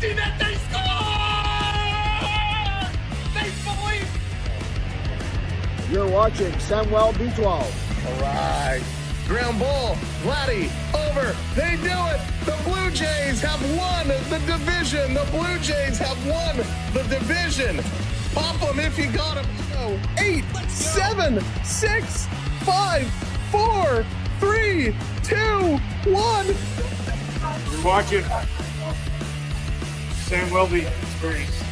watching that they score! Make believe! You're watching Samwelb12. All right. Ground ball. Vladdy. Over. They do it. The Blue Jays have won the division. The Blue Jays have won the division. Pop them if you got them. 8, 7, 6, 5, 4, 3, 2, 1. You're watching Samwelb12 Experience.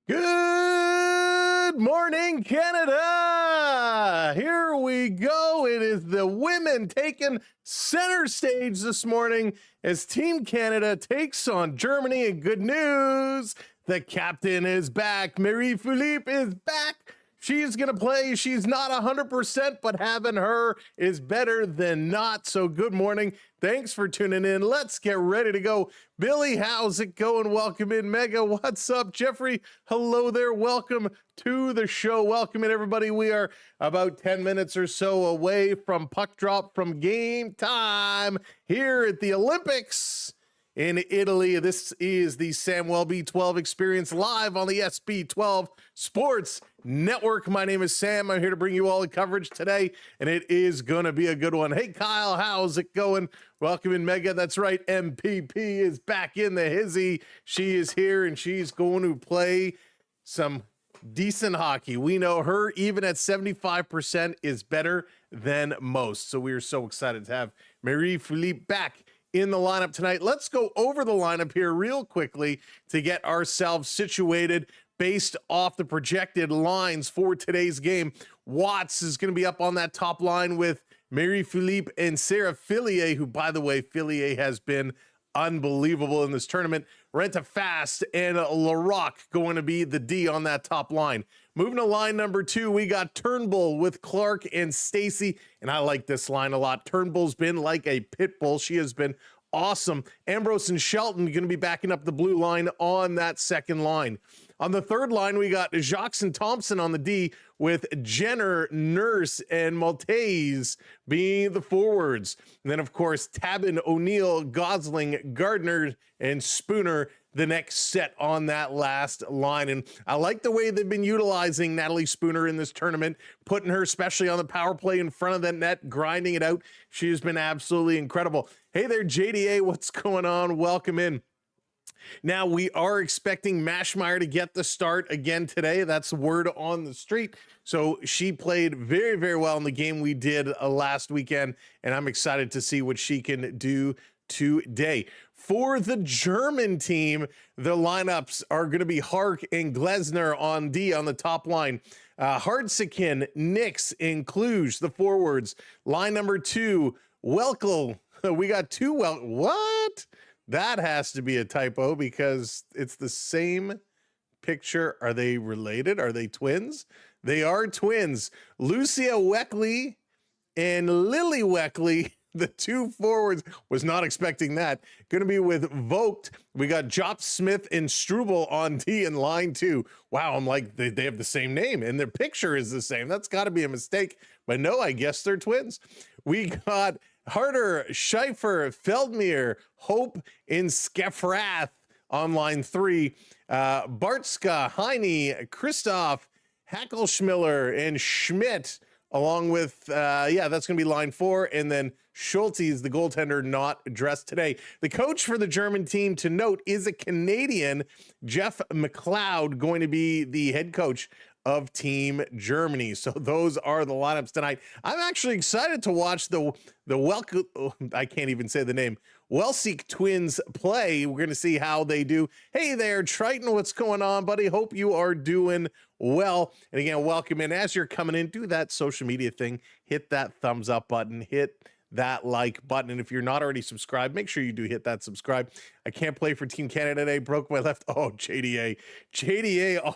Good morning, Canada. Here we go. It is the women taking center stage this morning as Team Canada takes on Germany. And good news, the captain is back. Marie-Philippe is back. She's going to play. She's not 100%, but having her is better than not. So good morning. Thanks for tuning in. Let's get ready to go. Billy, how's it going? Welcome in. Mega, what's up? Jeffrey, hello there. Welcome to the show. Welcome in, everybody. We are about 10 minutes or so away from puck drop, from game time here at the Olympics in Italy. This is the Samwelb12 Experience live on the SB12 Sports Network. My name is Sam. I'm here to bring you all the coverage today, and it is going to be a good one. Hey, Kyle, how's it going? Welcome in, Mega. That's right. MPP is back in the hizzy. She is here, and she's going to play some decent hockey. We know her, even at 75%, is better than most. So we are so excited to have Marie-Philippe back in the lineup tonight. Let's go over the lineup here real quickly to get ourselves situated based off the projected lines for today's game. Watts is going to be up on that top line with Marie-Philippe and Sarah Filier, who, by the way, Filier has been unbelievable in this tournament. Renta Fast and LaRock going to be the D on that top line. Moving to line number 2, we got Turnbull with Clark and Stacy, and I like this line a lot. Turnbull's been like a pit bull. She has been awesome. Ambrose and Shelton going to be backing up the blue line on that second line. On the third line, we got Jacques and Thompson on the D with Jenner, Nurse, and Maltese being the forwards. And then, of course, Tabin, O'Neill, Gosling, Gardner, and Spooner the next set on that last line. And I like the way they've been utilizing Natalie Spooner in this tournament, putting her especially on the power play in front of the net, grinding it out. She has been absolutely incredible. Hey there, JDA, what's going on? Welcome in. Now, we are expecting Mashmeyer to get the start again today. That's word on the street. So she played very, very well in the game we did last weekend, and I'm excited to see what she can do today. For the German team, the lineups are going to be Hark and Glesner on D on the top line. Hardsikin, Nix, and Kluge, the forwards. Line number 2, Welkel. We got 2 what? That has to be a typo because it's the same picture. Are they related? Are they twins? They are twins. Lucia Weckley and Lily Weckley, the 2 forwards. Was not expecting that. Going to be with Vogt. We got Jop Smith and Struble on D in line 2. Wow, I'm like, they have the same name and their picture is the same. That's got to be a mistake. But no, I guess they're twins. We got Harder, Schaefer, Feldmere, Hope, and Skefrath on line 3. Bartska, Heine, Christoph, Hackelschmiller, and Schmidt, along with, that's going to be line 4. And then Schultes, the goaltender, not dressed today. The coach for the German team, to note, is a Canadian, Jeff McLeod, going to be the head coach of Team Germany. So those are the lineups tonight. I'm actually excited to watch the I can't even say the name, Welseek twins play. We're going to see how they do. Hey there, Triton, what's going on, buddy? Hope you are doing well. And again, welcome in. As you're coming in, do that social media thing. Hit that thumbs up button. Hit that like button. And if you're not already subscribed, make sure you do hit that subscribe. I can't play for Team Canada today. Broke my left. Oh, JDA,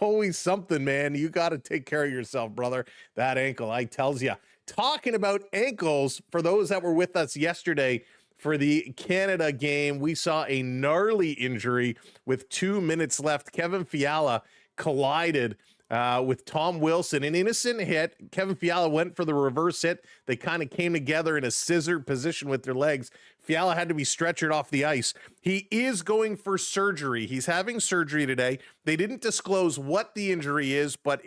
always something, man. You got to take care of yourself, brother. That ankle, I tells you. Talking about ankles, for those that were with us yesterday for the Canada game, we saw a gnarly injury with 2 minutes left. Kevin Fiala collided with Tom Wilson, an innocent hit. Kevin Fiala went for the reverse hit. They kind of came together in a scissor position with their legs. Fiala had to be stretchered off the ice. He is going for surgery. He's having surgery today. They didn't disclose what the injury is, but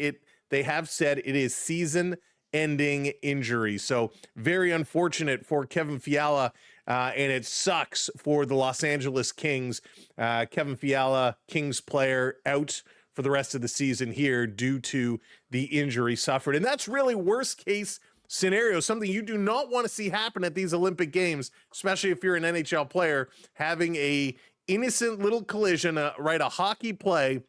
they have said it is season-ending injury. So very unfortunate for Kevin Fiala, and it sucks for the Los Angeles Kings. Kevin Fiala, Kings player, out for the rest of the season here due to the injury suffered. And that's really worst case scenario, something you do not want to see happen at these Olympic Games, especially if you're an NHL player, having a innocent little collision, a hockey play.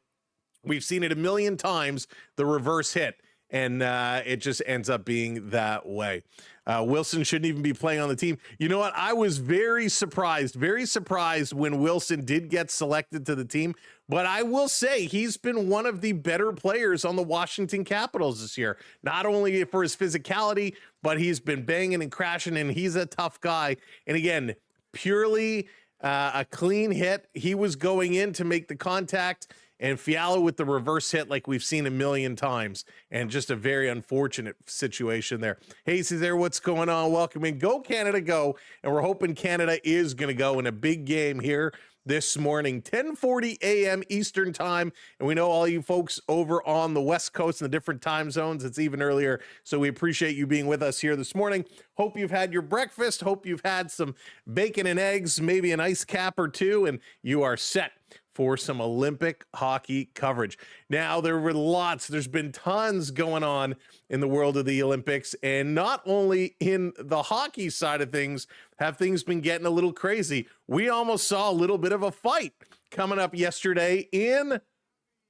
We've seen it a million times, the reverse hit, and it just ends up being that way. Wilson shouldn't even be playing on the team. You know what? I was very surprised when Wilson did get selected to the team, but I will say he's been one of the better players on the Washington Capitals this year, not only for his physicality, but he's been banging and crashing, and he's a tough guy. And again, purely a clean hit. He was going in to make the contact, and Fiala with the reverse hit like we've seen a million times, and just a very unfortunate situation there. Hey, is there? What's going on? Welcome in. Go Canada, go. And we're hoping Canada is going to go in a big game here this morning, 10:40 a.m. Eastern time. And we know all you folks over on the West Coast in the different time zones, it's even earlier. So we appreciate you being with us here this morning. Hope you've had your breakfast. Hope you've had some bacon and eggs, maybe an ice cap or two, and you are set for some Olympic hockey coverage. Now, there's been tons going on in the world of the Olympics, and not only in the hockey side of things have things been getting a little crazy. We almost saw a little bit of a fight coming up yesterday in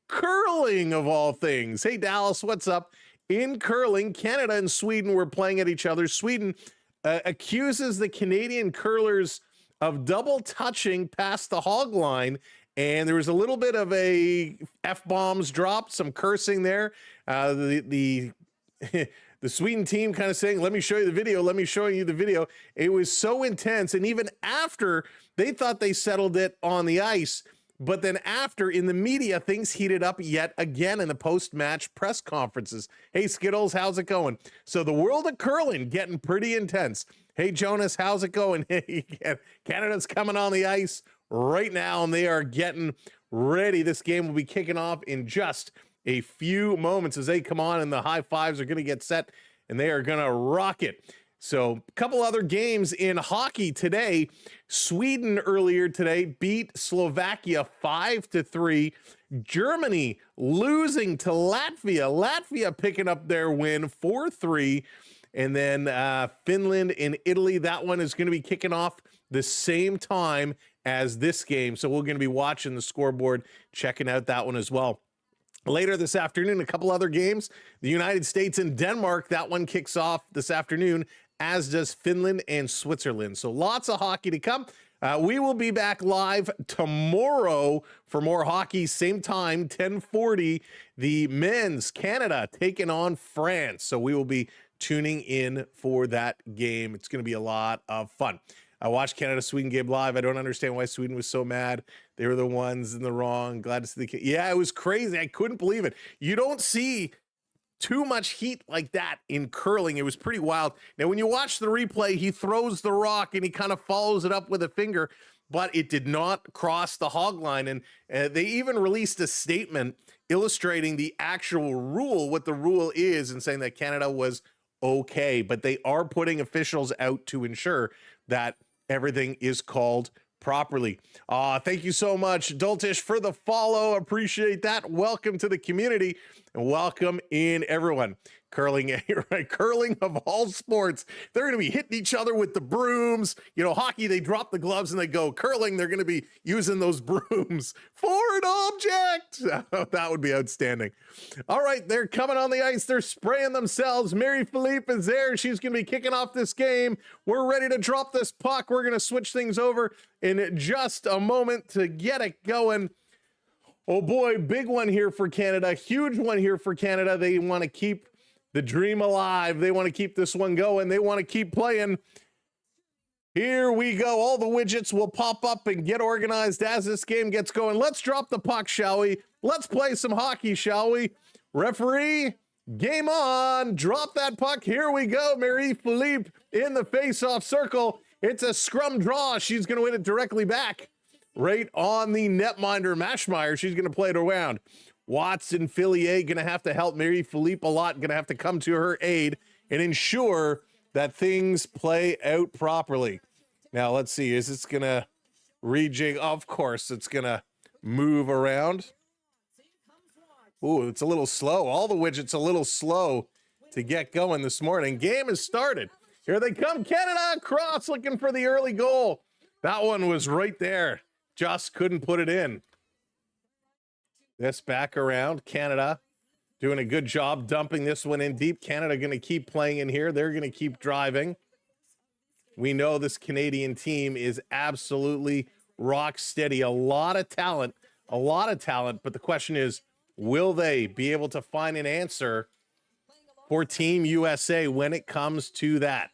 curling, of all things. Hey, Dallas, what's up? In curling, Canada and Sweden were playing at each other. Sweden accuses the Canadian curlers of double touching past the hog line, and there was a little bit of a F-bombs dropped, some cursing there. The Sweden team kind of saying, let me show you the video, let me show you the video. It was so intense, and even after, they thought they settled it on the ice, but then after, in the media, things heated up yet again in the post-match press conferences. Hey, Skittles, how's it going? So the world of curling getting pretty intense. Hey, Jonas, how's it going? Hey, Canada's coming on the ice right now, and they are getting ready. This game will be kicking off in just a few moments as they come on, and the high fives are going to get set, and they are going to rock it. So a couple other games in hockey today. Sweden earlier today beat Slovakia 5-3. Germany losing to Latvia. Latvia picking up their win 4-3. And then Finland and Italy. That one is going to be kicking off the same time as this game. So we're going to be watching the scoreboard, checking out that one as well. Later this afternoon, a couple other games. The United States and Denmark, that one kicks off this afternoon, as does Finland and Switzerland. So lots of hockey to come. We will be back live tomorrow for more hockey, same time, 10:40. The men's Canada taking on France. So we will be tuning in for that game. It's going to be a lot of fun. I watched Canada-Sweden game live. I don't understand why Sweden was so mad. They were the ones in the wrong. Glad to see the yeah, it was crazy. I couldn't believe it. You don't see too much heat like that in curling. It was pretty wild. Now, when you watch the replay, he throws the rock and he kind of follows it up with a finger, but it did not cross the hog line. And they even released a statement illustrating the actual rule, what the rule is, and saying that Canada was okay, but they are putting officials out to ensure that everything is called properly. Thank you so much, Dultish, for the follow. Appreciate that. Welcome to the community, and welcome in everyone. Curling, right? Curling of all sports. They're going to be hitting each other with the brooms. You know, hockey, they drop the gloves and they go. Curling, they're going to be using those brooms for an object. That would be outstanding. All right, they're coming on the ice. They're spraying themselves. Mary Philippe is there. She's going to be kicking off this game. We're ready to drop this puck. We're going to switch things over in just a moment to get it going. Oh boy, big one here for Canada. Huge one here for Canada. They want to keep the dream alive. They want to keep this one going. They want to keep playing. Here we go. All the widgets will pop up and get organized as this game gets going. Let's drop the puck, shall we? Let's play some hockey, shall we? Referee, game on. Drop that puck. Here we go. Marie-Philippe in the face-off circle. It's a scrum draw. She's going to win it directly back. Right on the netminder, Maschmeyer. She's going to play it around. Watson, Filier going to have to help Marie-Philippe a lot. Going to have to come to her aid and ensure that things play out properly. Now, let's see. Is this going to rejig? Of course, it's going to move around. Ooh, it's a little slow. All the widgets a little slow to get going this morning. Game has started. Here they come. Canada across looking for the early goal. That one was right there. Just couldn't put it in. This back around. Canada doing a good job dumping this one in deep. Canada going to keep playing in here. They're going to keep driving. We know this Canadian team is absolutely rock steady. A lot of talent, but the question is, will they be able to find an answer for Team USA when it comes to that?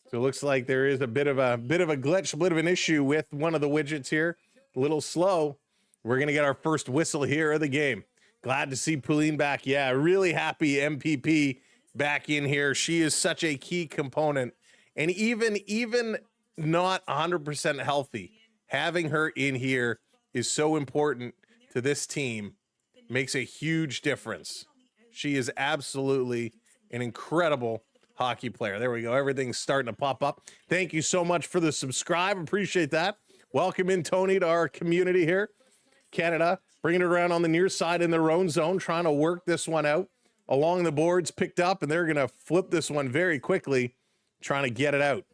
So it looks like there is a bit of a glitch, a bit of an issue with one of the widgets here. A little slow. We're going to get our first whistle here of the game. Glad to see Pauline back. Yeah, really happy MPP back in here. She is such a key component. And even not 100% healthy, having her in here is so important to this team. Makes a huge difference. She is absolutely an incredible hockey player. There we go. Everything's starting to pop up. Thank you so much for the subscribe. Appreciate that. Welcome in, Tony, to our community here. Canada bringing it around on the near side in their own zone, trying to work this one out along the boards, picked up, and they're going to flip this one very quickly, trying to get it out.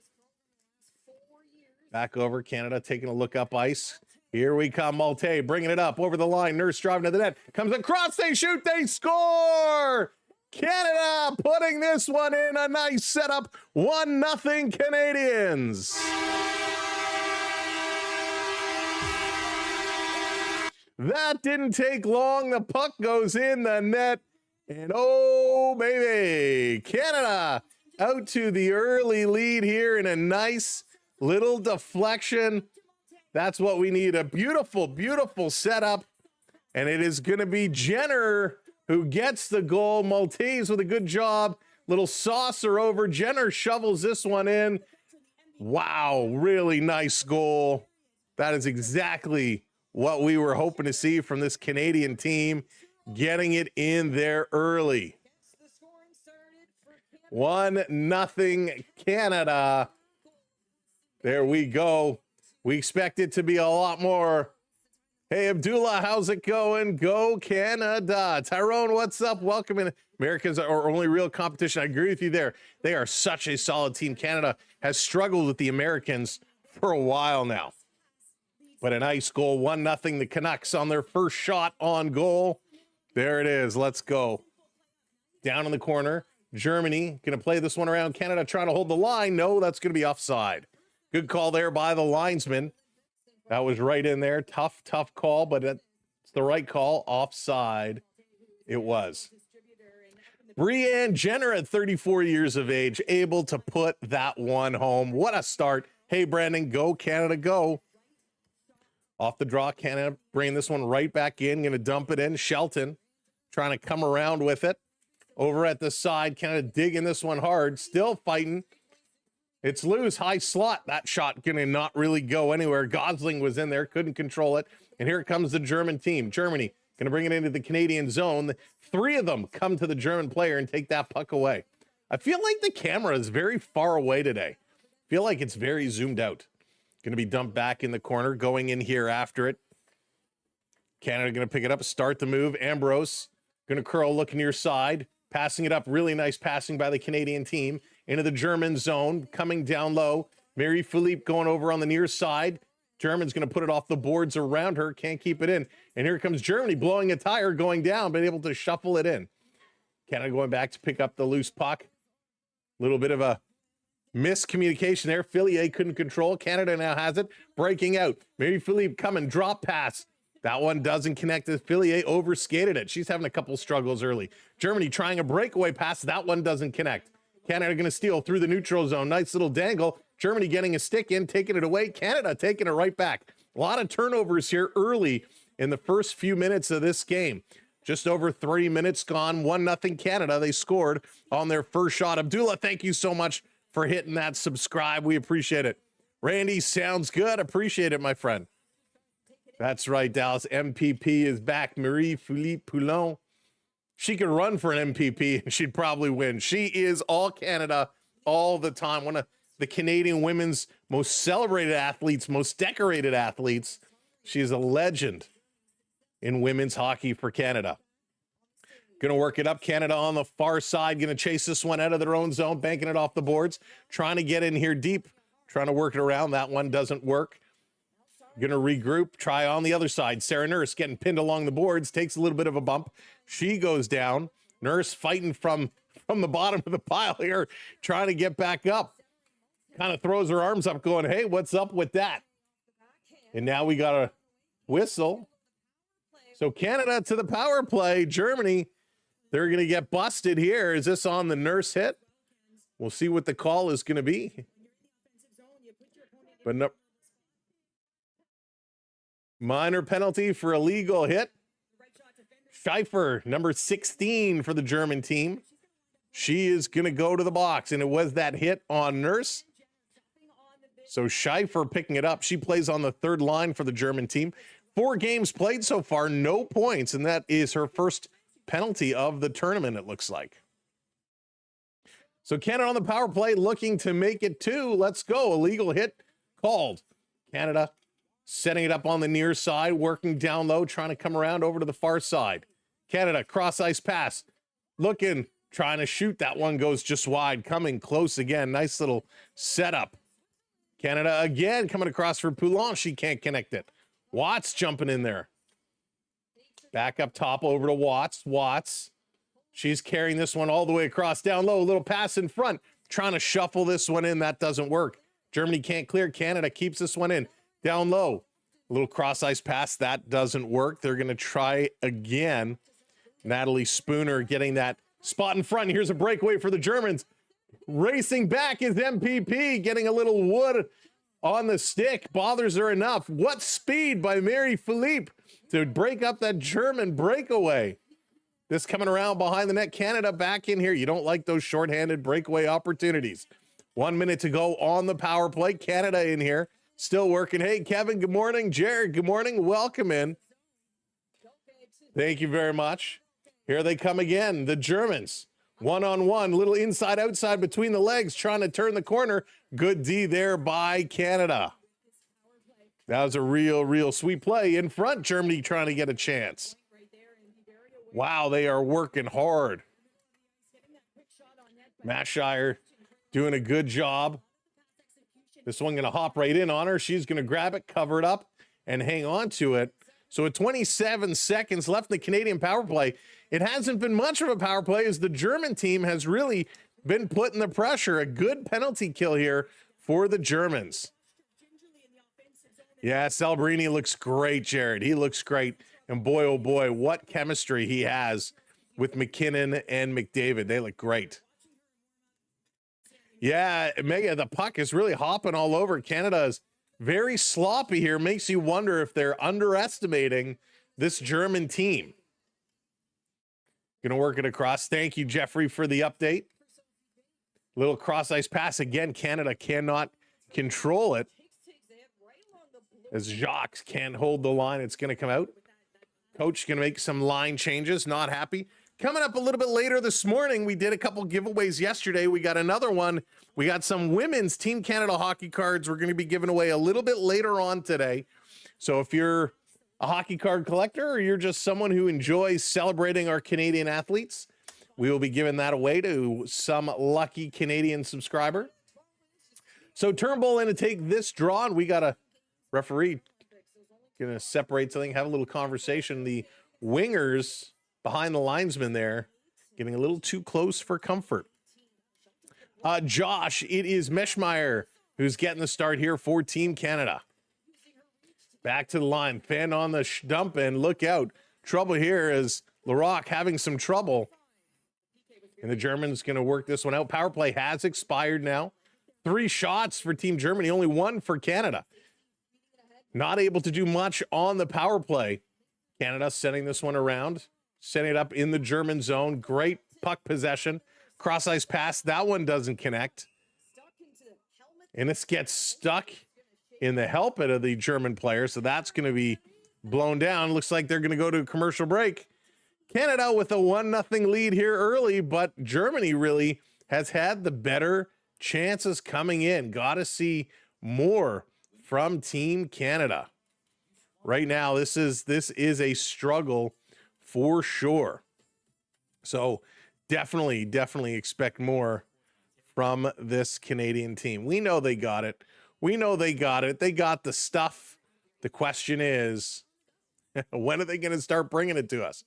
Back over, Canada taking a look up ice. Here we come, Malte bringing it up over the line. Nurse driving to the net. Comes across, they shoot, they score! Canada putting this one in. A nice setup. 1-0 Canadians. That didn't take long. The puck goes in the net. And oh, baby, Canada out to the early lead here in a nice little deflection. That's what we need. A beautiful, beautiful setup. And it is going to be Jenner who gets the goal. Maltese with a good job. Little saucer over. Jenner shovels this one in. Wow, really nice goal. That is exactly what we were hoping to see from this Canadian team, getting it in there early. 1-0 Canada. There we go. We expect it to be a lot more. Hey, Abdullah, how's it going? Go Canada. Tyrone, what's up? Welcome in. Americans are our only real competition. I agree with you there. They are such a solid team. Canada has struggled with the Americans for a while now. But a nice goal. 1-0. The Canucks on their first shot on goal. There it is. Let's go. Down in the corner. Germany going to play this one around. Canada trying to hold the line. No, that's going to be offside. Good call there by the linesman. That was right in there. Tough call, but it's the right call. Offside it was. Brianne Jenner at 34 years of age, able to put that one home. What a start. Hey, Brandon, go Canada, go. Off the draw, Canada bringing this one right back in. Going to dump it in. Shelton trying to come around with it. Over at the side, Canada digging this one hard. Still fighting. It's loose, high slot. That shot going to not really go anywhere. Gosling was in there, couldn't control it. And here comes the German team. Germany going to bring it into the Canadian zone. Three of them come to the German player and take that puck away. I feel like the camera is very far away today. I feel like it's very zoomed out. Going to be dumped back in the corner, going in here after it. Canada going to pick it up, start the move. Ambrose going to curl, look near side. Passing it up, really nice passing by the Canadian team. Into the German zone, coming down low. Marie-Philippe going over on the near side. German's going to put it off the boards around her, can't keep it in. And here comes Germany blowing a tire, going down, but able to shuffle it in. Canada going back to pick up the loose puck. Little bit of a miscommunication there. Filier couldn't control. Canada now has it, breaking out. Marie-Philippe coming, drop pass. That one doesn't connect as Filier overskated it. She's having a couple struggles early. Germany trying a breakaway pass. That one doesn't connect. Canada going to steal through the neutral zone. Nice little dangle. Germany getting a stick in, taking it away. Canada taking it right back. A lot of turnovers here early in the first few minutes of this game. Just over 3 minutes gone, 1-0 Canada. They scored on their first shot. Abdullah, thank you so much for hitting that subscribe. We appreciate it. Randy, sounds good. Appreciate it, my friend. That's right, Dallas. MPP is back. Marie-Philippe Poulin. She could run for an MPP and she'd probably win. She is all Canada all the time. One of the Canadian women's most celebrated athletes, most decorated athletes. She is a legend in women's hockey for Canada. Going to work it up. Canada on the far side. Going to chase this one out of their own zone, banking it off the boards. Trying to get in here deep. Trying to work it around. That one doesn't work. Going to regroup. Try on the other side. Sarah Nurse getting pinned along the boards. Takes a little bit of a bump. She goes down. Nurse fighting from the bottom of the pile here. Trying to get back up. Kind of throws her arms up going, hey, what's up with that? And now we got a whistle. So Canada to the power play. Germany, they're going to get busted here. Is this on the Nurse hit? We'll see what the call is going to be. But no, minor penalty for a legal hit. Schleifer, number 16 for the German team. She is going to go to the box, and it was that hit on Nurse. So Schleifer picking it up. She plays on the third line for the German team. 4 games played so far, no points, and that is her first penalty of the tournament, it looks like. So Canada on the power play looking to make it 2. Let's go. Illegal hit called. Canada setting it up on the near side, working down low, trying to come around over to the far side. Canada, cross-ice pass. Looking, trying to shoot. That one goes just wide. Coming close again. Nice little setup. Canada again coming across for Poulin. She can't connect it. Watts jumping in there. Back up top over to Watts. Watts. She's carrying this one all the way across down low. A little pass in front. Trying to shuffle this one in. That doesn't work. Germany can't clear. Canada keeps this one in. Down low. A little cross-ice pass. That doesn't work. They're going to try again. Natalie Spooner getting that spot in front. Here's a breakaway for the Germans. Racing back is MPP, getting a little wood on the stick. Bothers her enough. What speed by Marie-Philippe to break up that German breakaway. This coming around behind the net. Canada back in here. You don't like those shorthanded breakaway opportunities. 1 minute to go on the power play. Canada in here. Still working. Hey, Kevin, good morning. Jared, good morning. Welcome in. Thank you very much. Here they come again. The Germans. One-on-one. Little inside-outside between the legs. Trying to turn the corner. Good D there by Canada. That was a real sweet play. In front, Germany trying to get a chance. Wow, they are working hard. Mashire doing a good job. This one going to hop right in on her. She's going to grab it, cover it up, and hang on to it. So at 27 seconds left in the Canadian power play, it hasn't been much of a power play as the German team has really been putting the pressure. A good penalty kill here for the Germans. Yeah, Salbrini looks great, Jared. He looks great. And boy, oh boy, what chemistry he has with McKinnon and McDavid. They look great. Yeah, Mega, the puck is really hopping all over. Canada is very sloppy here. Makes you wonder if they're underestimating this German team. Going to work it across. Thank you, Jeffrey, for the update. Little cross-ice pass. Again, Canada cannot control it. As Jacques can't hold the line, it's going to come out. Coach going to make some line changes. Not happy. Coming up a little bit later this morning, we did a couple giveaways yesterday. We got another one. We got some women's Team Canada hockey cards we're going to be giving away a little bit later on today. So if you're a hockey card collector or you're just someone who enjoys celebrating our Canadian athletes, we will be giving that away to some lucky Canadian subscriber. So Turnbull going to take this draw, and we got a referee going to separate something, have a little conversation. The wingers behind the linesman there, getting a little too close for comfort. Josh, it is Meshmeyer who's getting the start here for Team Canada. Back to the line, fan on the dump, and look out. Trouble here is Larocque having some trouble. And the Germans going to work this one out. Power play has expired now. 3 shots for Team Germany, only 1 for Canada. Not able to do much on the power play. Canada sending this one around, setting it up in the German zone. Great puck possession. Cross-ice pass. That one doesn't connect. And this gets stuck in the helmet of the German player, so that's going to be blown down. Looks like they're going to go to a commercial break. Canada with a 1-0 lead here early, but Germany really has had the better chances coming in. Got to see more from Team Canada. Right now, this is a struggle for sure. So definitely expect more from this Canadian team. We know they got it. We know they got it. They got the stuff. The question is, when are they going to start bringing it to us?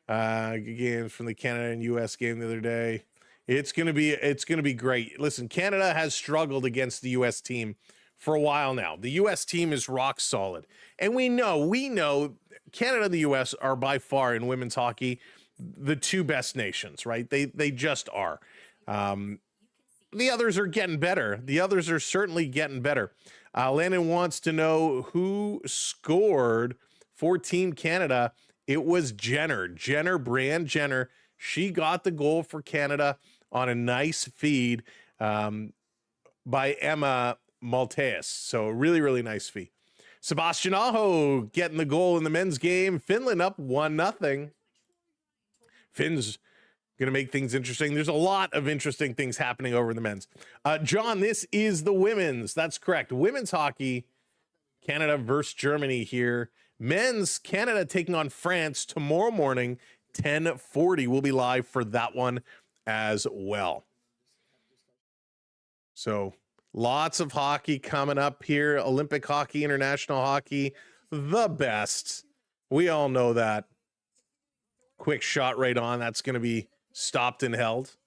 Games from the Canada and U.S. game the other day. It's gonna be great. Listen, Canada has struggled against the U.S. team for a while now. The U.S. team is rock solid, and we know Canada and the U.S. are by far in women's hockey the two best nations, right? They just are. The others are getting better. The others are certainly getting better. Landon wants to know who scored for Team Canada. It was Brianne Jenner. She got the goal for Canada on a nice feed by Emma Maltese. So really nice feed. Sebastian Aho getting the goal in the men's game. Finland up 1-0. Finns going to make things interesting. There's a lot of interesting things happening over the men's. John, this is the women's. That's correct. Women's hockey, Canada versus Germany here. Men's, Canada taking on France tomorrow morning, 10:40. We'll be live for that one as well. So lots of hockey coming up here. Olympic hockey, international hockey, the best. We all know that. Quick shot right on. That's going to be stopped and held.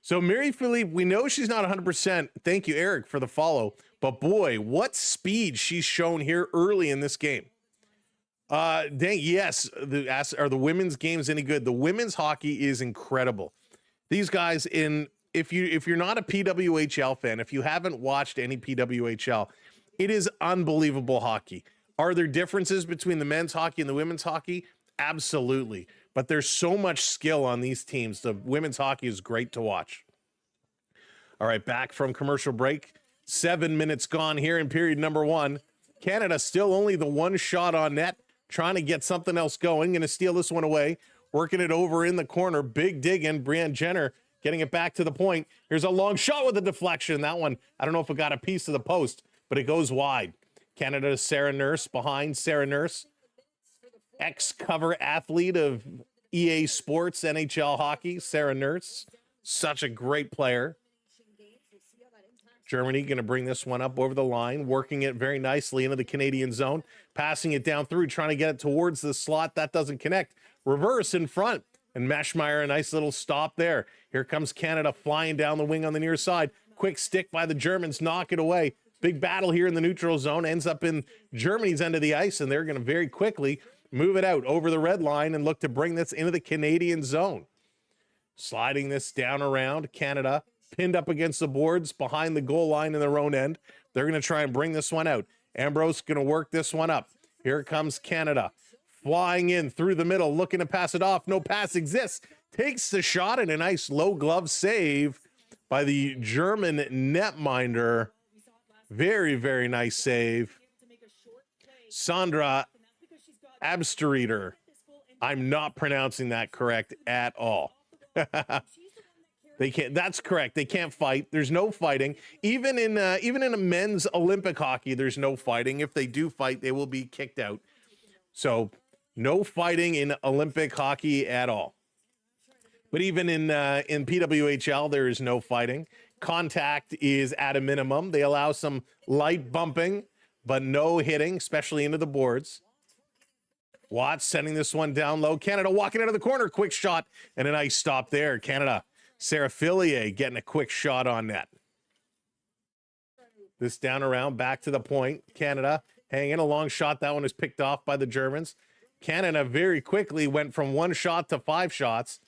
So Mary Philippe, we know she's not 100%. Thank you, Eric, for the follow. But boy, what speed she's shown here early in this game. Dang, yes. Are the women's games any good? The women's hockey is incredible. These guys if you're not a PWHL fan, if you haven't watched any PWHL, it is unbelievable hockey. Are there differences between the men's hockey and the women's hockey? Absolutely. But there's so much skill on these teams. The women's hockey is great to watch. All right, back from commercial break. 7 minutes gone here in period number 1. Canada still only the one shot on net, trying to get something else going. Going to steal this one away. Working it over in the corner. Big dig in. Brianne Jenner getting it back to the point. Here's a long shot with a deflection. That one, I don't know if it got a piece of the post, but it goes wide. Canada's Sarah Nurse behind. Sarah Nurse, ex-cover athlete of EA Sports NHL hockey. Sarah Nurse, such a great player. Germany going to bring this one up over the line, working it very nicely into the Canadian zone, passing it down through, trying to get it towards the slot. That doesn't connect. Reverse in front, and Meschmeyer, a nice little stop there. Here comes Canada flying down the wing on the near side. Quick stick by the Germans, knock it away. Big battle here in the neutral zone, ends up in Germany's end of the ice, and they're going to very quickly move it out over the red line and look to bring this into the Canadian zone. Sliding this down around Canada, pinned up against the boards behind the goal line in their own end. They're going to try and bring this one out. Ambrose going to work this one up. Here comes Canada. Flying in through the middle, looking to pass it off. No pass exists. Takes the shot, and a nice low glove save by the German netminder. Very nice save. Sandra Absterreiter. I'm not pronouncing that correct at all. They can't. That's correct. They can't fight. There's no fighting. Even in a men's Olympic hockey, there's no fighting. If they do fight, they will be kicked out. So no fighting in Olympic hockey at all. But even in PWHL, there is no fighting. Contact is at a minimum. They allow some light bumping, but no hitting, especially into the boards. Watts sending this one down low. Canada walking out of the corner. Quick shot and a nice stop there. Canada. Sarah Filier getting a quick shot on net. This down around, back to the point. Canada hanging a long shot. That one is picked off by the Germans. Canada very quickly went from 1 shot to 5 shots.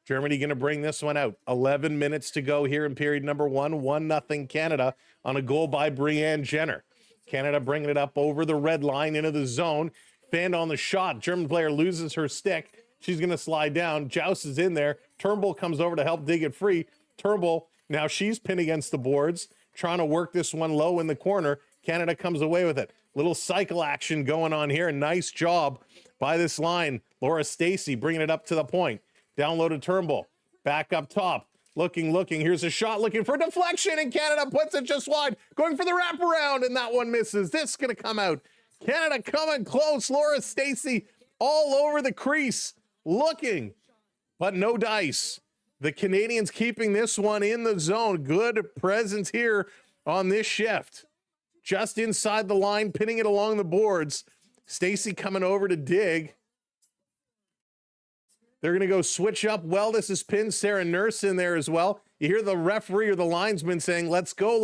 Germany going to bring this one out. 11 minutes to go here in period number 1. 1-0 Canada on a goal by Brianne Jenner. Canada bringing it up over the red line into the zone. Fanned on the shot. German player loses her stick. She's going to slide down. Joust is in there. Turnbull comes over to help dig it free. Turnbull, now she's pinned against the boards, trying to work this one low in the corner. Canada comes away with it. Little cycle action going on here. Nice job by this line. Laura Stacey bringing it up to the point. Down low to Turnbull. Back up top. Looking. Here's a shot looking for deflection, and Canada puts it just wide. Going for the wraparound, and that one misses. This is going to come out. Canada coming close. Laura Stacey all over the crease. Looking, but no dice. The Canadians keeping this one in the zone. Good presence here on this shift. Just inside the line, pinning it along the boards. Stacey coming over to dig. They're going to go switch up. Well, this is pinned. Sarah Nurse in there as well. You hear the referee or the linesman saying, let's go,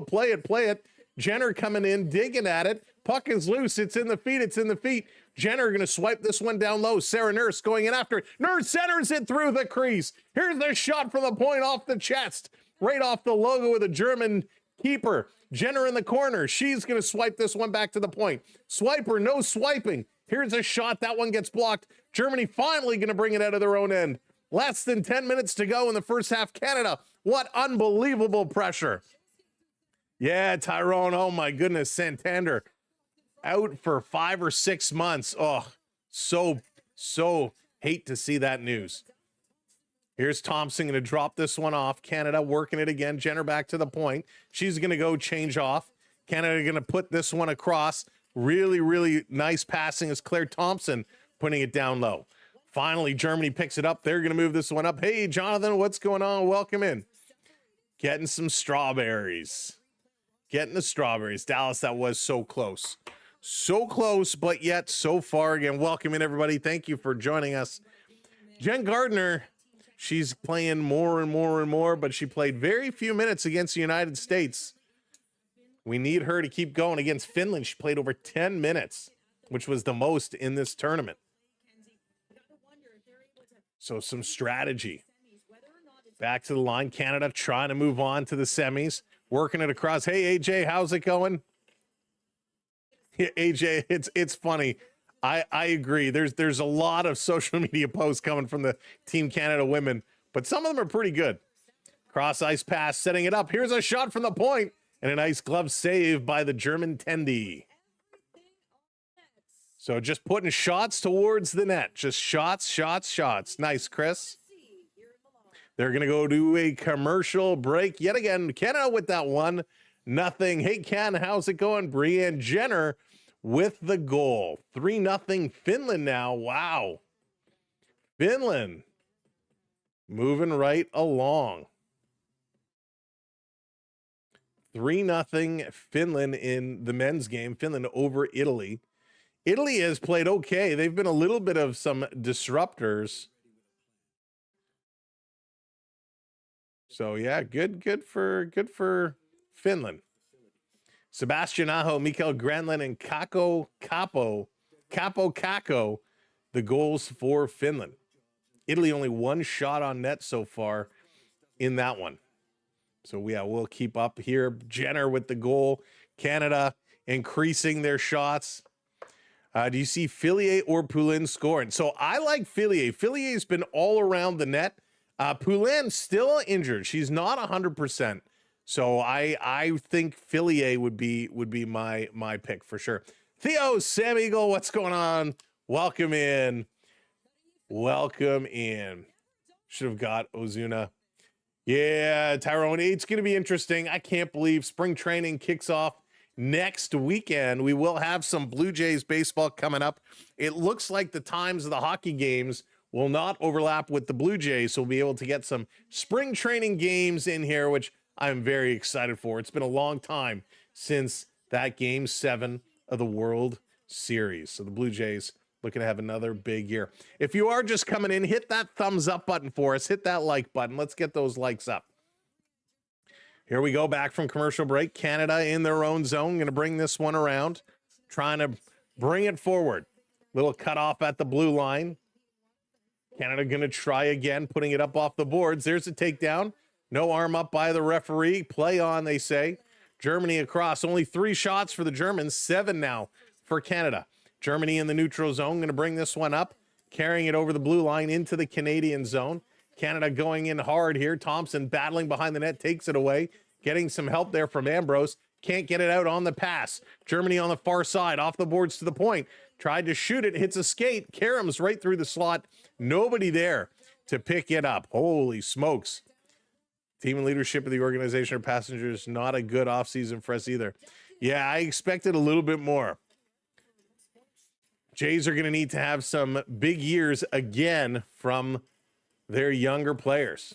play it. Jenner coming in, digging at it. Puck is loose. It's in the feet. Jenner going to swipe this one down low. Sarah Nurse going in after it. Nurse centers it through the crease. Here's the shot from the point off the chest. Right off the logo of the German keeper. Jenner in the corner. She's going to swipe this one back to the point. Swiper, no swiping. Here's a shot. That one gets blocked. Germany finally going to bring it out of their own end. Less than 10 minutes to go in the first half. Canada, what unbelievable pressure. Yeah, Tyrone, oh my goodness. Santander out for 5 or 6 months. Oh, so hate to see that news. Here's Thompson going to drop this one off. Canada working it again. Jenner back to the point. She's going to go change off. Canada going to put this one across. Really nice passing is Claire Thompson putting it down low. Finally, Germany picks it up. They're going to move this one up. Hey, Jonathan, what's going on? Welcome in. Getting some strawberries. Getting the strawberries. Dallas, that was so close. So close, but yet so far. Again, welcome in, everybody. Thank you for joining us. Jen Gardner, she's playing more and more, but she played very few minutes against the United States. We need her to keep going. Against Finland, she played over 10 minutes, which was the most in this tournament. So some strategy. Back to the line. Canada trying to move on to the semis. Working it across. Hey, AJ, how's it going? Yeah, AJ, it's funny. I agree. There's a lot of social media posts coming from the Team Canada women, but some of them are pretty good. Cross ice pass, setting it up. Here's a shot from the point, and a nice glove save by the German Tendy. So just putting shots towards the net. Just shots. Nice, Chris. They're going to go to a commercial break. Yet again, Canada with that 1-0. Hey, Ken, how's it going? Brianne Jenner with the goal. 3-0 Finland now. Wow. Finland moving right along. 3-0 Finland in the men's game. Finland over Italy. Italy has played okay. They've been a little bit of some disruptors. So yeah, good for Finland. Sebastian Aho, Mikael Granlund, and Capo Caco, the goals for Finland. Italy only 1 shot on net so far in that one. So yeah, we'll keep up here. Jenner with the goal. Canada increasing their shots. Do you see Filier or Poulin scoring? So I like Filier. Filier's been all around the net. Poulin still injured. She's not 100%. So I think Filier would be my pick for sure. Theo, Sam Eagle, what's going on? Welcome in. Should have got Ozuna. Yeah, Tyrone, it's going to be interesting. I can't believe spring training kicks off next weekend. We will have some Blue Jays baseball coming up. It looks like the times of the hockey games will not overlap with the Blue Jays, so we'll be able to get some spring training games in here, which I'm very excited for. It's been a long time since that Game 7 of the World Series. So the Blue Jays looking to have another big year. If you are just coming in, hit that thumbs up button for us. Hit that like button. Let's get those likes up. Here we go, back from commercial break. Canada in their own zone. Going to bring this one around. Trying to bring it forward. Little cutoff at the blue line. Canada going to try again, putting it up off the boards. There's a takedown. No arm up by the referee. Play on, they say. Germany across. Only 3 shots for the Germans, 7 now for Canada. Germany in the neutral zone, going to bring this one up, carrying it over the blue line into the Canadian zone. Canada going in hard here. Thompson battling behind the net, takes it away, getting some help there from Ambrose. Can't get it out on the pass. Germany on the far side, off the boards to the point. Tried to shoot it, hits a skate. Karam's right through the slot. Nobody there to pick it up. Holy smokes. Team and leadership of the organization or passengers, not a good offseason for us either. Yeah, I expected a little bit more. Jays are going to need to have some big years again from their younger players.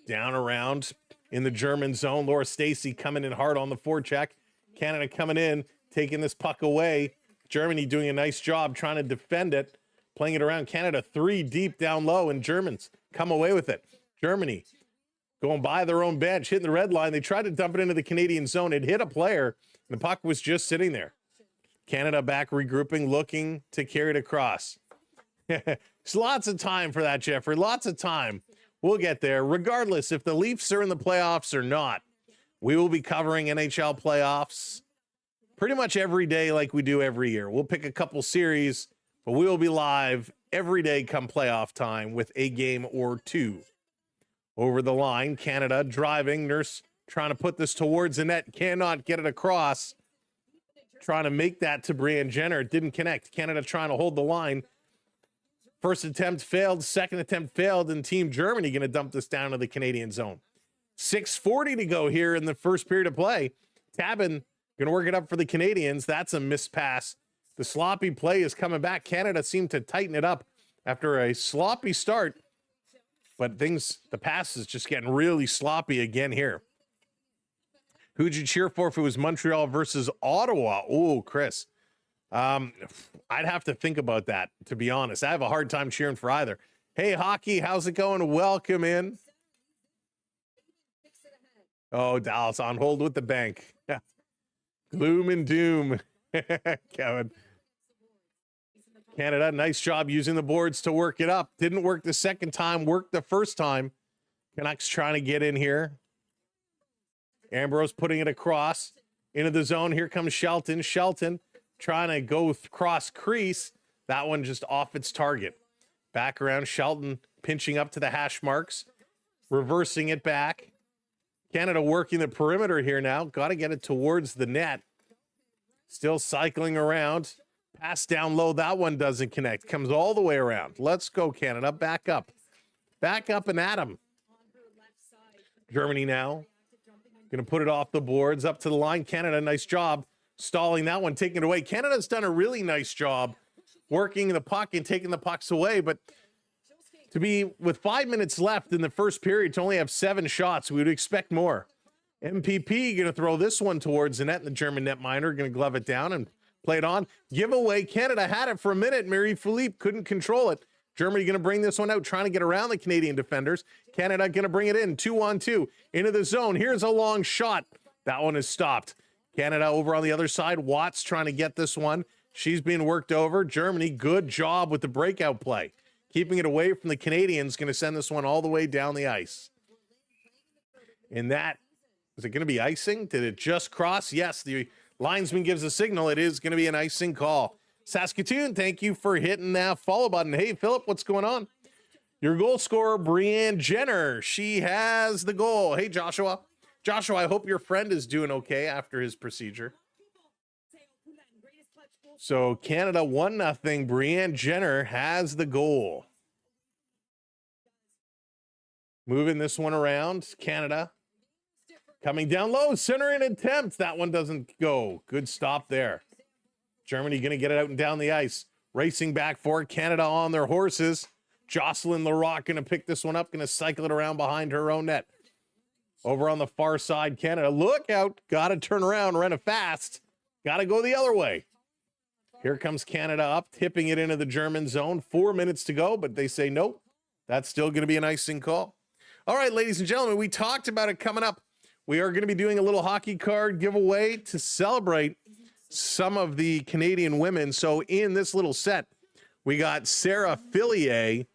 Down around in the German zone. Laura Stacey coming in hard on the forecheck. Canada coming in, taking this puck away. Germany doing a nice job trying to defend it, playing it around. Canada 3 deep down low, and Germans come away with it. Germany going by their own bench, hitting the red line. They tried to dump it into the Canadian zone. It hit a player. The puck was just sitting there. Canada back regrouping, looking to carry it across. There's lots of time for that, Jeffrey. Lots of time. We'll get there. Regardless if the Leafs are in the playoffs or not, we will be covering NHL playoffs pretty much every day like we do every year. We'll pick a couple series, but we will be live every day come playoff time with a game or 2. Over the line, Canada driving. Nurse trying to put this towards the net. Cannot get it across. Trying to make that to Brianne Jenner. It didn't connect. Canada trying to hold the line. First attempt failed. Second attempt failed. And Team Germany going to dump this down to the Canadian zone. 6:40 to go here in the first period of play. Tabin going to work it up for the Canadians. That's a missed pass. The sloppy play is coming back. Canada seemed to tighten it up after a sloppy start. But the pass is just getting really sloppy again here. Who'd you cheer for if it was Montreal versus Ottawa? Oh, Chris. I'd have to think about that, to be honest. I have a hard time cheering for either. Hey, hockey, how's it going? Welcome in. Oh, Dallas on hold with the bank. Gloom and doom. Kevin. Canada, nice job using the boards to work it up. Didn't work the second time, worked the first time. Canucks trying to get in here. Ambrose putting it across into the zone. Here comes Shelton. Shelton trying to go cross crease. That one just off its target. Back around. Shelton pinching up to the hash marks. Reversing it back. Canada working the perimeter here now. Got to get it towards the net. Still cycling around. Pass down low. That one doesn't connect. Comes all the way around. Let's go, Canada. Back up. Back up and at 'em. Germany now. Going to put it off the boards. Up to the line. Canada, nice job stalling that one, taking it away. Canada's done a really nice job working the puck and taking the pucks away. But to be with 5 minutes left in the first period, to only have 7 shots, we would expect more. MPP going to throw this one towards the net, and the German netminder going to glove it down and play it on. Giveaway. Canada had it for a minute. Marie-Philippe couldn't control it. Germany going to bring this one out, trying to get around the Canadian defenders. Canada going to bring it in, 2-on-2, into the zone. Here's a long shot. That one is stopped. Canada over on the other side. Watts trying to get this one. She's being worked over. Germany, good job with the breakout play. Keeping it away from the Canadians, going to send this one all the way down the ice. And that, is it going to be icing? Did it just cross? Yes, the linesman gives a signal. It is going to be an icing call. Saskatoon, thank you for hitting that follow button. Hey, Philip, what's going on? Your goal scorer, Brianne Jenner. She has the goal. Hey, Joshua. Joshua, I hope your friend is doing okay after his procedure. So Canada 1-0. Brianne Jenner has the goal. Moving this one around. Canada coming down low. Center in attempt. That one doesn't go. Good stop there. Germany going to get it out and down the ice. Racing back for it. Canada on their horses. Jocelyn Larocque going to pick this one up. Going to cycle it around behind her own net. Over on the far side, Canada. Look out. Got to turn around. Run it fast. Got to go the other way. Here comes Canada up. Tipping it into the German zone. 4 minutes to go, but they say nope. That's still going to be an icing call. All right, ladies and gentlemen, we talked about it coming up. We are going to be doing a little hockey card giveaway to celebrate some of the Canadian women. So in this little set, we got Sarah Filier.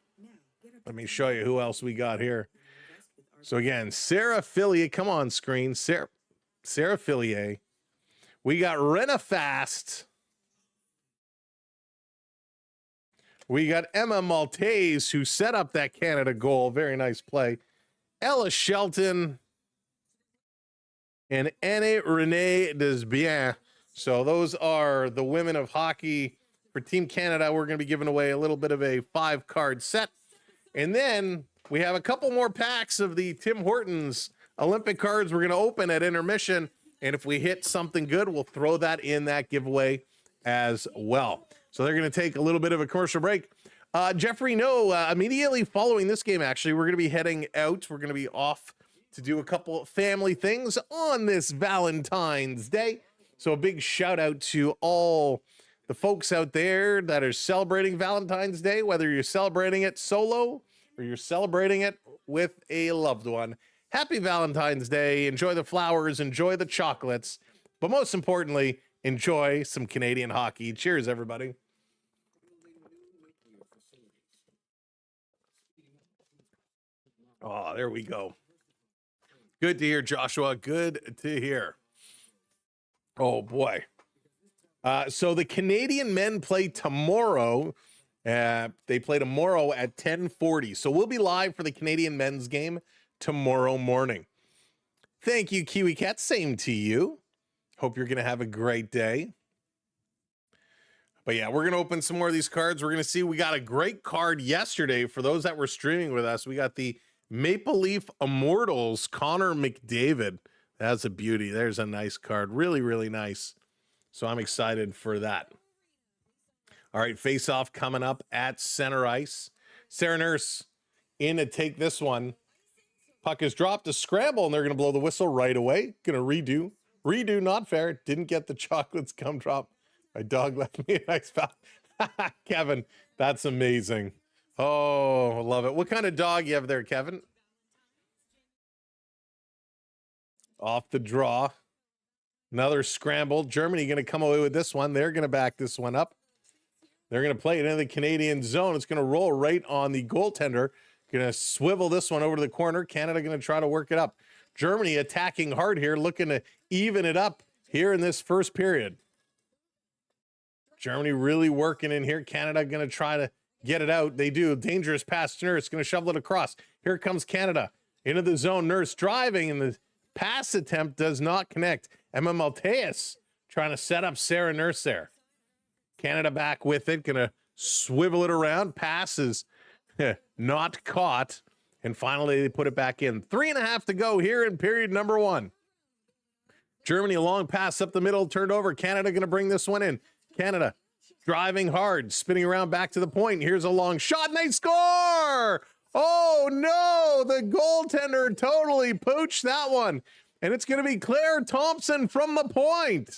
Let me show you who else we got here. So again, Sarah Filier, come on screen. Sarah Filier. We got Renna Fast. We got Emma Maltese, who set up that Canada goal. Very nice play. Ella Shelton and Anne Renee Desbiens. So those are the women of hockey for Team Canada. We're going to be giving away a little bit of a 5-card set. And then we have a couple more packs of the Tim Hortons Olympic cards we're going to open at intermission. And if we hit something good, we'll throw that in that giveaway as well. So they're going to take a little bit of a commercial break. Jeffrey, no, immediately following this game, actually, we're going to be heading out. We're going to be off to do a couple of family things on this Valentine's Day. So a big shout out to all the folks out there that are celebrating Valentine's Day, whether you're celebrating it solo or you're celebrating it with a loved one. Happy Valentine's Day. Enjoy the flowers, enjoy the chocolates, but most importantly, enjoy some Canadian hockey. Cheers, everybody. Oh, there we go. Good to hear, Joshua. Good to hear. Oh, boy. So the Canadian men play tomorrow. They play tomorrow at 10:40. So we'll be live for the Canadian men's game tomorrow morning. Thank you, Kiwi Cat. Same to you. Hope you're going to have a great day. But yeah, we're going to open some more of these cards. We're going to see, we got a great card yesterday for those that were streaming with us. We got the Maple Leaf Immortals, Connor McDavid. That's a beauty. There's a nice card. Really, really nice. So I'm excited for that. All right, face-off coming up at center ice. Sarah Nurse in to take this one. Puck is dropped, a scramble, and they're going to blow the whistle right away. Going to redo. Redo, not fair. Didn't get the chocolates gum drop. My dog left me a nice foul. Kevin, that's amazing. Oh, I love it. What kind of dog you have there, Kevin? Off the draw. Another scramble. Germany going to come away with this one. They're going to back this one up. They're going to play it in the Canadian zone. It's going to roll right on the goaltender. Going to swivel this one over to the corner. Canada going to try to work it up. Germany attacking hard here, looking to even it up here in this first period. Germany really working in here. Canada going to try to get it out. They do. Dangerous pass to Nurse. Going to shovel it across. Here comes Canada into the zone. Nurse driving, and the pass attempt does not connect. Emma Maltese trying to set up Sarah Nurse there. Canada back with it. Going to swivel it around. Passes not caught. And finally, they put it back in. 3.5 to go here in period number 1. Germany, a long pass up the middle, turned over. Canada going to bring this one in. Canada driving hard, spinning around back to the point. Here's a long shot, and they score! Oh, no! The goaltender totally pooched that one. And it's going to be Claire Thompson from the point.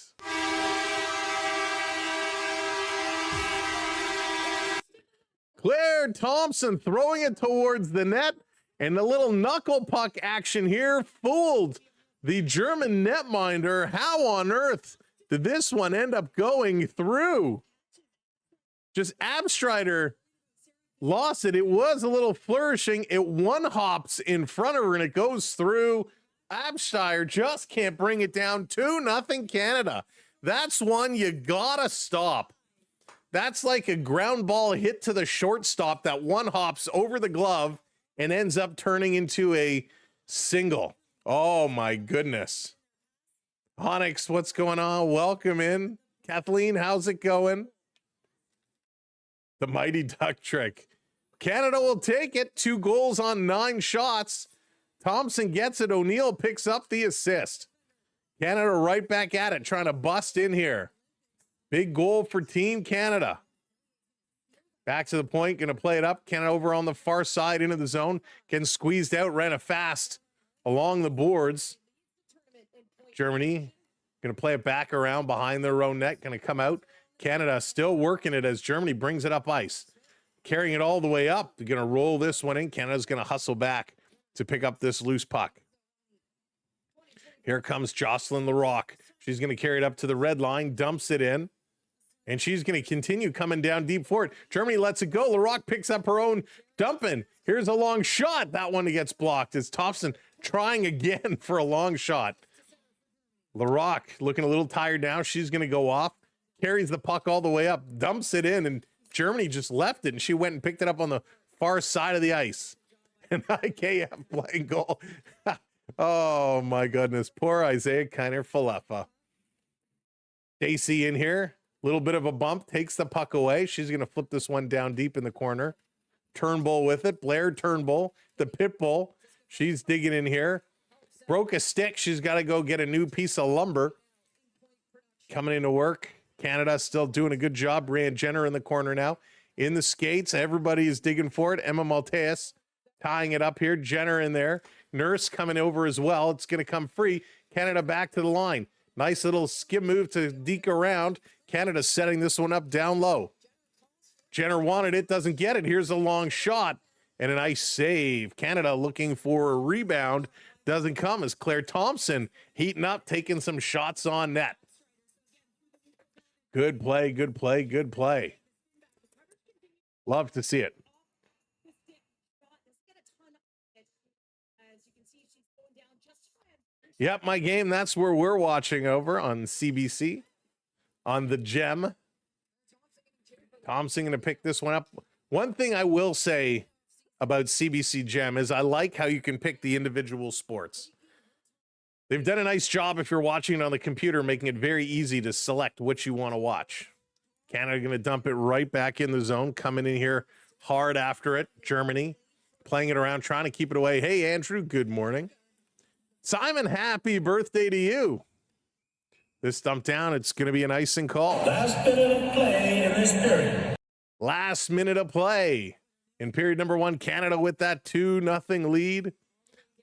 Claire Thompson throwing it towards the net. And the little knuckle puck action here fooled the German netminder. How on earth did this one end up going through? Just Abstrider lost it. It was a little flourishing. It one hops in front of her and it goes through. Abstrider just can't bring it down. 2-0 Canada. That's one you gotta stop. That's like a ground ball hit to the shortstop that one hops over the glove and ends up turning into a single. Oh my goodness. Onyx, what's going on? Welcome in. Kathleen, how's it going? The mighty duck trick. Canada will take it. 2 goals on 9 shots. Thompson gets it. O'Neill picks up the assist. Canada right back at it, trying to bust in here. Big goal for Team Canada. Back to the point, going to play it up. Canada over on the far side into the zone. Getting squeezed out, ran a fast along the boards. Germany going to play it back around behind their own net. Going to come out. Canada still working it as Germany brings it up ice. Carrying it all the way up. They're going to roll this one in. Canada's going to hustle back to pick up this loose puck. Here comes Jocelyn Larocque. She's going to carry it up to the red line, dumps it in. And she's going to continue coming down deep for it. Germany lets it go. Larocque picks up her own dumping. Here's a long shot. That one gets blocked. It's Thompson trying again for a long shot. Larocque looking a little tired now. She's going to go off. Carries the puck all the way up. Dumps it in, and Germany just left it, and she went and picked it up on the far side of the ice. And IKF playing goal. Oh, my goodness. Poor Isaiah Kiner-Falefa. Stacy in here. Little bit of a bump. Takes the puck away. She's going to flip this one down deep in the corner. Turnbull with it. Blair Turnbull. The pit bull. She's digging in here. Broke a stick. She's got to go get a new piece of lumber. Coming into work. Canada still doing a good job. Brianne Jenner in the corner now. In the skates. Everybody is digging for it. Emma Malteus tying it up here. Jenner in there. Nurse coming over as well. It's going to come free. Canada back to the line. Nice little skim move to deke around. Canada setting this one up down low. Jenner wanted it. Doesn't get it. Here's a long shot. And a nice save. Canada looking for a rebound. Doesn't come as Claire Thompson heating up, taking some shots on net. Good play, good play, good play. Love to see it. Yep, my game, that's where we're watching over on CBC, on the Gem. Thompson going to pick this one up. One thing I will say about CBC Gem is I like how you can pick the individual sports. They've done a nice job if you're watching it on the computer, making it very easy to select what you want to watch. Canada going to dump it right back in the zone, coming in here hard after it. Germany playing it around, trying to keep it away. Hey, Andrew, good morning. Simon, happy birthday to you. This dump down, it's going to be an icing call. Last minute of play in this period. Last minute of play in period number 1. Canada with that 2-0 lead.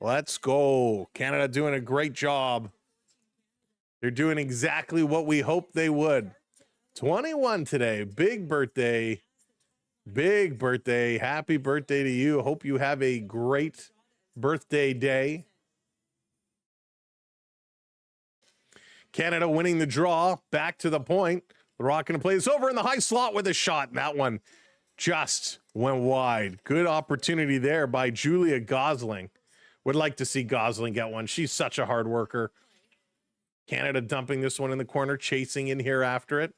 Let's go. Canada doing a great job. They're doing exactly what we hoped they would. 21 today. Big birthday. Big birthday. Happy birthday to you. Hope you have a great birthday day. Canada winning the draw. Back to the point. The Rock going to play this over in the high slot with a shot. And that one just went wide. Good opportunity there by Julia Gosling. Would like to see Gosling get one. She's such a hard worker. Canada dumping this one in the corner, chasing in here after it.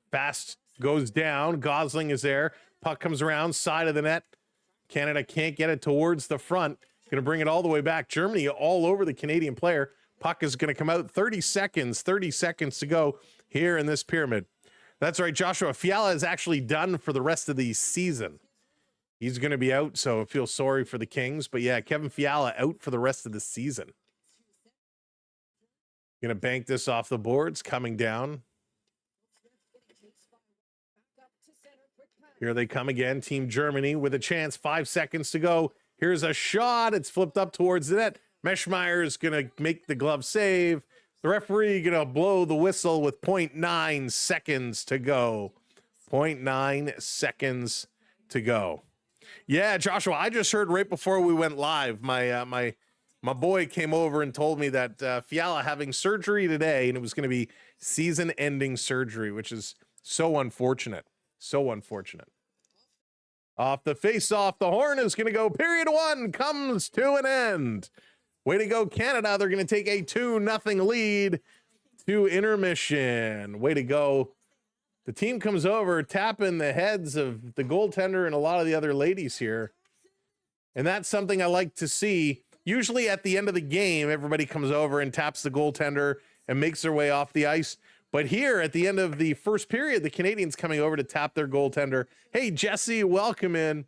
Fast goes down. Gosling is there. Puck comes around, side of the net. Canada can't get it towards the front. Going to bring it all the way back. Germany all over the Canadian player. Puck is going to come out. 30 seconds to go here in this pyramid. That's right, Joshua Fiala is actually done for the rest of the season. He's going to be out, so I feel sorry for the Kings. But yeah, Kevin Fiala out for the rest of the season. Going to bank this off the boards, coming down. Here they come again, Team Germany with a chance. 5 seconds to go. Here's a shot. It's flipped up towards the net. Meschmeyer is going to make the glove save. The referee going to blow the whistle with 0.9 seconds to go. 0.9 seconds to go. Yeah, Joshua, I just heard right before we went live, my boy came over and told me that Fiala having surgery today, and it was going to be season-ending surgery, which is so unfortunate. So unfortunate. Off the face-off, the horn is going to go. Period 1 comes to an end. Way to go, Canada. They're going to take a 2-0 lead to intermission. Way to go. The team comes over, tapping the heads of the goaltender and a lot of the other ladies here. And that's something I like to see. Usually at the end of the game, everybody comes over and taps the goaltender and makes their way off the ice. But here at the end of the first period, the Canadians coming over to tap their goaltender. Hey, Jesse, welcome in.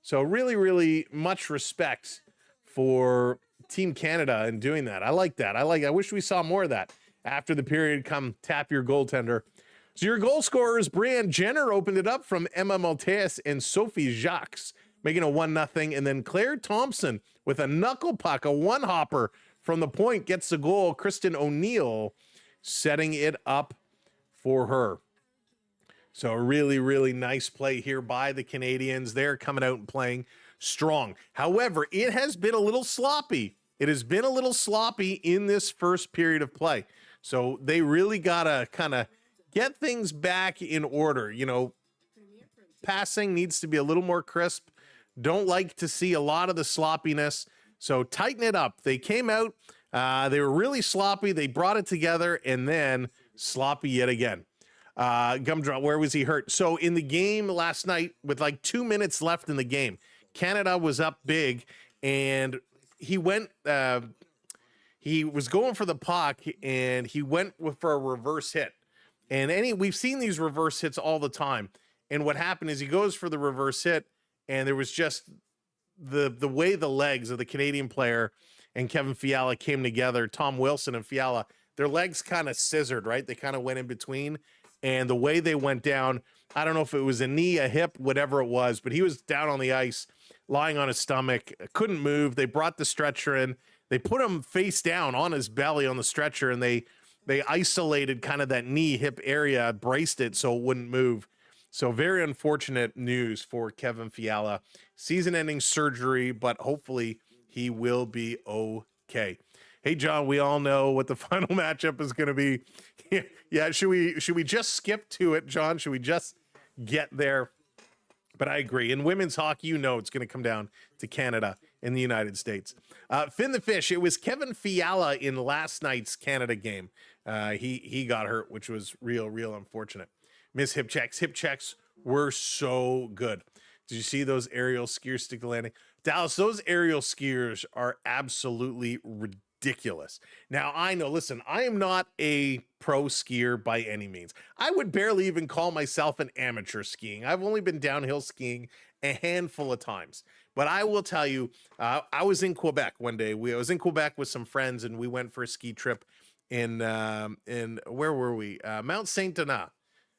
So really, really much respect for Team Canada in doing that. I like that. I wish we saw more of that. After the period, come tap your goaltender. So your goal scorers, Brianne Jenner opened it up from Emma Malteus and Sophie Jacques, making a 1-0. And then Claire Thompson with a knuckle puck, a one-hopper from the point, gets the goal. Kristen O'Neill setting it up for her. So a really, really nice play here by the Canadians. They're coming out and playing strong. However, it has been a little sloppy. It has been a little sloppy in this first period of play. So they really got to kind of get things back in order. You know, passing needs to be a little more crisp. Don't like to see a lot of the sloppiness. So tighten it up. They came out. They were really sloppy. They brought it together, and then sloppy yet again. Gumdrop, where was he hurt? So in the game last night, with like 2 minutes left in the game, Canada was up big, and he went. He was going for the puck, and he went for a reverse hit. And we've seen these reverse hits all the time. And what happened is he goes for the reverse hit, and there was just the way the legs of the Canadian player and Kevin Fiala came together. Tom Wilson and Fiala, their legs kind of scissored, right? They kind of went in between. And the way they went down, I don't know if it was a knee, a hip, whatever it was, but he was down on the ice, lying on his stomach, couldn't move. They brought the stretcher in. They put him face down on his belly on the stretcher, and they isolated kind of that knee, hip area, braced it so it wouldn't move. So very unfortunate news for Kevin Fiala. Season-ending surgery, but hopefully he will be okay. Hey, John, we all know what the final matchup is going to be. Yeah, should we just skip to it, John? Should we just get there? But I agree. In women's hockey, you know it's going to come down to Canada and the United States. Finn the Fish, it was Kevin Fiala in last night's Canada game. He got hurt, which was real unfortunate. Miss hip checks. Hip checks were so good. Did you see those aerial skiers stick the landing? Dallas, those aerial skiers are absolutely ridiculous. Now, I know, listen, I am not a pro skier by any means. I would barely even call myself an amateur skiing. I've only been downhill skiing a handful of times. But I will tell you, I was in Quebec one day. I was in Quebec with some friends, and we went for a ski trip in where were we? Mount Saint Denis.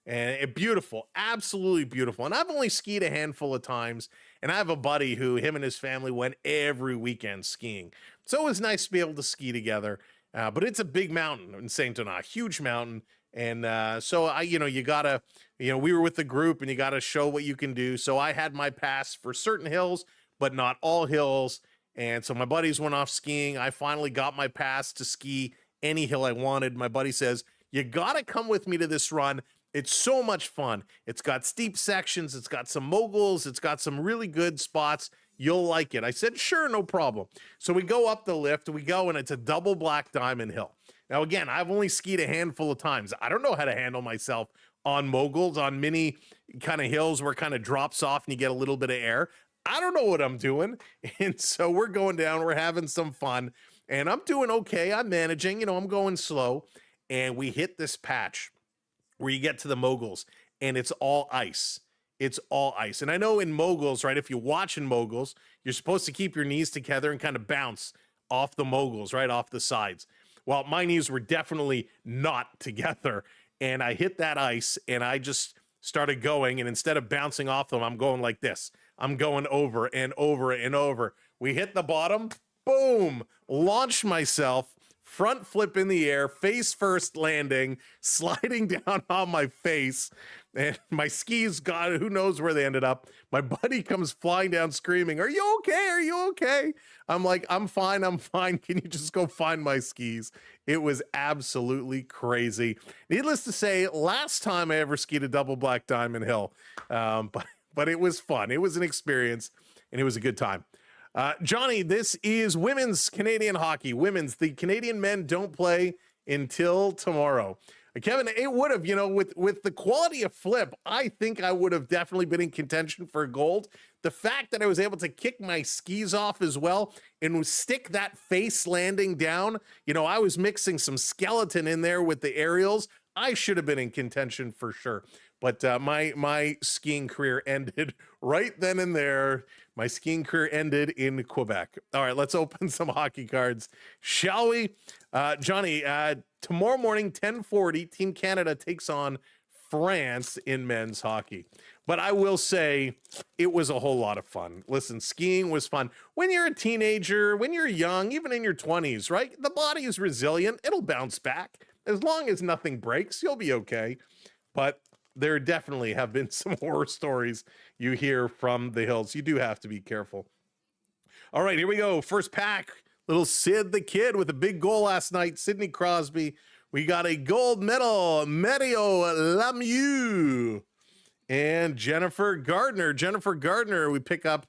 And beautiful, absolutely beautiful. And I've only skied a handful of times, and I have a buddy who, him and his family went every weekend skiing. So it was nice to be able to ski together. But it's a big mountain in Saint Denis, huge mountain. And so you gotta, we were with the group, and you gotta show what you can do. So I had my pass for certain hills, but not all hills. And so my buddies went off skiing. I finally got my pass to ski any hill I wanted. My buddy says, you gotta come with me to this run. It's so much fun. It's got steep sections. It's got some moguls. It's got some really good spots. You'll like it. I said, sure, no problem. So we go up the lift. We go, and it's a double black diamond hill. Now, again, I've only skied a handful of times. I don't know how to handle myself on moguls, on mini kind of hills where it kind of drops off and you get a little bit of air. I don't know what I'm doing. And so we're going down. We're having some fun. And I'm doing okay. I'm managing. I'm going slow. And we hit this patch where you get to the moguls, and it's all ice. It's all ice. And I know in moguls, right, if you watch in moguls, you're supposed to keep your knees together and kind of bounce off the moguls, right, off the sides. Well, my knees were definitely not together, and I hit that ice, and I just started going, and instead of bouncing off them, I'm going like this. I'm going over and over and over. We hit the bottom, boom, launched myself, front flip in the air, face first landing, sliding down on my face, and my skis got, who knows where they ended up. My buddy comes flying down screaming, are you okay? Are you okay? I'm like, I'm fine. Can you just go find my skis? It was absolutely crazy. Needless to say, last time I ever skied a double black diamond hill, but it was fun. It was an experience, and it was a good time. Johnny, this is women's Canadian hockey. The Canadian men don't play until tomorrow. Kevin, it would have, with the quality of flip, I think I would have definitely been in contention for gold. The fact that I was able to kick my skis off as well and stick that face landing down, I was mixing some skeleton in there with the aerials. I should have been in contention for sure. But my skiing career ended right then and there. My skiing career ended in Quebec. All right, let's open some hockey cards, shall we? Johnny, tomorrow morning, 10:40, Team Canada takes on France in men's hockey. But I will say it was a whole lot of fun. Listen, skiing was fun. When you're a teenager, when you're young, even in your 20s, right? The body is resilient. It'll bounce back. As long as nothing breaks, you'll be okay. But there definitely have been some horror stories you hear from the hills. You do have to be careful. All right, here we go. First pack. Little Sid the Kid with a big goal last night. Sidney Crosby. We got a gold medal. Mario Lemieux. And Jennifer Gardner. We pick up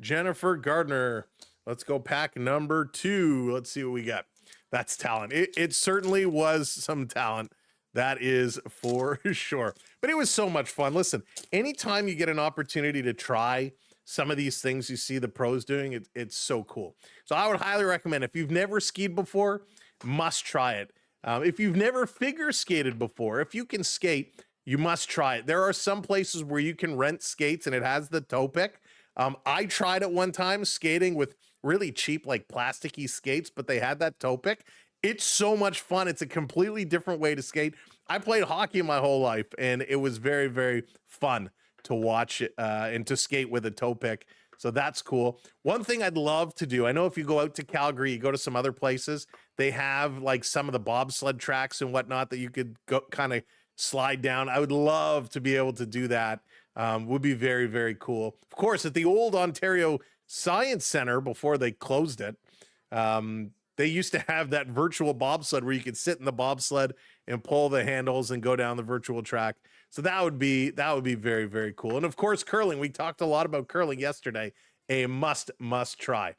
Jennifer Gardner. Let's go pack number 2. Let's see what we got. That's talent. It certainly was some talent. That is for sure. But it was so much fun. Listen, anytime you get an opportunity to try some of these things you see the pros doing, it's so cool. So I would highly recommend, if you've never skied before, must try it. If you've never figure skated before, if you can skate, you must try it. There are some places where you can rent skates and it has the toe pick. I tried it one time skating with really cheap, like plasticky skates, but they had that toe pick. It's so much fun. It's a completely different way to skate. I played hockey my whole life, and it was very, very fun to watch and to skate with a toe pick. So that's cool. One thing I'd love to do, I know if you go out to Calgary, you go to some other places, they have like some of the bobsled tracks and whatnot that you could go kind of slide down. I would love to be able to do that. Would be very, very cool. Of course, at the old Ontario Science Center, before they closed it, they used to have that virtual bobsled where you could sit in the bobsled and pull the handles and go down the virtual track. So that would be very, very cool. And of course, curling. We talked a lot about curling yesterday. A must try.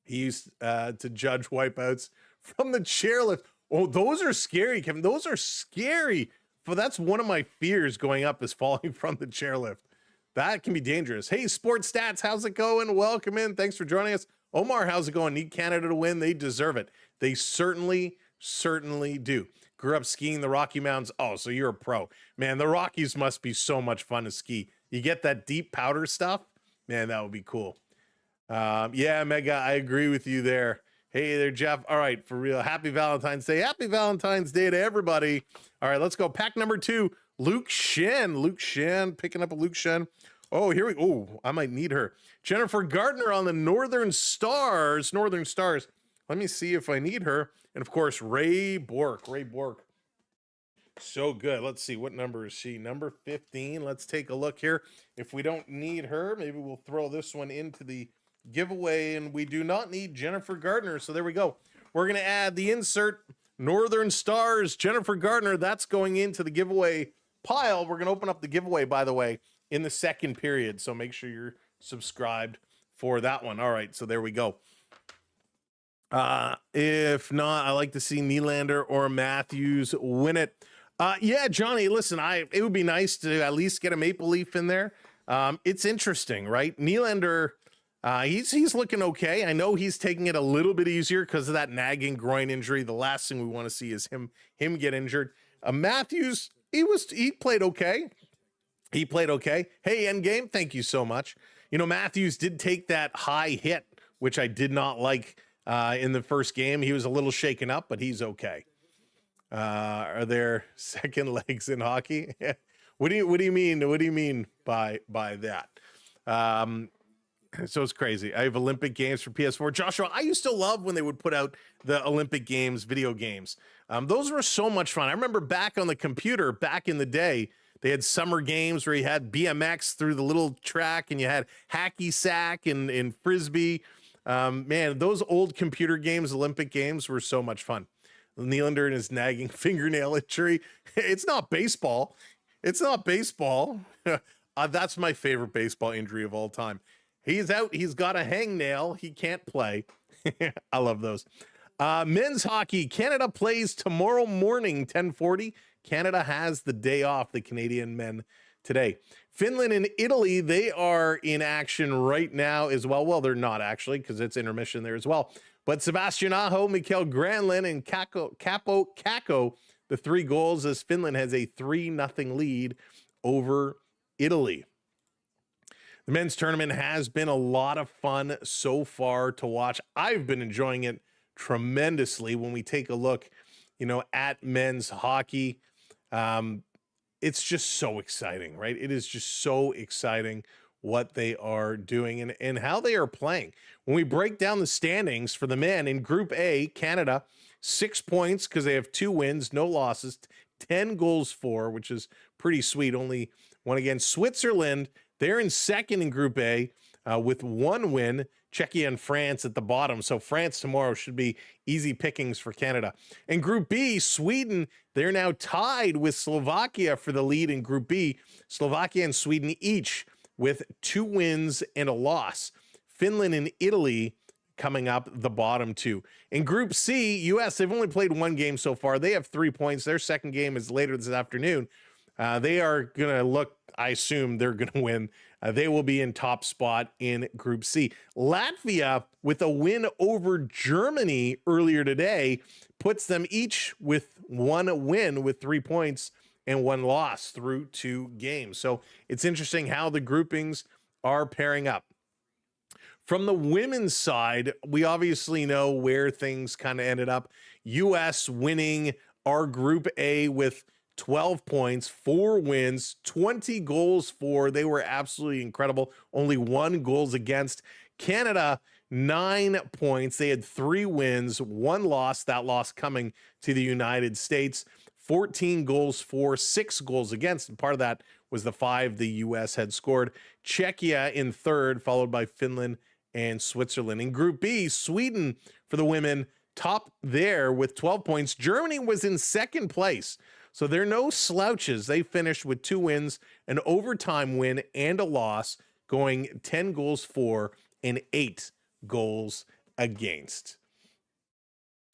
He used to judge wipeouts from the chairlift. Oh, those are scary, Kevin. Those are scary. But that's one of my fears going up, is falling from the chairlift. That can be dangerous. Hey, Sports Stats, how's it going? Welcome in. Thanks for joining us. Omar, how's it going? Need Canada to win. They deserve it. They certainly do. Grew up skiing the Rocky Mountains. Oh, so you're a pro. Man, the Rockies must be so much fun to ski. You get that deep powder stuff. Man, that would be cool. Yeah, Mega, I agree with you there. Hey there, Jeff. All right, for real. Happy Valentine's Day. Happy Valentine's Day to everybody. All right, let's go. Pack number 2. Luke Shen. Luke Shen. Picking up a Luke Shen. Oh, here we go. Oh, I might need her. Jennifer Gardner on the Northern Stars. Northern Stars. Let me see if I need her. And of course, Ray Bork. Ray Bork. So good. Let's see. What number is she? Number 15. Let's take a look here. If we don't need her, maybe we'll throw this one into the giveaway. And we do not need Jennifer Gardner. So there we go. We're going to add the insert Northern Stars. Jennifer Gardner. That's going into the giveaway pile. We're going to open up the giveaway, by the way, in the second period. So make sure you're subscribed for that one. All right. So there we go. If not, I like to see Nylander or Matthews win it. Yeah, Johnny, listen, it would be nice to at least get a Maple Leaf in there. It's interesting, right? Nylander, he's looking okay. I know he's taking it a little bit easier because of that nagging groin injury. The last thing we want to see is him get injured. Matthews, he played okay. He played okay. Hey, Endgame, thank you so much. You know, Matthews did take that high hit, which I did not like in the first game. He was a little shaken up, but he's okay. Are there second legs in hockey? What do you mean? What do you mean by that? So it's crazy. I have Olympic Games for PS4. Joshua, I used to love when they would put out the Olympic Games video games. Those were so much fun. I remember back on the computer, back in the day, they had summer games where you had BMX through the little track and you had hacky sack and frisbee. Man, those old computer games, Olympic games, were so much fun. Nylander and his nagging fingernail injury. It's not baseball. It's not baseball. That's my favorite baseball injury of all time. He's out. He's got a hangnail. He can't play. I love those. Men's hockey. Canada plays tomorrow morning, 10:40. Canada has the day off, the Canadian men today. Finland and Italy, they are in action right now as well. Well, they're not actually because it's intermission there as well. But Sebastian Aho, Mikael Granlund, and Kakko, the 3 goals as Finland has a 3-0 lead over Italy. The men's tournament has been a lot of fun so far to watch. I've been enjoying it tremendously when we take a look, at men's hockey. It's just so exciting, right? It is just so exciting what they are doing and how they are playing. When we break down the standings for the men in Group A, Canada, 6 points because they have 2 wins, no losses, 10 goals for, which is pretty sweet. Only one against Switzerland. They're in second in Group A with 1 win. Czechia and France at the bottom. So France tomorrow should be easy pickings for Canada. In Group B, Sweden, they're now tied with Slovakia for the lead in Group B. Slovakia and Sweden each with 2 wins and a loss. Finland and Italy coming up the bottom 2. In Group C, U.S., they've only played 1 game so far. They have 3 points. Their second game is later this afternoon. They are going to look, I assume they're going to win. They will be in top spot in Group C. Latvia, with a win over Germany earlier today, puts them each with 1 win with 3 points and 1 loss through 2 games. So it's interesting how the groupings are pairing up. From the women's side, we obviously know where things kind of ended up. U.S. winning our Group A with 12 points, 4 wins, 20 goals for. They were absolutely incredible. Only 1 goals against. Canada, 9 points. They had 3 wins, 1 loss. That loss coming to the United States. 14 goals for, 6 goals against. And part of that was the 5 the U.S. had scored. Czechia in third, followed by Finland and Switzerland. In Group B, Sweden for the women, top there with 12 points. Germany was in second place. So they're no slouches. They finished with 2 wins, an overtime win, and a loss, going 10 goals for and 8 goals against.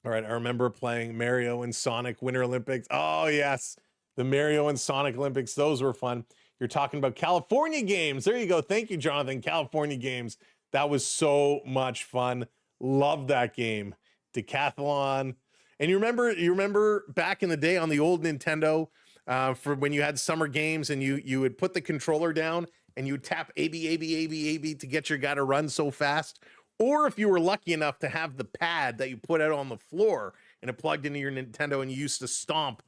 All right, I remember playing Mario and Sonic Winter Olympics. Oh, yes, the Mario and Sonic Olympics. Those were fun. You're talking about California Games. There you go. Thank you, Jonathan. California Games. That was so much fun. Loved that game. Decathlon. And you remember back in the day on the old Nintendo, for when you had summer games and you would put the controller down and you would tap A, B, A, B, A, B, A, B to get your guy to run so fast. Or if you were lucky enough to have the pad that you put out on the floor and it plugged into your Nintendo and you used to stomp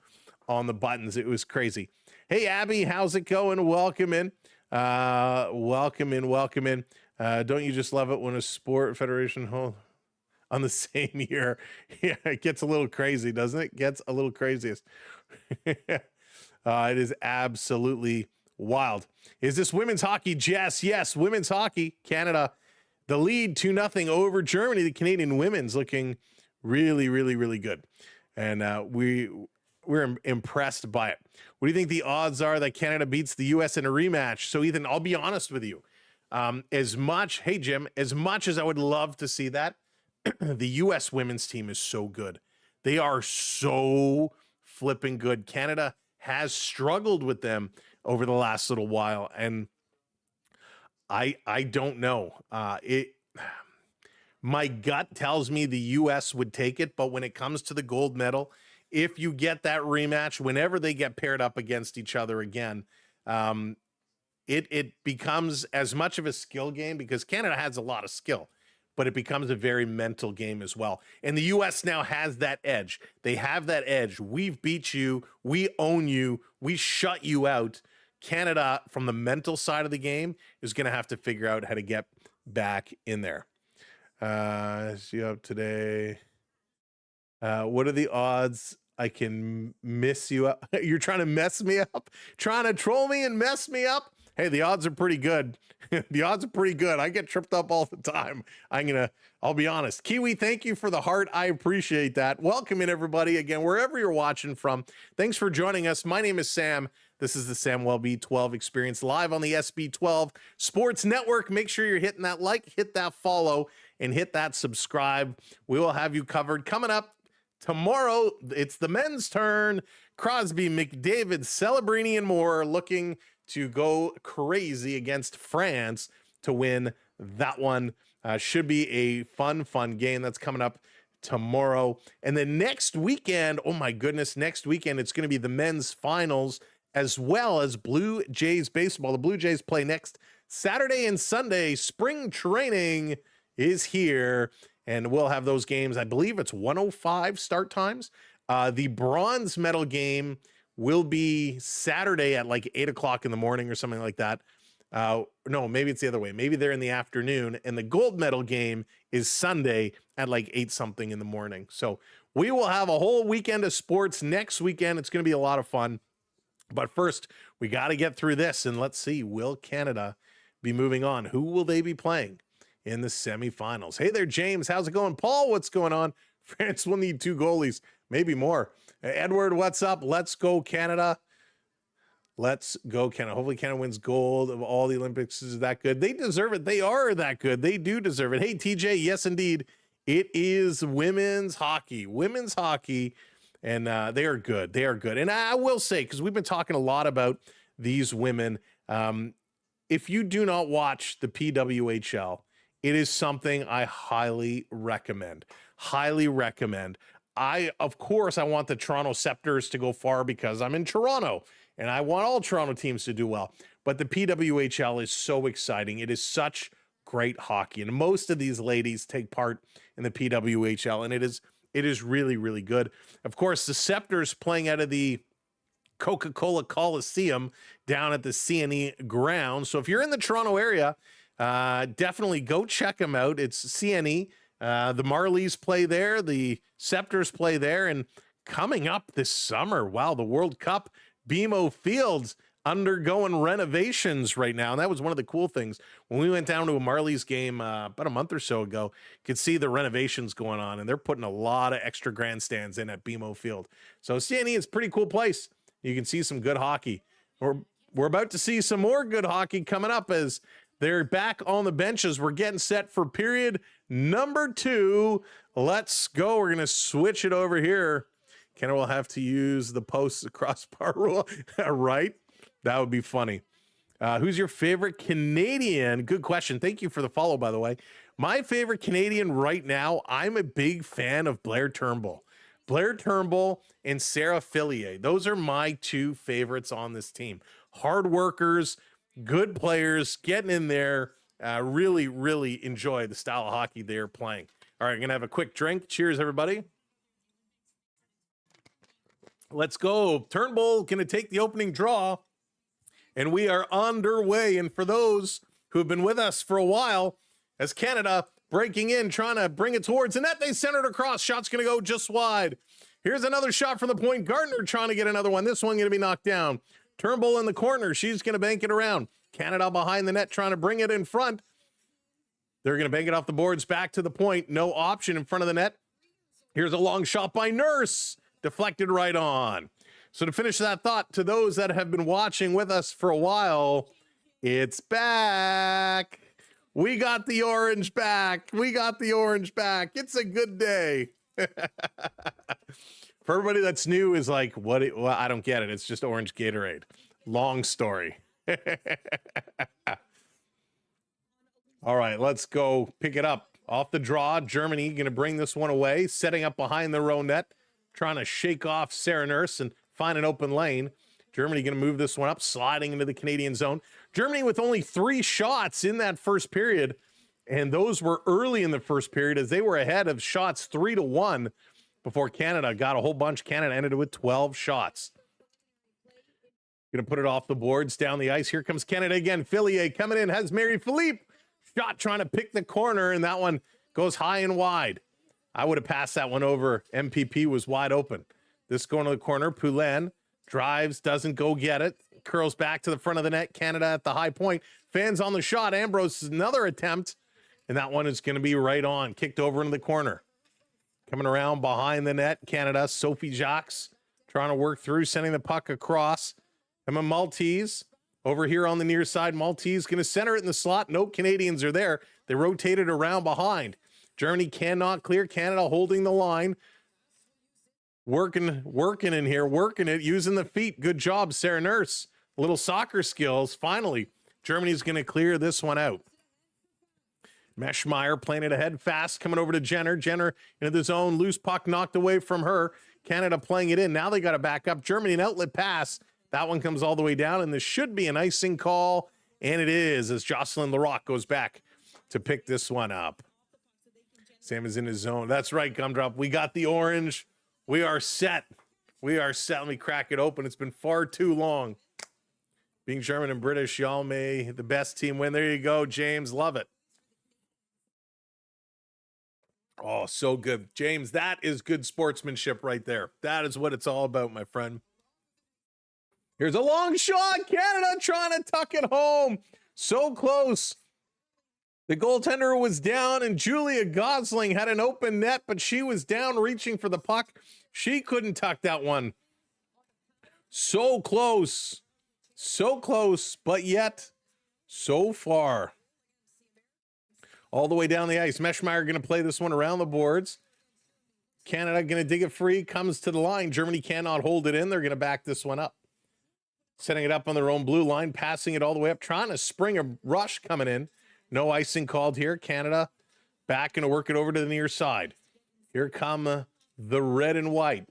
on the buttons. It was crazy. Hey, Abby, how's it going? Welcome in. Welcome in. Don't you just love it when a sport federation on the same year? Yeah, it gets a little crazy, doesn't it? Gets a little craziest. It is absolutely wild. Is this women's hockey, Jess? Yes, women's hockey. Canada, the lead 2-0 over Germany. The Canadian women's looking really, really, really good. And we're impressed by it. What do you think the odds are that Canada beats the U.S. in a rematch? So, Ethan, I'll be honest with you. Hey, Jim, as much as I would love to see that, the U.S. women's team is so good. They are so flipping good. Canada has struggled with them over the last little while, and I don't know. My gut tells me the U.S. would take it, but when it comes to the gold medal, if you get that rematch, whenever they get paired up against each other again, it becomes as much of a skill game because Canada has a lot of skill, but it becomes a very mental game as well. And the U.S. now has that edge. They have that edge. We've beat you. We own you. We shut you out. Canada, from the mental side of the game, is going to have to figure out how to get back in there. See you up today. What are the odds I can miss you up? You're trying to mess me up? Trying to troll me and mess me up? Hey, the odds are pretty good. The odds are pretty good. I get tripped up all the time. I'll be honest. Kiwi, thank you for the heart. I appreciate that. Welcome in, everybody, again, wherever you're watching from. Thanks for joining us. My name is Sam. This is the Samwelb12 Experience live on the SB12 Sports Network. Make sure you're hitting that like, hit that follow, and hit that subscribe. We will have you covered. Coming up tomorrow, it's the men's turn. Crosby, McDavid, Celebrini, and more looking to go crazy against France to win that one. Should be a fun game that's coming up tomorrow. And then next weekend, oh my goodness, next weekend, it's going to be the men's finals as well as Blue Jays baseball. The Blue Jays play next Saturday and Sunday. Spring training is here, and we'll have those games. I believe it's 1:05 start times. The bronze medal game will be Saturday at like 8 o'clock in the morning or something like that. No, maybe it's the other way. Maybe they're in the afternoon, and the gold medal game is Sunday at like 8 something in the morning. So we will have a whole weekend of sports next weekend. It's going to be a lot of fun. But first, we got to get through this, and let's see, will Canada be moving on? Who will they be playing in the semifinals? Hey there, James. How's it going? Paul, what's going on? France will need 2 goalies, maybe more. Edward, what's up? Let's go, Canada. Let's go, Canada. Hopefully Canada wins gold of all the Olympics. Is that good? They deserve it. They are that good. They do deserve it. Hey, TJ, yes, indeed. It is women's hockey. Women's hockey, and they are good. They are good. And I will say, because we've been talking a lot about these women, if you do not watch the PWHL, it is something I highly recommend. Highly recommend. Of course, I want the Toronto Scepters to go far because I'm in Toronto. And I want all Toronto teams to do well. But the PWHL is so exciting. It is such great hockey. And most of these ladies take part in the PWHL. And it is really, really good. Of course, the Scepters playing out of the Coca-Cola Coliseum down at the CNE ground. So if you're in the Toronto area, definitely go check them out. It's CNE. The Marlies play there. The Scepters play there. And coming up this summer, wow, the World Cup, BMO Field's undergoing renovations right now. And that was one of the cool things. When we went down to a Marlies game about a month or so ago, you could see the renovations going on, and they're putting a lot of extra grandstands in at BMO Field. So CNE is a pretty cool place. You can see some good hockey. We're about to see some more good hockey coming up as they're back on the benches. We're getting set for period number 2. Let's go. We're going to switch it over here. Canada will have to use the post crossbar rule, right? That would be funny. Who's your favorite Canadian? Good question. Thank you for the follow, by the way. My favorite Canadian right now, I'm a big fan of Blair Turnbull. Blair Turnbull and Sarah Filier. Those are my 2 favorites on this team. Hard workers, good players, getting in there. Really, really enjoy the style of hockey they're playing. All right, I'm going to have a quick drink. Cheers, everybody. Let's go. Turnbull going to take the opening draw, and we are underway. And for those who have been with us for a while, as Canada breaking in, trying to bring it towards the net, they centered across. Shot's going to go just wide. Here's another shot from the point. Gardner trying to get another one. This one going to be knocked down. Turnbull in the corner. She's going to bank it around. Canada behind the net trying to bring it in front. They're going to bank it off the boards back to the point. No option in front of the net. Here's a long shot by Nurse. Deflected right on. So to finish that thought, to those that have been watching with us for a while, it's back. We got the orange back. We got the orange back. It's a good day. For everybody that's new is like, well, I don't get it. It's just orange Gatorade. Long story. All right, let's go pick it up. Off the draw, Germany going to bring this one away, setting up behind their own net, trying to shake off Sarah Nurse and find an open lane. Germany going to move this one up, sliding into the Canadian zone. Germany with only 3 shots in that first period, and those were early in the first period as they were ahead of shots 3-1 before Canada got a whole bunch. Canada ended with 12 shots. Going to put it off the boards, down the ice. Here comes Canada again. Filier coming in, has Mary Philippe. Shot trying to pick the corner, and that one goes high and wide. I would have passed that one over. MPP was wide open. This going to the corner. Poulin drives, doesn't go get it. Curls back to the front of the net. Canada at the high point. Fans on the shot. Ambrose, another attempt, and that one is going to be right on. Kicked over into the corner. Coming around behind the net, Canada. Sophie Jacques trying to work through, sending the puck across. Emma Maltese over here on the near side. Maltese going to center it in the slot. No Canadians are there. They rotated around behind. Germany cannot clear. Canada holding the line. Working in here, working it, using the feet. Good job, Sarah Nurse. Little soccer skills. Finally, Germany's going to clear this one out. Meschmeyer playing it ahead fast, coming over to Jenner. Jenner into the zone. Loose puck knocked away from her. Canada playing it in. Now they got to back up. Germany, an outlet pass. That one comes all the way down, and this should be an icing call, and it is, as Jocelyn Larocque goes back to pick this one up. Sam is in his zone. That's right, Gumdrop. We got the orange. We are set. We are set. Let me crack it open. It's been far too long. Being German and British, y'all may the best team win. There you go, James. Love it. Oh, so good. James, that is good sportsmanship right there. That is what it's all about, my friend. Here's a long shot. Canada trying to tuck it home. So close. The goaltender was down, and Julia Gosling had an open net, but she was down reaching for the puck. She couldn't tuck that one. So close. So close, but yet so far. All the way down the ice. Meschmeyer going to play this one around the boards. Canada going to dig it free, comes to the line. Germany cannot hold it in. They're going to back this one up. Setting it up on their own blue line, passing it all the way up, trying to spring a rush coming in. No icing called here. Canada back, going to work it over to the near side. Here come the red and white.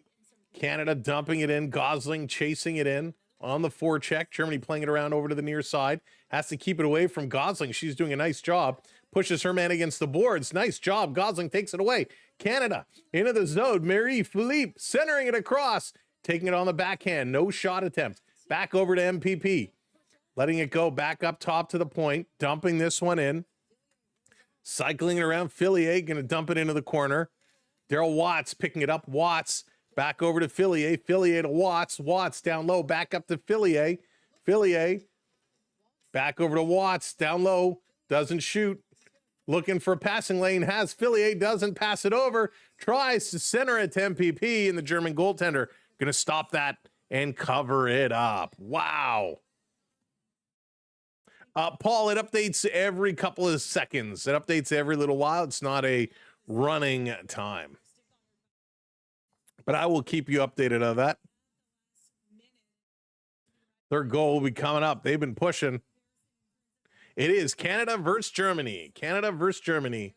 Canada dumping it in, Gosling chasing it in on the forecheck. Germany playing it around over to the near side. Has to keep it away from Gosling. She's doing a nice job. Pushes her man against the boards. Nice job. Gosling takes it away. Canada into the zone. Marie-Philippe centering it across. Taking it on the backhand. No shot attempt. Back over to MPP. Letting it go back up top to the point. Dumping this one in. Cycling it around. Filier going to dump it into the corner. Daryl Watts picking it up. Watts back over to Filier. Filier to Watts. Watts down low. Back up to Filier. Filier back over to Watts. Down low. Doesn't shoot. Looking for a passing lane. Has Filier. Doesn't pass it over. Tries to center it to MPP. And the German goaltender going to stop that and cover it up. Wow. Paul, it updates every couple of seconds. It updates every little while. It's not a running time. But I will keep you updated on that. Their goal will be coming up. They've been pushing. It is Canada versus Germany. Canada versus Germany.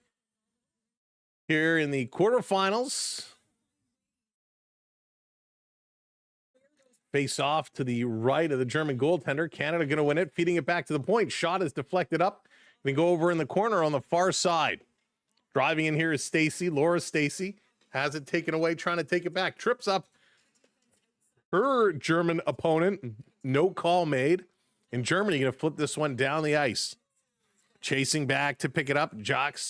Here in the quarterfinals. Face off to the right of the German goaltender. Canada going to win it. Feeding it back to the point. Shot is deflected up. Going to go over in the corner on the far side. Driving in here is Stacy. Laura Stacy has it taken away. Trying to take it back. Trips up her German opponent. No call made. And Germany going to flip this one down the ice. Chasing back to pick it up. Jacques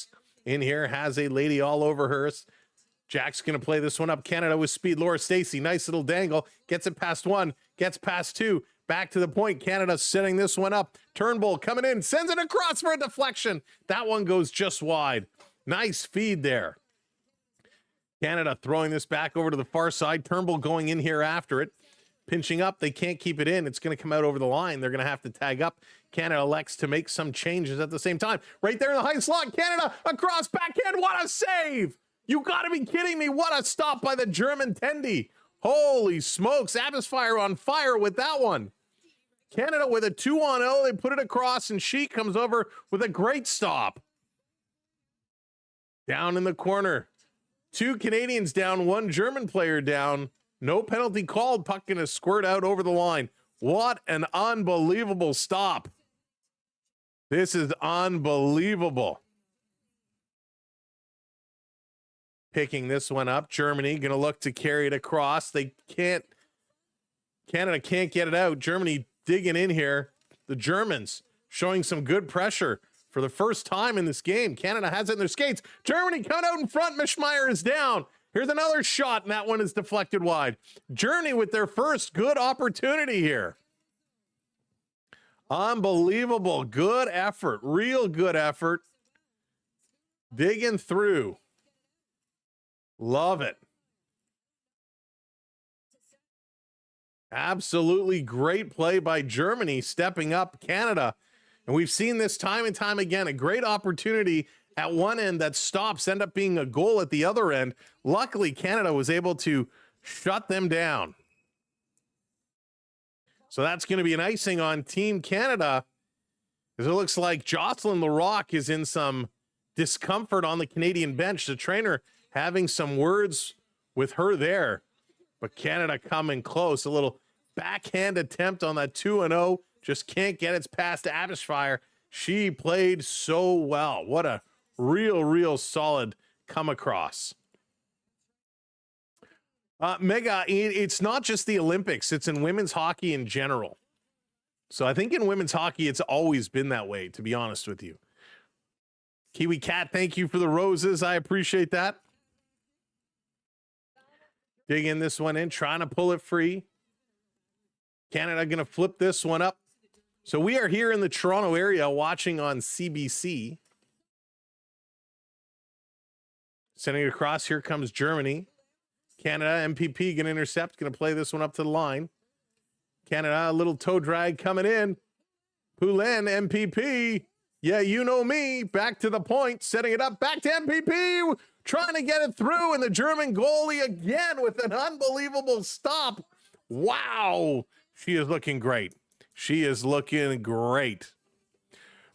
in here has a lady all over hers. Jack's going to play this one up. Canada with speed. Laura Stacy, nice little dangle. Gets it past one. Gets past two. Back to the point. Canada setting this one up. Turnbull coming in. Sends it across for a deflection. That one goes just wide. Nice feed there. Canada throwing this back over to the far side. Turnbull going in here after it. Pinching up. They can't keep it in. It's going to come out over the line. They're going to have to tag up. Canada elects to make some changes at the same time. Right there in the high slot. Canada across backhand. What a save! You got to be kidding me. What a stop by the German Tendy. Holy smokes. Abisfire on fire with that one. Canada with a 2-on-0. They put it across, and she comes over with a great stop. Down in the corner. 2 Canadians down, 1 German player down. No penalty called. Puck going to squirt out over the line. What an unbelievable stop. This is unbelievable. Picking this one up. Germany going to look to carry it across. They can't. Canada can't get it out. Germany digging in here. The Germans showing some good pressure for the first time in this game. Canada has it in their skates. Germany coming out in front. Mischmeyer is down. Here's another shot, and that one is deflected wide. Germany with their first good opportunity here. Unbelievable. Good effort. Real good effort. Digging through. Love it. Absolutely great play by Germany, stepping up Canada. And we've seen this time and time again, a great opportunity at one end that stops, end up being a goal at the other end. Luckily, Canada was able to shut them down. So that's going to be an icing on Team Canada, because it looks like Jocelyn Larocque is in some discomfort on the Canadian bench. The trainer having some words with her there, but Canada coming close. A little backhand attempt on that 2-0. Just can't get it past Abisfire. She played so well. What a real solid come across. Mega, it's not just the Olympics. It's in women's hockey in general. So I think in women's hockey, it's always been that way, to be honest with you. Kiwi Cat, thank you for the roses. I appreciate that. Digging this one in, trying to pull it free. Canada going to flip this one up. So we are here in the Toronto area watching on CBC. Sending it across. Here comes Germany. Canada, MPP going to intercept. Going to play this one up to the line. Canada, a little toe drag coming in. Poulin, MPP. Yeah, you know me. Back to the point, setting it up. Back to MPP. Trying to get it through. And the German goalie again with an unbelievable stop. Wow. She is looking great. She is looking great.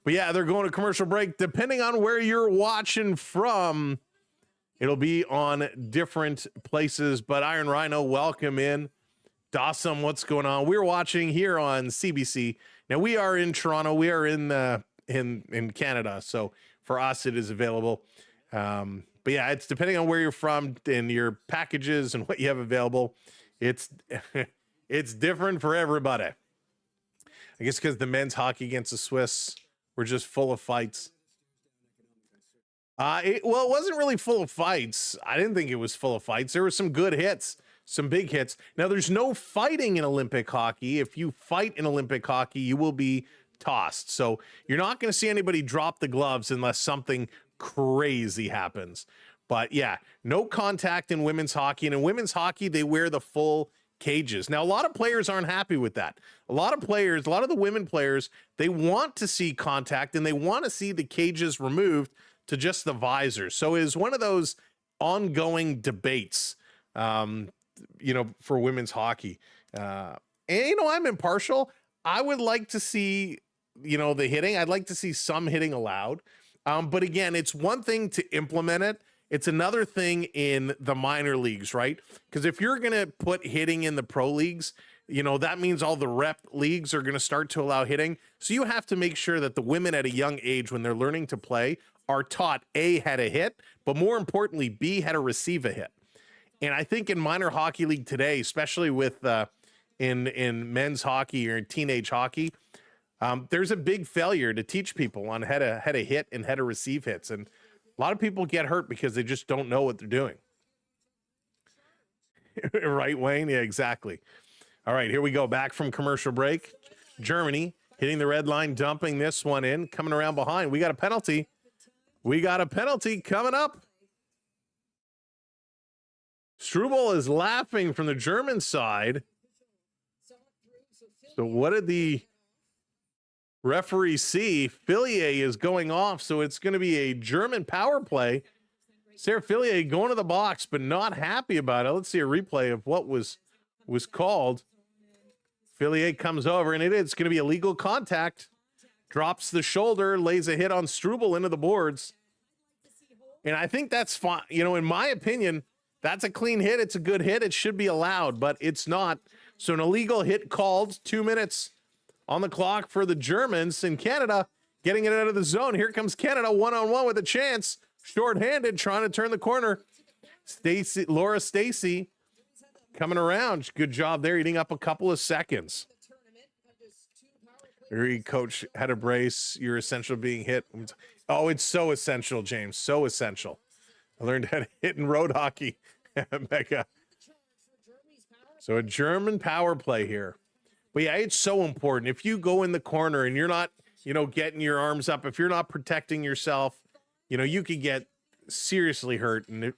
But yeah, they're going to commercial break. Depending on where you're watching from, it'll be on different places. But Iron Rhino, welcome in. Dawson, what's going on? We're watching here on CBC. Now we are in Toronto. We are in Canada. So for us, it is available. But yeah, it's depending on where you're from and your packages and what you have available. It's it's different for everybody. I guess because the men's hockey against the Swiss were just full of fights. It wasn't really full of fights. I didn't think it was full of fights. There were some good hits, some big hits. Now, there's no fighting in Olympic hockey. If you fight in Olympic hockey, you will be tossed. So you're not going to see anybody drop the gloves unless something crazy happens. But yeah, no contact in women's hockey. And in women's hockey, they wear the full cages. Now, a lot of players aren't happy with that. A lot of the women players, they want to see contact and they want to see the cages removed to just the visors. So it is one of those ongoing debates, for women's hockey. And, I'm impartial. I would like to see, the hitting. I'd like to see some hitting allowed. But again, it's one thing to implement it. It's another thing in the minor leagues, right? Because if you're going to put hitting in the pro leagues, that means all the rep leagues are going to start to allow hitting. So you have to make sure that the women at a young age, when they're learning to play, are taught A, how to hit, but more importantly, B, how to receive a hit. And I think in minor hockey league today, especially with in men's hockey or in teenage hockey, there's a big failure to teach people on how to hit and how to receive hits. And a lot of people get hurt because they just don't know what they're doing. Right, Wayne? Yeah, exactly. All right, here we go. Back from commercial break. Germany hitting the red line, dumping this one in, coming around behind. We got a penalty. We got a penalty coming up. Struble is laughing from the German side. So what did the referee see? Filier is going off, so it's going to be a German power play. Sarah Filier going to the box, but not happy about it. Let's see a replay of what was called. Filier comes over, and it's going to be illegal contact. Drops the shoulder, lays a hit on Struble into the boards. And I think that's fine. In my opinion, that's a clean hit. It's a good hit. It should be allowed, but it's not. So an illegal hit called, 2 minutes on the clock for the Germans. In Canada, getting it out of the zone. Here comes Canada one-on-one with a chance. Short-handed, trying to turn the corner. Laura Stacey coming around. Good job there, eating up a couple of seconds. Coach had a brace. You're essential being hit. Oh, it's so essential, James. So essential. I learned how to hit in road hockey. Mega. So a German power play here. But yeah, it's so important. If you go in the corner and you're not, getting your arms up, if you're not protecting yourself, you could get seriously hurt. And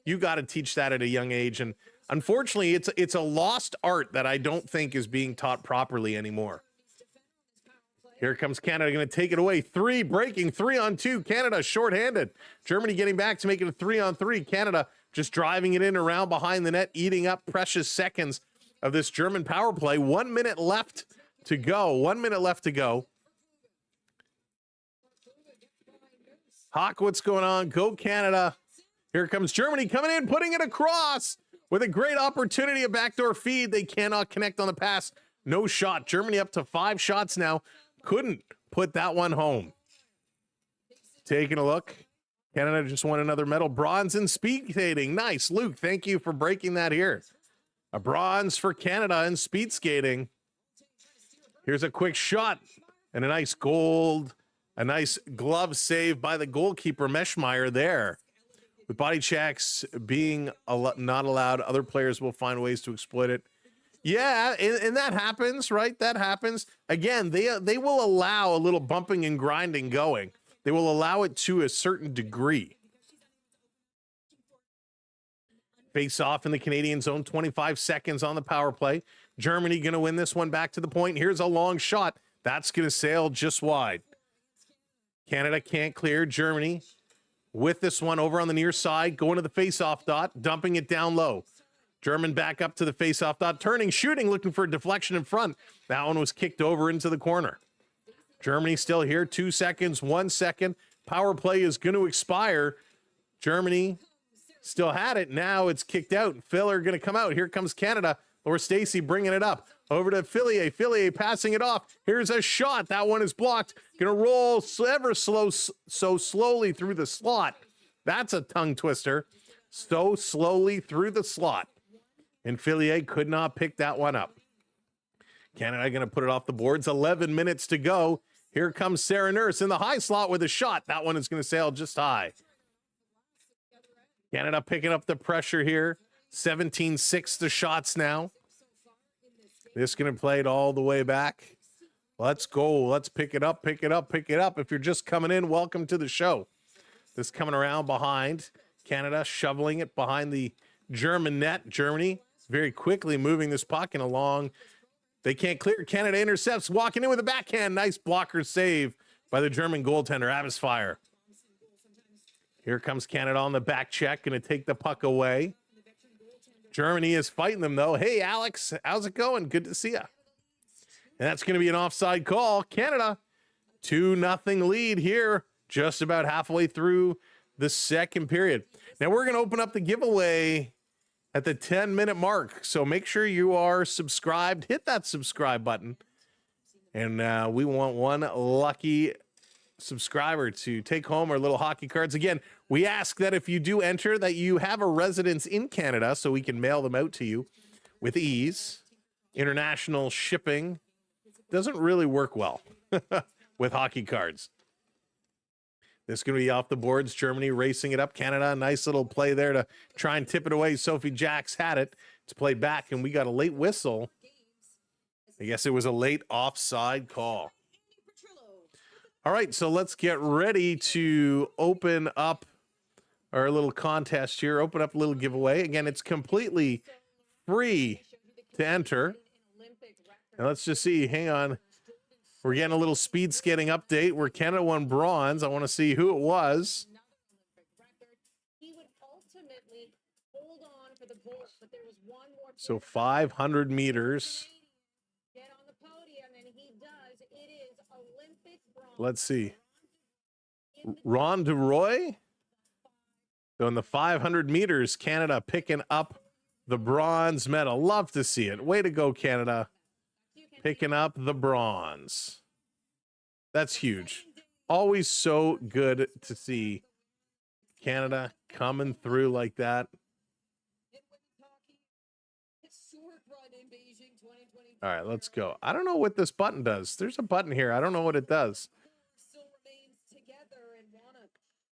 you got to teach that at a young age. And unfortunately, it's a lost art that I don't think is being taught properly anymore. Here comes Canada, going to take it away. Breaking 3-on-2. Canada shorthanded. Germany getting back to make it a 3-on-3. Canada just driving it in around behind the net, eating up precious seconds of this German power play. 1 minute left to go. 1 minute left to go. Hawk, what's going on? Go Canada. Here comes Germany coming in, putting it across with a great opportunity, a backdoor feed. They cannot connect on the pass. No shot. Germany up to 5 shots now. Couldn't put that one home. Taking a look. Canada just won another medal. Bronze in speed skating. Nice. Luke, thank you for breaking that here. A bronze for Canada in speed skating. Here's a quick shot and a nice gold. A nice glove save by the goalkeeper, Meschmeyer, there. With body checks being not allowed, other players will find ways to exploit it. Yeah, and that happens, right? That happens. Again, they will allow a little bumping and grinding going. They will allow it to a certain degree. Face off in the Canadian zone, 25 seconds on the power play. Germany going to win this one back to the point. Here's a long shot. That's going to sail just wide. Canada can't clear. Germany with this one over on the near side, going to the face-off dot, dumping it down low. German back up to the face-off dot, turning, shooting, looking for a deflection in front. That one was kicked over into the corner. Germany still here, 2 seconds, 1 second. Power play is going to expire. Germany still had it. Now it's kicked out. Filier going to come out. Here comes Canada. Laura Stacey bringing it up. Over to Filier. Filier passing it off. Here's a shot. That one is blocked. Going to roll ever so slowly through the slot. That's a tongue twister. So slowly through the slot. And Filier could not pick that one up. Canada going to put it off the boards. 11 minutes to go. Here comes Sarah Nurse in the high slot with a shot. That one is going to sail just high. Canada picking up the pressure here. 17-6 the shots now. This going to play it all the way back. Let's go. Let's pick it up, pick it up, pick it up. If you're just coming in, welcome to the show. This coming around behind. Canada shoveling it behind the German net. Germany very quickly moving this puck and along. They can't clear. Canada intercepts, walking in with a backhand. Nice blocker save by the German goaltender, Abisfire. Here comes Canada on the back check, going to take the puck away. Germany is fighting them, though. Hey, Alex, how's it going? Good to see you. And that's going to be an offside call. Canada, 2-0 lead here, just about halfway through the second period. Now we're going to open up the giveaway at the 10-minute mark. So make sure you are subscribed. Hit that subscribe button. And we want one lucky subscriber to take home our little hockey cards. Again, we ask that if you do enter that you have a residence in Canada so we can mail them out to you with ease. International shipping doesn't really work well with hockey cards. This is going to be off the boards. Germany racing it up. Canada, a nice little play there to try and tip it away. Sophie Jacks had it. It's played back, and we got a late whistle. I guess it was a late offside call. All right, so let's get ready to open up our little contest here. Open up a little giveaway. Again, it's completely free to enter. And let's just see. Hang on. We're getting a little speed skating update where Canada won bronze. I want to see who it was. So 500 meters. Let's see. Ron DeRoy. So in the 500 meters, Canada picking up the bronze medal. Love to see it. Way to go, Canada. Picking up the bronze. That's huge. Always so good to see Canada coming through like that. All right, let's go. I don't know what this button does. There's a button here. I don't know what it does.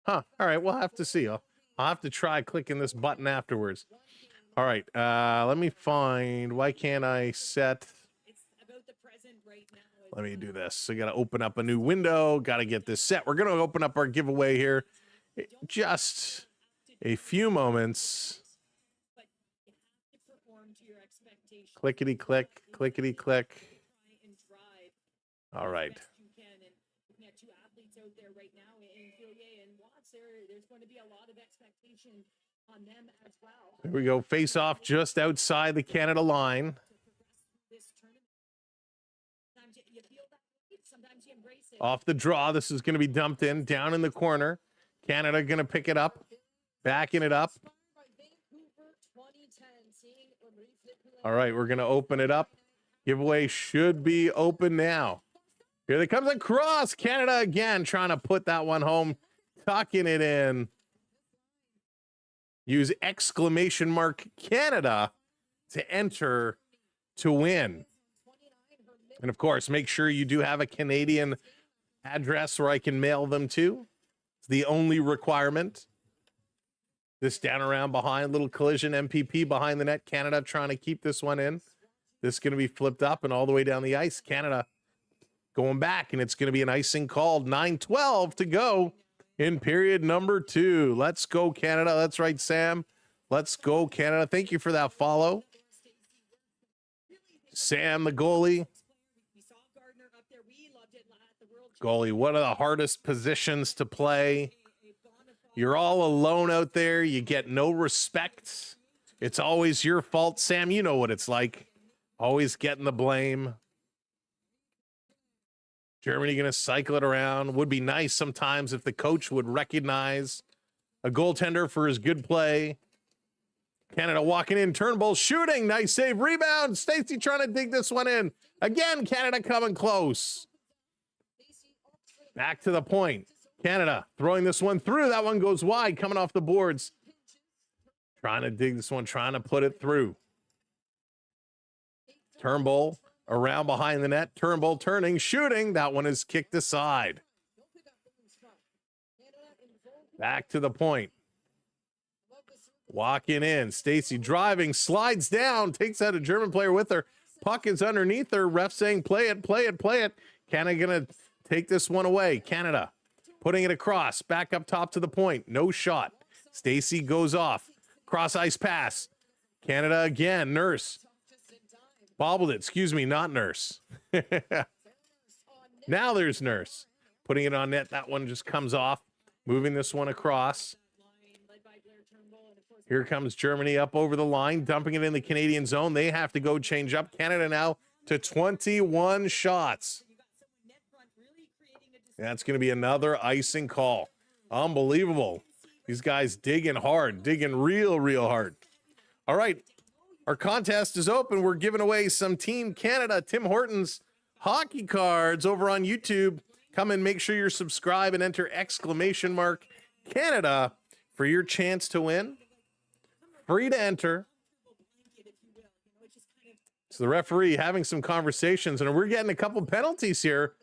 Huh. All right, we'll have to see. I'll have to try clicking this button afterwards. All right, let me find. Why can't I set? Let me do this. So I got to open up a new window. Got to get this set. We're going to open up our giveaway here. Just a few moments. Clickety click, clickety click. All right. Here we go. Face off just outside the Canada line. Off the draw. This is going to be dumped in down in the corner. Canada going to pick it up. Backing it up. All right, we're going to open it up. Giveaway should be open now. Here they comes across. Canada again trying to put that one home. Tucking it in. Use exclamation mark Canada to enter to win. And of course, make sure you do have a Canadian address where I can mail them to. It's the only requirement. This down around behind, little collision, MPP behind the net. Canada trying to keep this one in. This is going to be flipped up and all the way down the ice. Canada going back, and it's going to be an icing called. 9:12 to go in period number 2. Let's go, Canada. That's right, Sam. Let's go, Canada. Thank you for that follow. Sam, the goalie. Goalie, one of the hardest positions to play. You're all alone out there. You get no respect. It's always your fault. Sam, you know what it's like. Always getting the blame. Germany going to cycle it around. Would be nice sometimes if the coach would recognize a goaltender for his good play. Canada walking in. Turnbull shooting. Nice save. Rebound. Stacey trying to dig this one in. Again, Canada coming close. Back to the point. Canada throwing this one through. That one goes wide, coming off the boards. Trying to dig this one, trying to put it through. Turnbull around behind the net. Turnbull turning, shooting. That one is kicked aside. Back to the point. Walking in. Stacey driving, slides down, takes out a German player with her. Puck is underneath her. Ref saying, play it, play it, play it. Canada going to take this one away. Canada putting it across. Back up top to the point. No shot. Stacey goes off. Cross ice pass. Canada again. Nurse. Bobbled it. Excuse me, not Nurse. Now there's Nurse. Putting it on net. That one just comes off. Moving this one across. Here comes Germany up over the line. Dumping it in the Canadian zone. They have to go change up. Canada now to 21 shots. That's going to be another icing call. Unbelievable. These guys digging hard, digging real hard. All right, our contest is open. We're giving away some Team Canada Tim Hortons hockey cards over on YouTube. Come and make sure you're subscribed and enter !Canada for your chance to win. Free to enter. So the referee having some conversations, and we're getting a couple penalties here.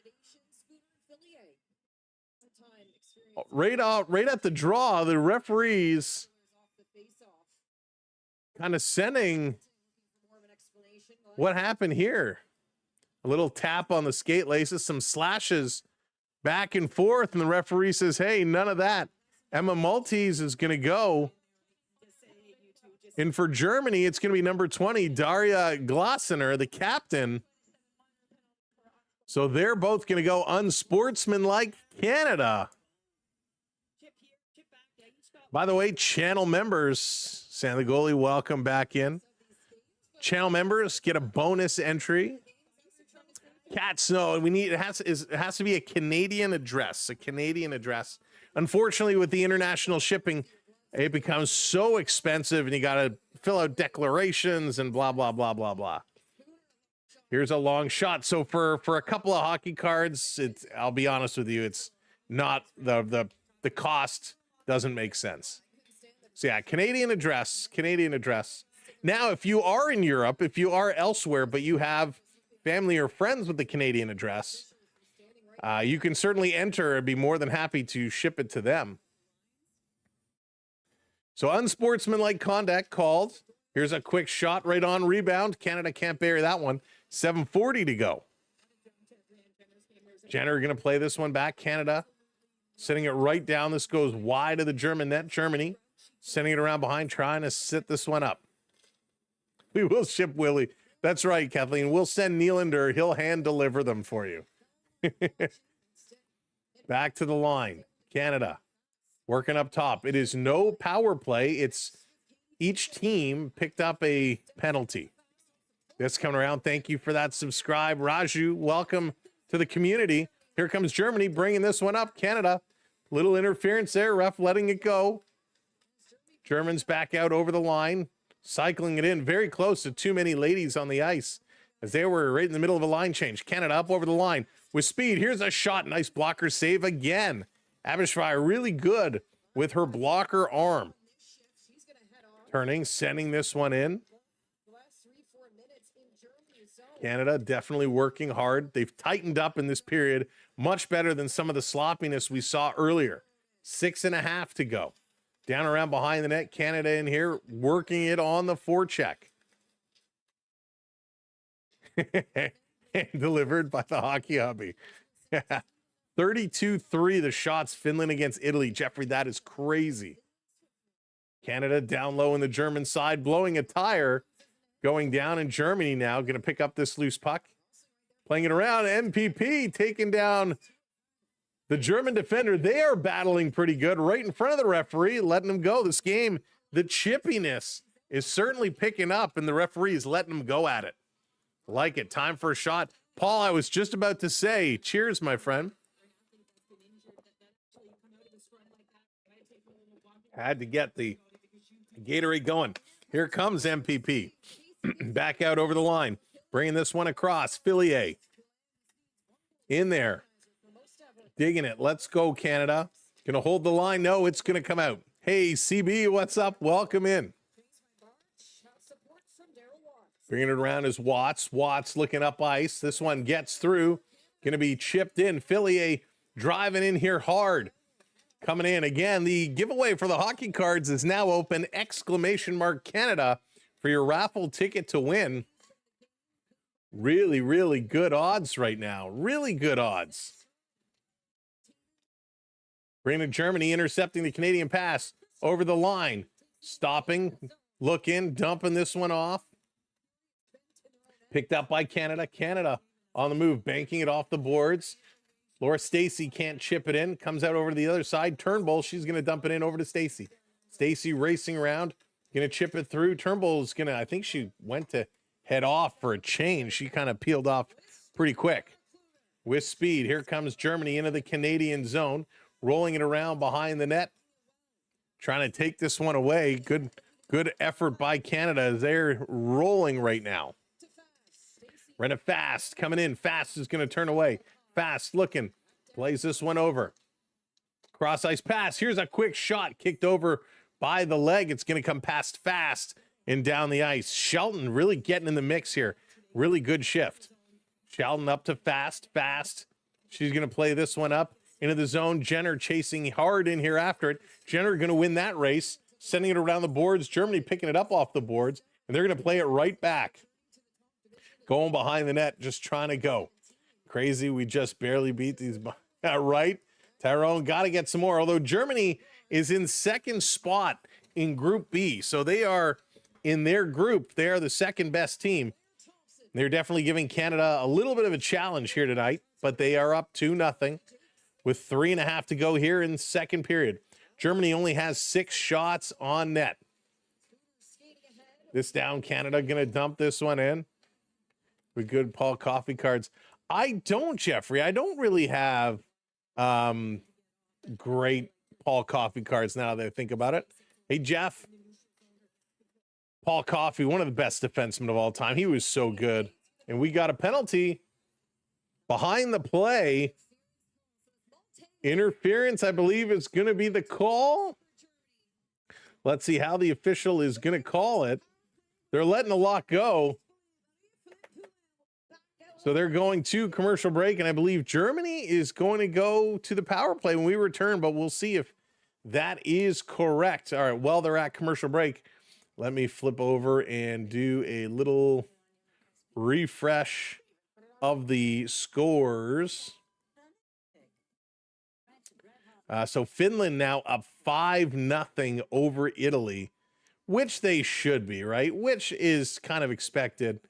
Right at the draw, the referees kind of sending what happened here. A little tap on the skate laces, some slashes back and forth, and the referee says, hey, none of that. Emma Maltese is going to go. And for Germany, it's going to be number 20, Daria Glassener, the captain. So they're both going to go unsportsmanlike Canada. By the way, channel members, Sam the goalie, welcome back in. Channel members get a bonus entry. Cat Snow, we need it has to be a Canadian address, Unfortunately, with the international shipping, it becomes so expensive, and you got to fill out declarations and blah blah blah blah blah. Here's a long shot. So for a couple of hockey cards, I'll be honest with you, it's not the cost. Doesn't make sense. So yeah, Canadian address. Now, if you are in Europe, if you are elsewhere, but you have family or friends with the Canadian address, you can certainly enter and be more than happy to ship it to them. So unsportsmanlike conduct called. Here's a quick shot right on rebound. Canada can't bury that one. 7:40 to go. Jenner going to play this one back. Canada sending it right down. This goes wide of the German net. Germany sending it around behind, trying to sit this one up. We will ship Willie. That's right, Kathleen. We'll send Nylander. He'll hand deliver them for you. Back to the line. Canada working up top. It is no power play. It's each team picked up a penalty. That's coming around. Thank you for that subscribe. Raju, welcome to the community. Here comes Germany bringing this one up. Canada, little interference there. Ref letting it go. Germans back out over the line, cycling it in very close to too many ladies on the ice as they were right in the middle of a line change. Canada up over the line with speed. Here's a shot. Nice blocker save again. Abishfire really good with her blocker arm. Turning, sending this one in. Canada definitely working hard. They've tightened up in this period, much better than some of the sloppiness we saw earlier. 6.5 to go. Down around behind the net. Canada in here working it on the forecheck. Delivered by the Hockey Hubby. 32-3 the shots. Finland against Italy. Jeffrey, that is crazy. Canada down low in the German side, blowing a tire. Going down in Germany now. Going to pick up this loose puck. Playing it around. MPP taking down the German defender. They are battling pretty good right in front of the referee, letting him go. This game, the chippiness is certainly picking up, and the referee is letting him go at it. Like it. Time for a shot. Paul, I was just about to say, cheers, my friend. Had to get the Gatorade going. Here comes MPP. Back out over the line. Bringing this one across. Filier. In there. Digging it. Let's go, Canada. Going to hold the line. No, it's going to come out. Hey, CB, what's up? Welcome in. Bringing it around is Watts. Watts looking up ice. This one gets through. Going to be chipped in. Filier driving in here hard. Coming in again. The giveaway for the hockey cards is now open. Exclamation mark Canada for your raffle ticket to win. Really, really good odds right now. Really good odds. Bringing to Germany, intercepting the Canadian pass over the line. Stopping, looking, dumping this one off. Picked up by Canada. Canada on the move, banking it off the boards. Laura Stacey can't chip it in. Comes out over to the other side. Turnbull, she's going to dump it in over to Stacey. Stacey racing around. Going to chip it through. Turnbull's going to, I think she went to head off for a change. She kind of peeled off pretty quick. With speed, here comes Germany into the Canadian zone. Rolling it around behind the net. Trying to take this one away. Good effort by Canada. They're rolling right now. Renna Fast coming in. Fast is going to turn away. Fast looking. Plays this one over. Cross ice pass. Here's a quick shot kicked over by the leg. It's going to come past Fast and down the ice. Shelton really getting in the mix here. Really good shift. Shelton up to Fast. Fast. She's going to play this one up into the zone. Jenner chasing hard in here after it. Jenner going to win that race. Sending it around the boards. Germany picking it up off the boards. And they're going to play it right back. Going behind the net. Just trying to go. Crazy. We just barely beat these. Right. Tyrone got to get some more. Although Germany is in second spot in Group B. So they are in their group. They are the second best team. They're definitely giving Canada a little bit of a challenge here tonight. But they are up 2-0 with 3.5 to go here in second period. Germany only has 6 shots on net. This down. Canada going to dump this one in. With good Paul Coffee cards. I don't, Jeffrey. I don't really have great Paul Coffee cards now that I think about it. Hey, Jeff. Paul Coffey, one of the best defensemen of all time. He was so good. And we got a penalty behind the play. Interference, I believe, is going to be the call. Let's see how the official is going to call it. They're letting a lot go. So they're going to commercial break, and I believe Germany is going to go to the power play when we return, but we'll see if that is correct. All right, while they're at commercial break, let me flip over and do a little refresh of the scores. So Finland now up 5-0 over Italy, which they should be, right? Which is kind of expected.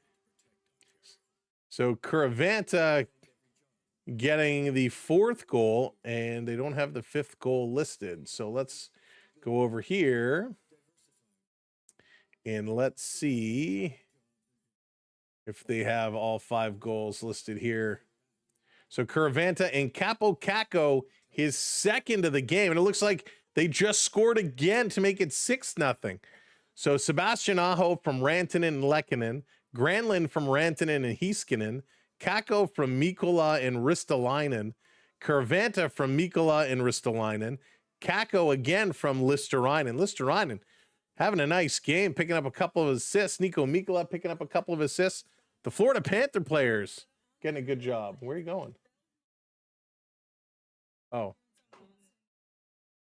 So Kuravanta getting the 4th goal, and they don't have the 5th goal listed. So let's go over here, and let's see if they have all 5 goals listed here. So Kuravanta and Capo Caco, his 2nd of the game, and it looks like they just scored again to make it 6-0. So Sebastian Aho from Rantanen and Lehkonen, Granlund from Rantanen and Heiskanen, Kako from Mikkola and Ristolainen, Kuravanta from Mikkola and Ristolainen, Kako again from Listerinen. Listerinen having a nice game, picking up a couple of assists. Nico Mikkola picking up a couple of assists. The Florida Panther players getting a good job. Where are you going? Oh.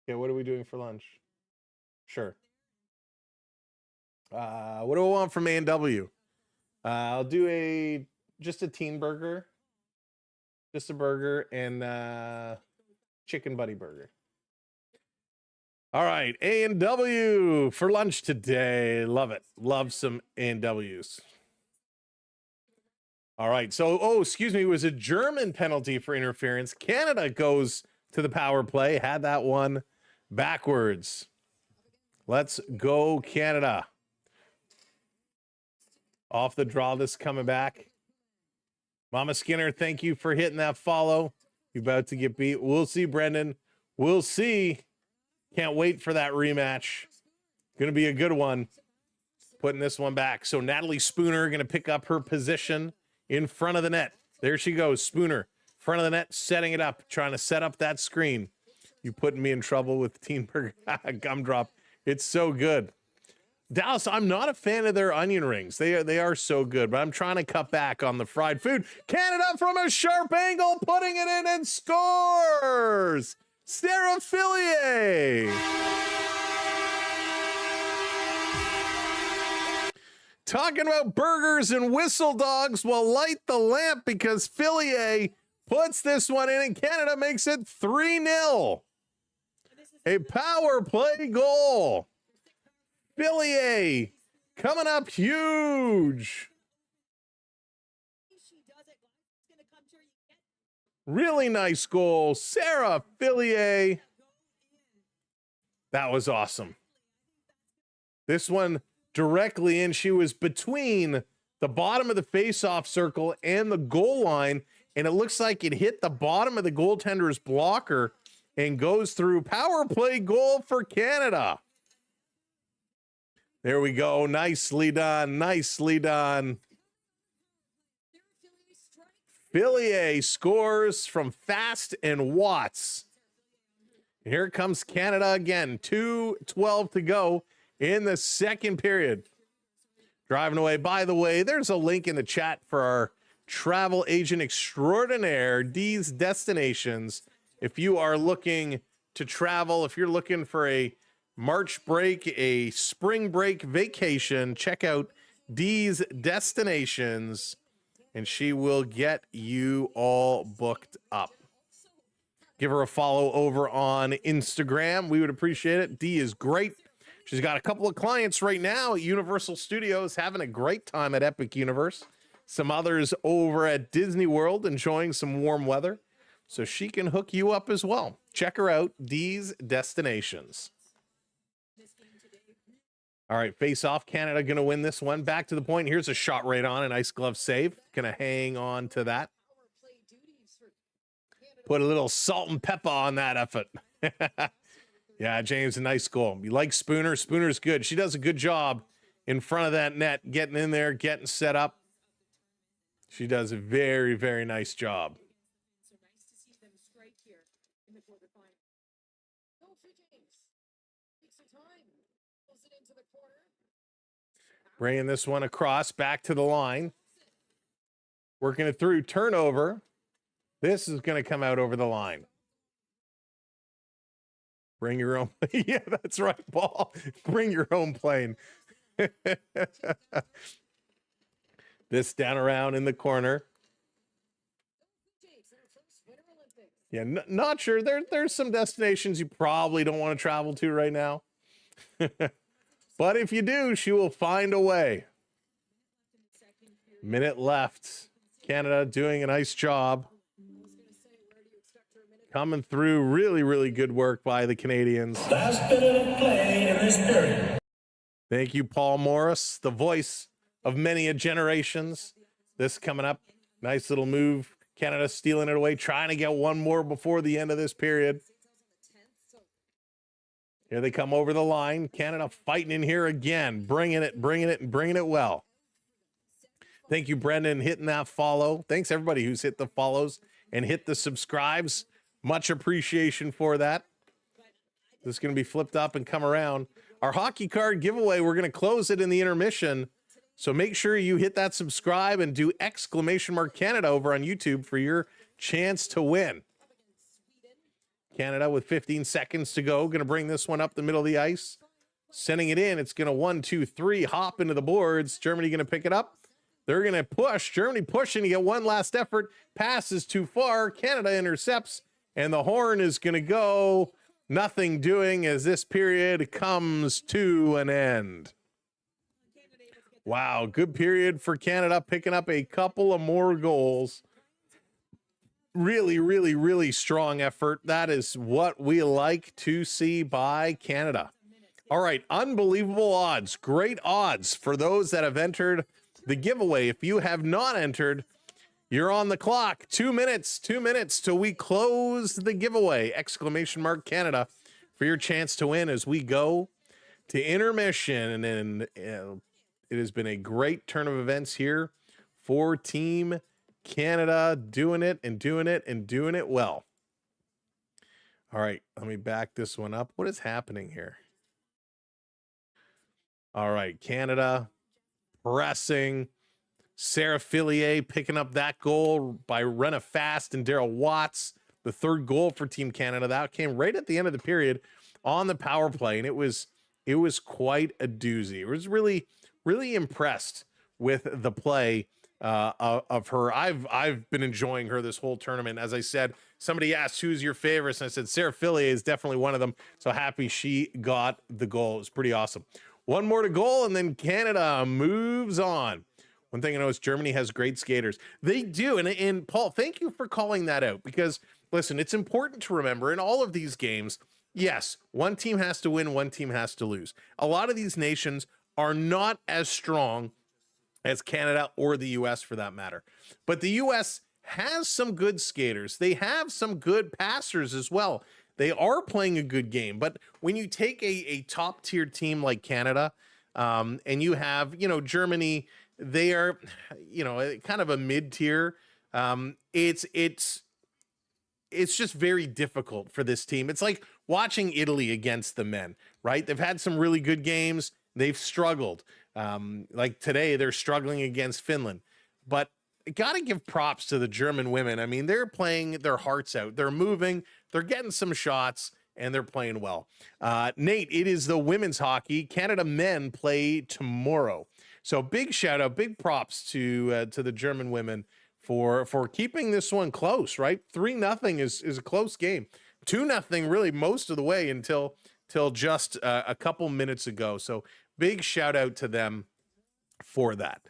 Yeah, what are we doing for lunch? Sure. What do I want from A&W? I'll do just a teen burger, just a burger, and chicken buddy burger. All right, A&W for lunch today. Love it. Love some A&Ws. All right, so, excuse me, it was a German penalty for interference. Canada goes to the power play, had that one backwards. Let's go, Canada. Off the draw, this coming back. Mama Skinner, thank you for hitting that follow. You're about to get beat. We'll see, Brendan. We'll see. Can't wait for that rematch. Going to be a good one. Putting this one back. So Natalie Spooner going to pick up her position in front of the net. There she goes, Spooner. Front of the net, setting it up, trying to set up that screen. You putting me in trouble with Teenberg gumdrop. It's so good. Dallas, I'm not a fan of their onion rings. They are so good, but I'm trying to cut back on the fried food. Canada from a sharp angle, putting it in and scores! Sarah Filier! Talking about burgers and whistle dogs, well, light the lamp because Filier puts this one in and Canada makes it 3-0. A power play goal. Filier coming up huge. Really nice goal. Sarah Filier. That was awesome. This one directly in. She was between the bottom of the face-off circle and the goal line, and it looks like it hit the bottom of the goaltender's blocker and goes through. Power play goal for Canada. There we go. Nicely done. Nicely done. Filier scores from Fast and Watts. Here comes Canada again. 2:12 to go in the second period. Driving away. By the way, there's a link in the chat for our travel agent extraordinaire, D's Destinations. If you are looking to travel, if you're looking for a March break, a spring break vacation, check out D's Destinations, and she will get you all booked up. Give her a follow over on Instagram. We would appreciate it. D is great. She's got a couple of clients right now at Universal Studios, having a great time at Epic Universe. Some others over at Disney World enjoying some warm weather. So she can hook you up as well. Check her out, D's Destinations. All right, face off. Canada going to win this one. Back to the point. Here's a shot right on. A nice glove save. Going to hang on to that. Put a little salt and pepper on that effort. Yeah, James, a nice goal. You like Spooner? Spooner's good. She does a good job in front of that net, getting in there, getting set up. She does a very, very nice job. Bringing this one across, back to the line. Working it through, turnover. This is going to come out over the line. Bring your own. Yeah, that's right, Paul. Bring your own plane. This down around in the corner. Yeah, not sure. There's some destinations you probably don't want to travel to right now. But if you do, she will find a way. Minute left. Canada doing a nice job. Coming through. Really, really good work by the Canadians. Last minute of play in this period. Thank you, Paul Morris, the voice of many a generations. This coming up. Nice little move. Canada stealing it away, trying to get one more before the end of this period. Here they come over the line. Canada fighting in here again, bringing it well. Thank you, Brendan, hitting that follow. Thanks, everybody who's hit the follows and hit the subscribes. Much appreciation for that. This is going to be flipped up and come around. Our hockey card giveaway, we're going to close it in the intermission. So make sure you hit that subscribe and do !Canada over on YouTube for your chance to win. Canada with 15 seconds to go. Going to bring this one up the middle of the ice. Sending it in. It's going to 1, 2, 3 hop into the boards. Germany going to pick it up. They're going to push. Germany pushing to get one last effort. Passes too far. Canada intercepts. And the horn is going to go. nothing doing as this period comes to an end. Wow, good period for Canada, picking up a couple of more goals. Really, really, really strong effort. That is what we like to see by Canada. All right, unbelievable odds. Great odds for those that have entered the giveaway. If you have not entered, you're on the clock. 2 minutes till we close the giveaway. Exclamation mark Canada for your chance to win as we go to intermission. And it has been a great turn of events here for Team Canada, doing it and doing it and doing it well. All right, let me back this one up. What is happening here? All right, Canada pressing. Sarah Filier picking up that goal by Renna Fast and Daryl Watts. The third goal for Team Canada. That came right at the end of the period on the power play, and it was quite a doozy. I was really, really impressed with the play of her. I've been enjoying her this whole tournament. As I said, somebody asked who's your favorites, and I said Sarah Filier is definitely one of them. So happy she got the goal. It was pretty awesome. One more to goal, and then Canada moves on. One thing I know is Germany has great skaters. They do, and Paul, thank you for calling that out, because listen, it's important to remember in all of these games, yes, one team has to win, one team has to lose. A lot of these nations are not as strong as Canada or the US for that matter. But the US has some good skaters. They have some good passers as well. They are playing a good game. But when you take a top tier team like Canada, and you have, Germany, they are, kind of a mid tier. It's just very difficult for this team. It's like watching Italy against the men, right? They've had some really good games. They've struggled. Like today, they're struggling against Finland. But got to give props to the German women. I mean, they're playing their hearts out. They're moving. They're getting some shots, and they're playing well. Nate, it is the women's hockey. Canada men play tomorrow. So big shout out, big props to the German women for keeping this one close, right? 3-0 is a close game. 2-0 really most of the way until just a couple minutes ago. So big shout out to them for that.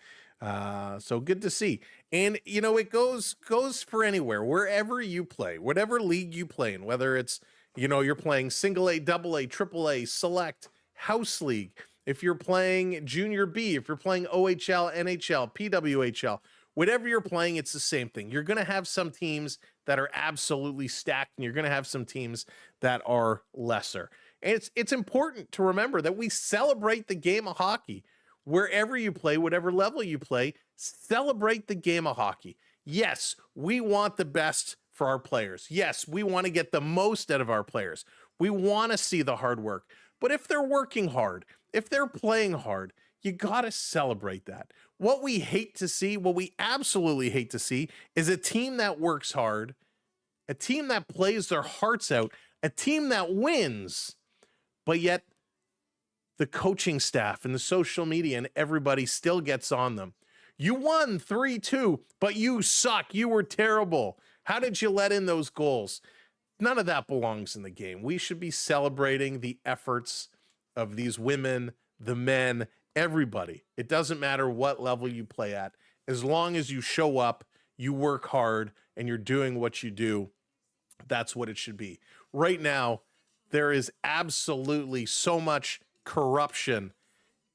So good to see. And it goes for anywhere, wherever you play, whatever league you play in, whether it's, you're playing single A, double A, triple A, select, house league. If you're playing junior B, if you're playing OHL, NHL, PWHL, whatever you're playing, it's the same thing. You're going to have some teams that are absolutely stacked, and you're going to have some teams that are lesser. And it's important to remember that we celebrate the game of hockey. Wherever you play, whatever level you play, celebrate the game of hockey. Yes, we want the best for our players. Yes, we want to get the most out of our players. We want to see the hard work. But if they're working hard, if they're playing hard, you got to celebrate that. What we hate to see, what we absolutely hate to see, is a team that works hard, a team that plays their hearts out, a team that wins, but yet the coaching staff and the social media and everybody still gets on them. You won 3-2, but you suck. You were terrible. How did you let in those goals? None of that belongs in the game. We should be celebrating the efforts of these women, the men, everybody. It doesn't matter what level you play at. As long as you show up, you work hard, and you're doing what you do, that's what it should be. Right now, there is absolutely so much corruption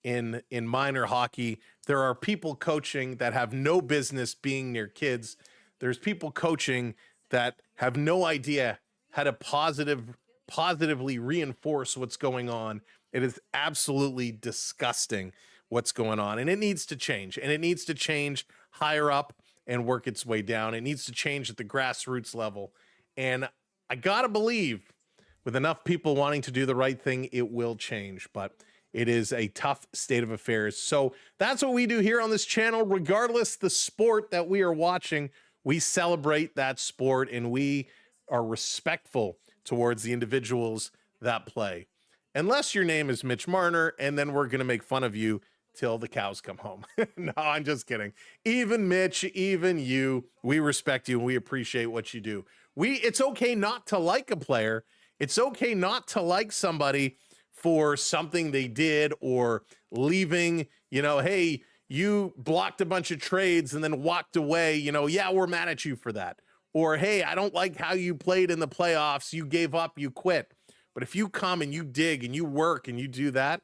in minor hockey. There are people coaching that have no business being near kids. There's people coaching that have no idea how to positively reinforce what's going on. It is absolutely disgusting what's going on, and it needs to change. And it needs to change higher up and work its way down. It needs to change at the grassroots level. And I gotta believe, with enough people wanting to do the right thing, it will change. But it is a tough state of affairs. So that's what we do here on this channel. Regardless the sport that we are watching, we celebrate that sport, and we are respectful towards the individuals that play. Unless your name is Mitch Marner, and then we're going to make fun of you till the cows come home. No, I'm just kidding. Even Mitch, even you, we respect you, and we appreciate what you do. It's okay not to like a player. It's okay not to like somebody for something they did or leaving, hey, you blocked a bunch of trades and then walked away, yeah, we're mad at you for that. Or, hey, I don't like how you played in the playoffs. You gave up, you quit. But if you come and you dig and you work and you do that,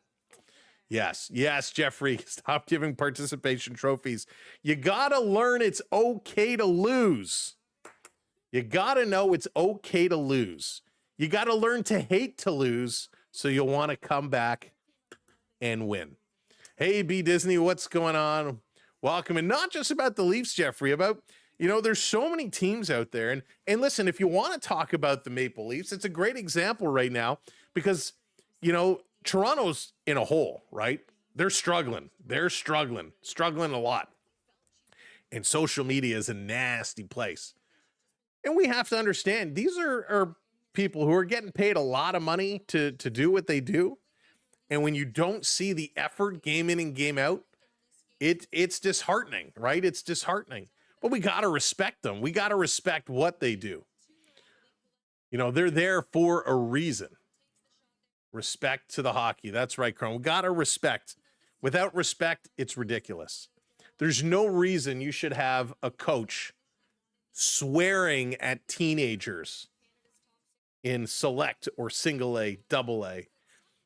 yes, Jeffrey, stop giving participation trophies. You got to learn it's okay to lose. You got to know it's okay to lose. You got to learn to hate to lose so you'll want to come back and win. Hey, B. Disney, what's going on? Welcome. And not just about the Leafs, Jeffrey, about, there's so many teams out there. And listen, if you want to talk about the Maple Leafs, it's a great example right now because, Toronto's in a hole, right? They're struggling. Struggling a lot. And social media is a nasty place. And we have to understand these are people who are getting paid a lot of money to do what they do. And when you don't see the effort game in and game out, it's disheartening, right? It's disheartening. But we got to respect them. We got to respect what they do. They're there for a reason. Respect to the hockey. That's right, Chrome. We got to respect. Without respect, it's ridiculous. There's no reason you should have a coach swearing at teenagers in select or single A, double A.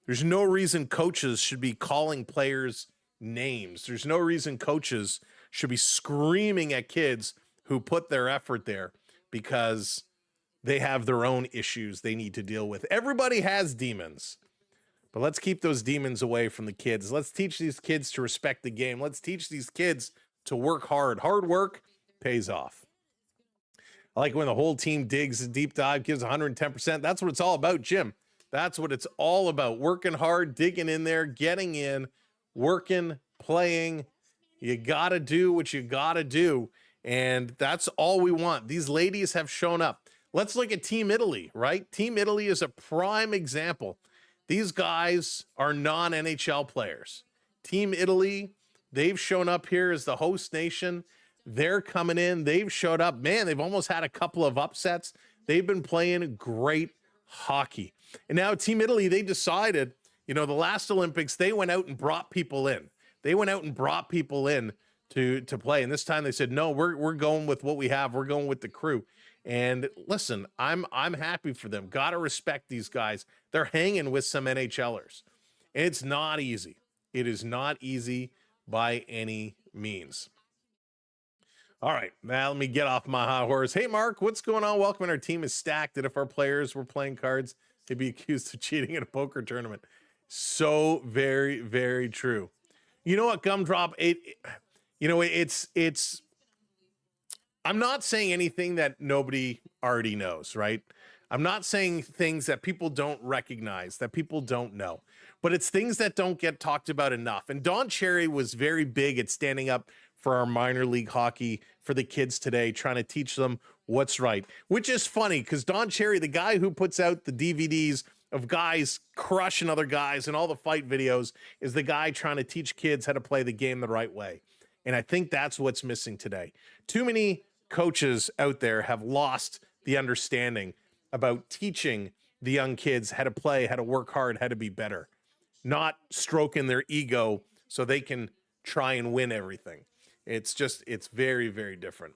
There's no reason coaches should be calling players names. There's no reason coaches should be screaming at kids who put their effort there because they have their own issues they need to deal with. Everybody has demons, but let's keep those demons away from the kids. Let's teach these kids to respect the game. Let's teach these kids to work hard. Hard work pays off. I like when the whole team digs a deep dive, gives 110%. That's what it's all about, Jim. That's what it's all about. Working hard, digging in there, getting in, working, playing. You got to do what you got to do. And that's all we want. These ladies have shown up. Let's look at Team Italy, right? Team Italy is a prime example. These guys are non-NHL players. Team Italy, they've shown up here as the host nation. They're coming in. They've showed up. Man, they've almost had a couple of upsets. They've been playing great hockey. And now Team Italy, they decided, the last Olympics, they went out and brought people in. They went out and brought people in to play. And this time they said, no, we're going with what we have. We're going with the crew. And listen, I'm happy for them. Got to respect these guys. They're hanging with some NHLers. And it's not easy. It is not easy by any means. All right, now let me get off my high horse. Hey, Mark, what's going on? Welcome. Our team is stacked. And if our players were playing cards, they'd be accused of cheating in a poker tournament. So very, very true. You know what, Gumdrop? It's. I'm not saying anything that nobody already knows, right? I'm not saying things that people don't recognize, that people don't know, but it's things that don't get talked about enough. And Don Cherry was very big at standing up for our minor league hockey for the kids today, trying to teach them what's right, which is funny because Don Cherry, the guy who puts out the DVDs of guys crushing other guys and all the fight videos, is the guy trying to teach kids how to play the game the right way. And I think that's what's missing today. Too many coaches out there have lost the understanding about teaching the young kids how to play, how to work hard, how to be better, not stroking their ego so they can try and win everything. It's very, very different.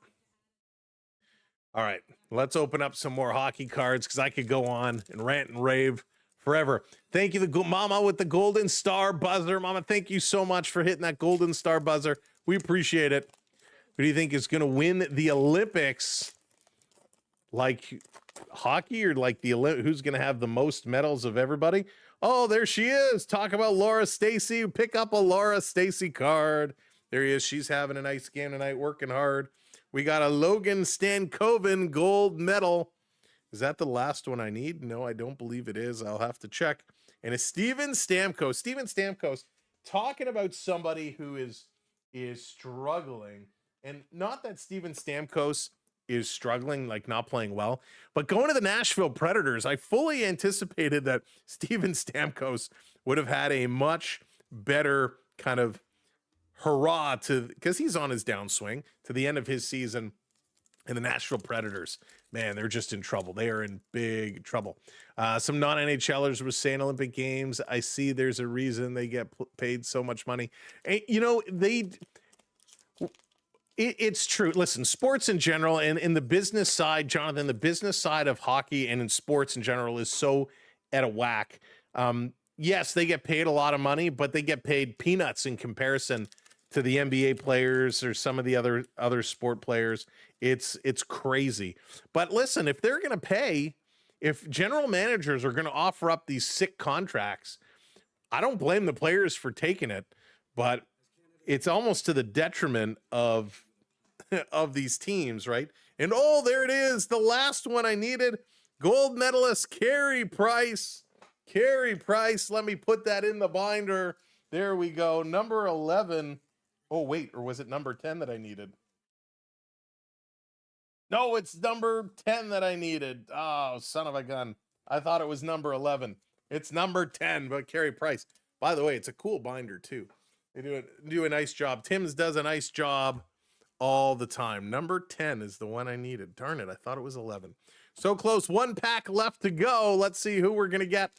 All right, let's open up some more hockey cards because I could go on and rant and rave forever. Thank you, Mama, with the Golden Star buzzer. Mama, thank you so much for hitting that Golden Star buzzer. We appreciate it. Who do you think is going to win the Olympics? Like hockey or like who's going to have the most medals of everybody? Oh, there she is. Talk about Laura Stacey. Pick up a Laura Stacey card. There he is. She's having a nice game tonight, working hard. We got a Logan Stankoven gold medal. Is that the last one I need? No, I don't believe it is. I'll have to check. And it's Steven Stamkos. Steven Stamkos, talking about somebody who is struggling. And not that Steven Stamkos is struggling, like not playing well, but going to the Nashville Predators, I fully anticipated that Steven Stamkos would have had a much better kind of hurrah because he's on his downswing to the end of his season And the Nashville Predators, man, they're just in trouble. They are in big trouble. Some non-NHLers were saying Olympic Games. I see there's a reason they get paid so much money. And, you know, it's true. Listen, sports in general and in the business side, Jonathan, the business side of hockey and in sports in general is so at a whack. Yes, they get paid a lot of money, but they get paid peanuts in comparison to the NBA players or some of the other sport players. It's crazy. But listen, if they're going to pay, if general managers are going to offer up these sick contracts, I don't blame the players for taking it, but it's almost to the detriment of these teams, right? And oh, there it is, the last one I needed, gold medalist Carey Price. Carey Price, let me put that in the binder. There we go, number 11. Oh, wait, or was it number 10 that I needed? No, it's number 10 that I needed. Oh, son of a gun. I thought it was number 11. It's number 10, but Carey Price. By the way, it's a cool binder, too. They do a nice job. Tim's does a nice job all the time. Number 10 is the one I needed. Darn it, I thought it was 11. So close. One pack left to go. Let's see who we're going to get.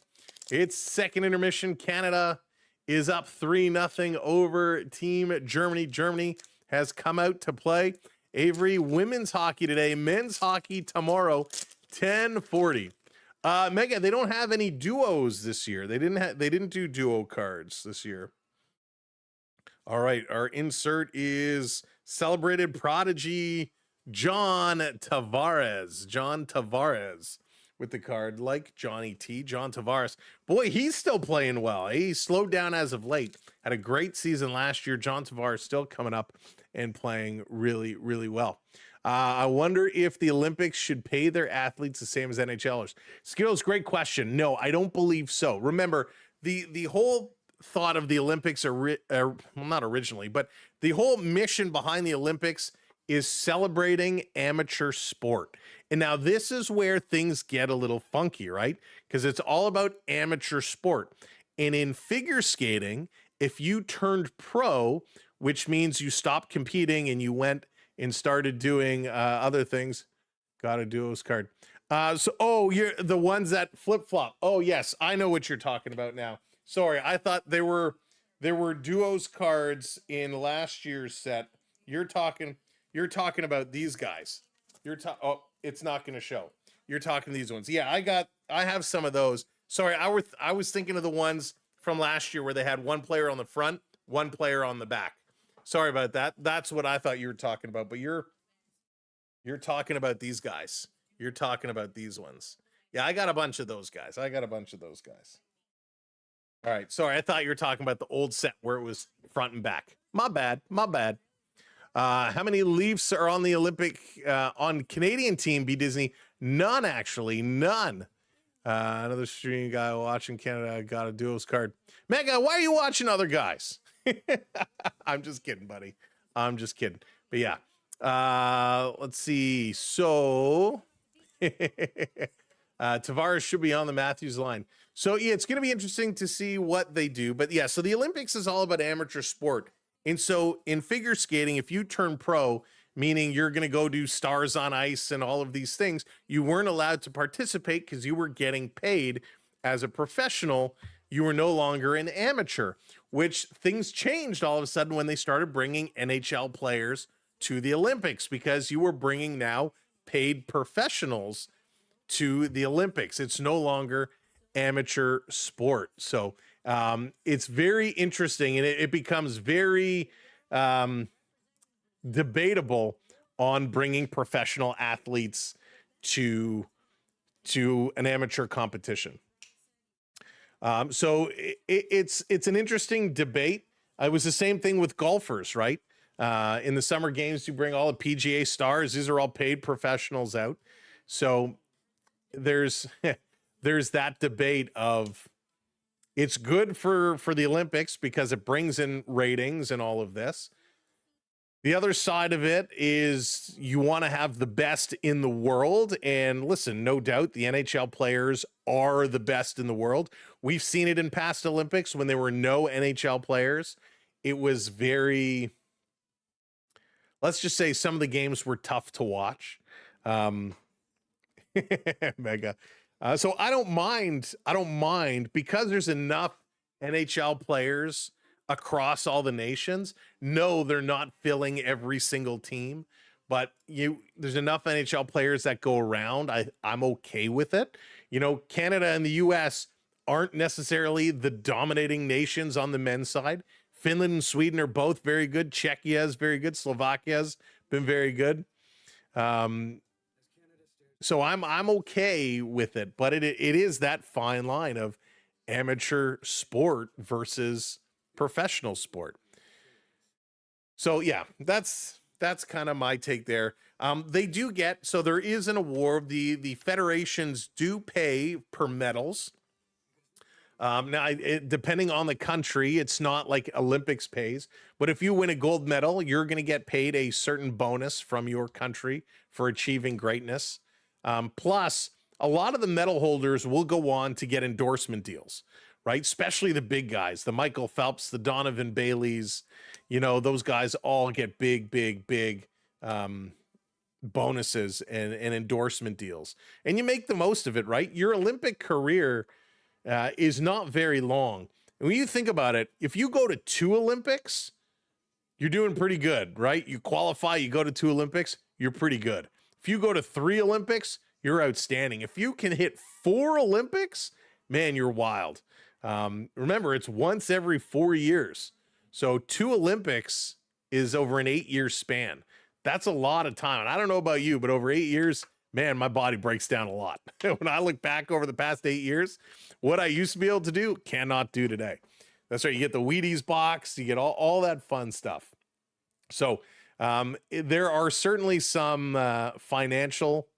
It's second intermission. Canada is up 3-0 over Team Germany. Germany has come out to play. Avery, women's hockey today, men's hockey tomorrow, 10:40. Mega, they don't have any duos this year. They didn't do duo cards this year. All right, our insert is celebrated prodigy John Tavares. John Tavares with the card, like Johnny T. John Tavares. Boy, he's still playing well. He slowed down as of late. Had a great season last year. John Tavares still coming up and playing really, really well. I wonder if the Olympics should pay their athletes the same as NHLers. Skittles, great question. No, I don't believe so. Remember, the whole thought of the Olympics, well, not originally, but the whole mission behind the Olympics is celebrating amateur sport. And now this is where things get a little funky, right? Because it's all about amateur sport. And in figure skating, if you turned pro, which means you stopped competing and you went and started doing other things, got a duos card. You're the ones that flip-flop. Oh, yes, I know what you're talking about now. Sorry, I thought there were duos cards in last year's set. You're talking about these guys. It's not going to show. You're talking these ones. Yeah, I have some of those. Sorry, I was thinking of the ones from last year where they had one player on the front, one player on the back. Sorry about that. That's what I thought you were talking about, but you're talking about these guys. You're talking about these ones. Yeah, I got a bunch of those guys. All right, sorry, I thought you were talking about the old set where it was front and back. My bad. How many Leafs are on the Olympic, on Canadian team, B Disney? None, actually, none. Another stream guy watching Canada got a duos card. Mega, why are you watching other guys? I'm just kidding, buddy. I'm just kidding. But yeah, let's see. So Tavares should be on the Matthews line. So yeah, it's going to be interesting to see what they do. But yeah, so the Olympics is all about amateur sport. And so in figure skating, if you turn pro, meaning you're going to go do stars on ice and all of these things, you weren't allowed to participate because you were getting paid as a professional. You were no longer an amateur, which things changed all of a sudden when they started bringing NHL players to the Olympics, because you were bringing now paid professionals to the Olympics. It's no longer amateur sport. So it's very interesting, and it becomes very debatable on bringing professional athletes to an amateur competition. So it's an interesting debate. It was the same thing with golfers, right? In the summer games, you bring all the PGA stars. These are all paid professionals out. So there's that debate of, it's good for the Olympics because it brings in ratings and all of this. The other side of it is you want to have the best in the world. And listen, no doubt the NHL players are the best in the world. We've seen it in past Olympics when there were no NHL players. It was very, let's just say some of the games were tough to watch. Mega. So I don't mind because there's enough NHL players across all the nations. No, they're not filling every single team, but there's enough NHL players that go around. I'm okay with it. You know, Canada and the US aren't necessarily the dominating nations on the men's side. Finland and Sweden are both very good. Czechia is very good. Slovakia's been very good. So I'm okay with it, but it is that fine line of amateur sport versus professional sport. So yeah, that's kind of my take there. They do get, so there is an award. The federations do pay per medals. Now, depending on the country, it's not like Olympics pays, but if you win a gold medal, you're going to get paid a certain bonus from your country for achieving greatness. Plus, a lot of the medal holders will go on to get endorsement deals, right? Especially the big guys, the Michael Phelps, the Donovan Baileys, you know, those guys all get big bonuses and endorsement deals. And you make the most of it, right? Your Olympic career is not very long. And when you think about it, if you go to 2 Olympics, you're doing pretty good, right? You qualify, you go to 2 Olympics, you're pretty good. If you go to 3 Olympics, you're outstanding. If you can hit 4 Olympics, man, you're wild. Remember, it's once every 4 years. So 2 Olympics is over an 8-year span. That's a lot of time. And I don't know about you, but over 8 years, man, my body breaks down a lot. When I look back over the past 8 years, what I used to be able to do, cannot do today. That's right. You get the Wheaties box, you get all that fun stuff. So there are certainly some financial